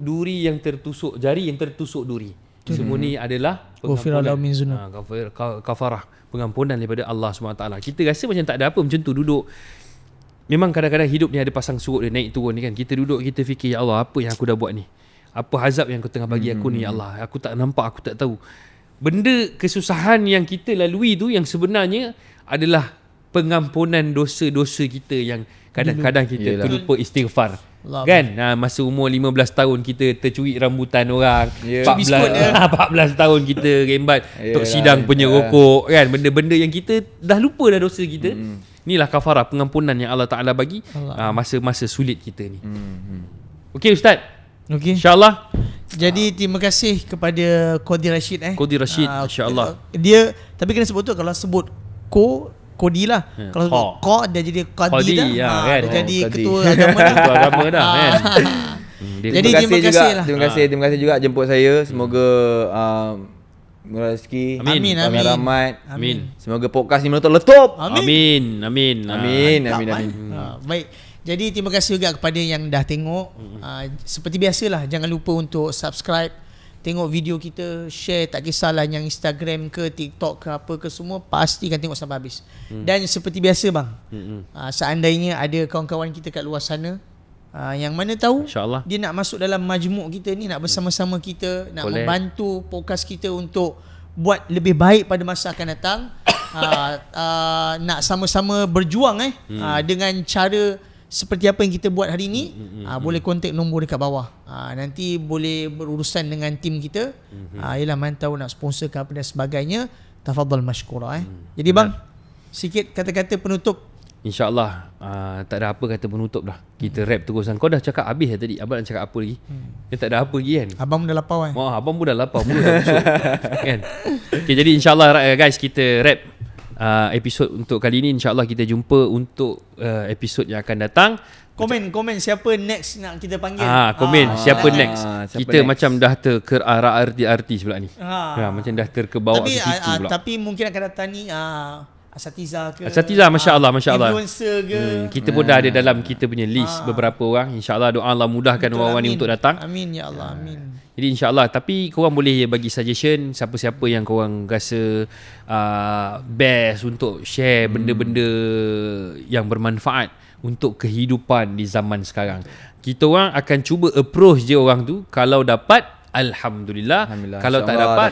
Duri yang tertusuk, jari yang tertusuk duri. Semua ni adalah Ghufira lahu min zunub. Kafarah, pengampunan daripada Allah SWT. Kita rasa macam tak ada apa, macam tu duduk. Memang kadang-kadang hidup ni ada pasang surut dia naik turun ni kan. Kita duduk, kita fikir, ya Allah, apa yang aku dah buat ni? Apa azab yang kau tengah bagi aku ni, ya Allah? Aku tak nampak, aku tak tahu. Benda kesusahan yang kita lalui tu yang sebenarnya adalah pengampunan dosa-dosa kita yang kadang-kadang kita terlupa istighfar. Allah Kan? Masa umur 15 tahun kita tercuri rambutan orang, 14 tahun kita rembat tok sidang penyerokok kan, benda-benda yang kita dah lupa dah dosa kita. Inilah kafarah, pengampunan yang Allah Taala bagi masa-masa sulit kita ni. Okey Ustaz. Okey. InsyaAllah. Jadi terima kasih kepada Qadi Rashid Qadi Rashid, insya-Allah. Dia tapi kena sebut tu, kalau sebut Qadi lah. Kalau sebut dia jadi Qadi dah. Kan? Dia jadi Qadi. ketua agama dah. Ketua agama dah kan. Jadi terima kasih lah. Terima kasih juga jemput saya. Semoga murah rezeki. Amin. Kami rahmat. Amin. Semoga podcast ni meletup. Amin. Baik. Jadi terima kasih juga kepada yang dah tengok. Seperti biasalah, jangan lupa untuk subscribe, tengok video kita, share, tak kisahlah yang Instagram ke TikTok ke apa ke, semua pastikan tengok sampai habis. Dan seperti biasa bang, seandainya ada kawan-kawan kita kat luar sana yang mana tahu InsyaAllah dia nak masuk dalam majmuk kita ni, nak bersama-sama kita, nak membantu podcast kita untuk buat lebih baik pada masa akan datang. Nak sama-sama berjuang dengan cara seperti apa yang kita buat hari ni, boleh kontak nombor dekat bawah. Nanti boleh berurusan dengan tim kita. Ialah mana tahu nak sponsor ke apa dan sebagainya. Tafadhal mashkura. Jadi bang, sikit kata-kata penutup. InsyaAllah tak ada apa kata penutup dah. Kita rap terusan. Kau dah cakap habis tadi. Abang nak cakap apa lagi? Dia tak ada apa lagi kan? Abang dah lapar kan? Wah, abang pun dah lapar. Mulut dah busuk kan? Okay, jadi insyaAllah guys, kita rap episod untuk kali ni. InsyaAllah kita jumpa untuk episod yang akan datang. Komen siapa next nak kita panggil. Komen siapa next. Siapa Kita next? macam dah arti-arti sebelah ni. Macam dah terkebawa ke situ pula. Tapi mungkin akan datang ni Asatiza ke, masya-Allah. influencer ke. Kita pun dah ada dalam kita punya list beberapa orang. InsyaAllah doa Allah mudahkan orang-orang ni untuk datang. Amin ya Allah, amin. Jadi insyaAllah. Tapi korang boleh bagi suggestion siapa-siapa yang korang rasa best untuk share benda-benda yang bermanfaat untuk kehidupan di zaman sekarang. Kita orang akan cuba approach je orang tu. Kalau dapat, Alhamdulillah. Kalau tak dapat,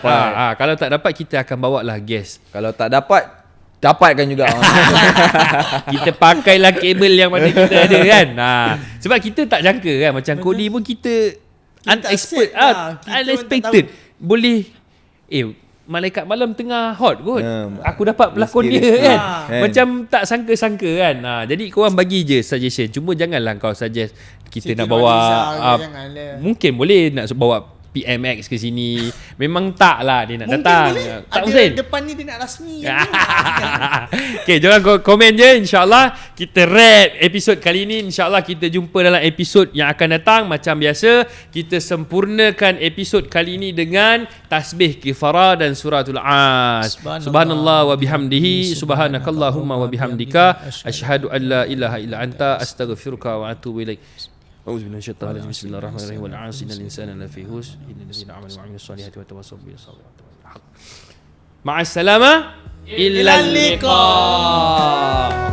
kalau tak dapat, kita akan bawa lah guest. Kalau tak dapat, dapatkan juga. Kita pakailah kabel yang mana kita ada kan. Sebab kita tak jangka kan. Macam Kodi pun kita unexpected. Boleh malaikat malam tengah hot kot. Aku dapat pelakon dia kan. Macam tak sangka-sangka kan. Jadi korang bagi je suggestion. Cuma janganlah kau suggest kita nak bawa mungkin boleh nak bawa PMX ke sini. Memang tak lah dia nak mungkin datang. Boleh. Tak ada Hussein. depan ni dia nak rasmi. Okay, jangan komen je. InsyaAllah kita rap episod kali ni. InsyaAllah kita jumpa dalam episod yang akan datang. Macam biasa, kita sempurnakan episod kali ni dengan tasbih kifara dan suratul As. Subhanallah wa bihamdihi, subhanakallahumma wa bihamdika, asyhadu an la ilaha illa anta, astaghfiruka wa atubu ilaik. أعوذ بالله من الشيطان الرجيم بسم الله الرحمن الرحيم والعصر إن الإنسان لفي خسر إلا الذين آمنوا وعملوا الصالحات وتواصوا بالصبر وتواصوا بالحق مع السلامة إلى اللقاء.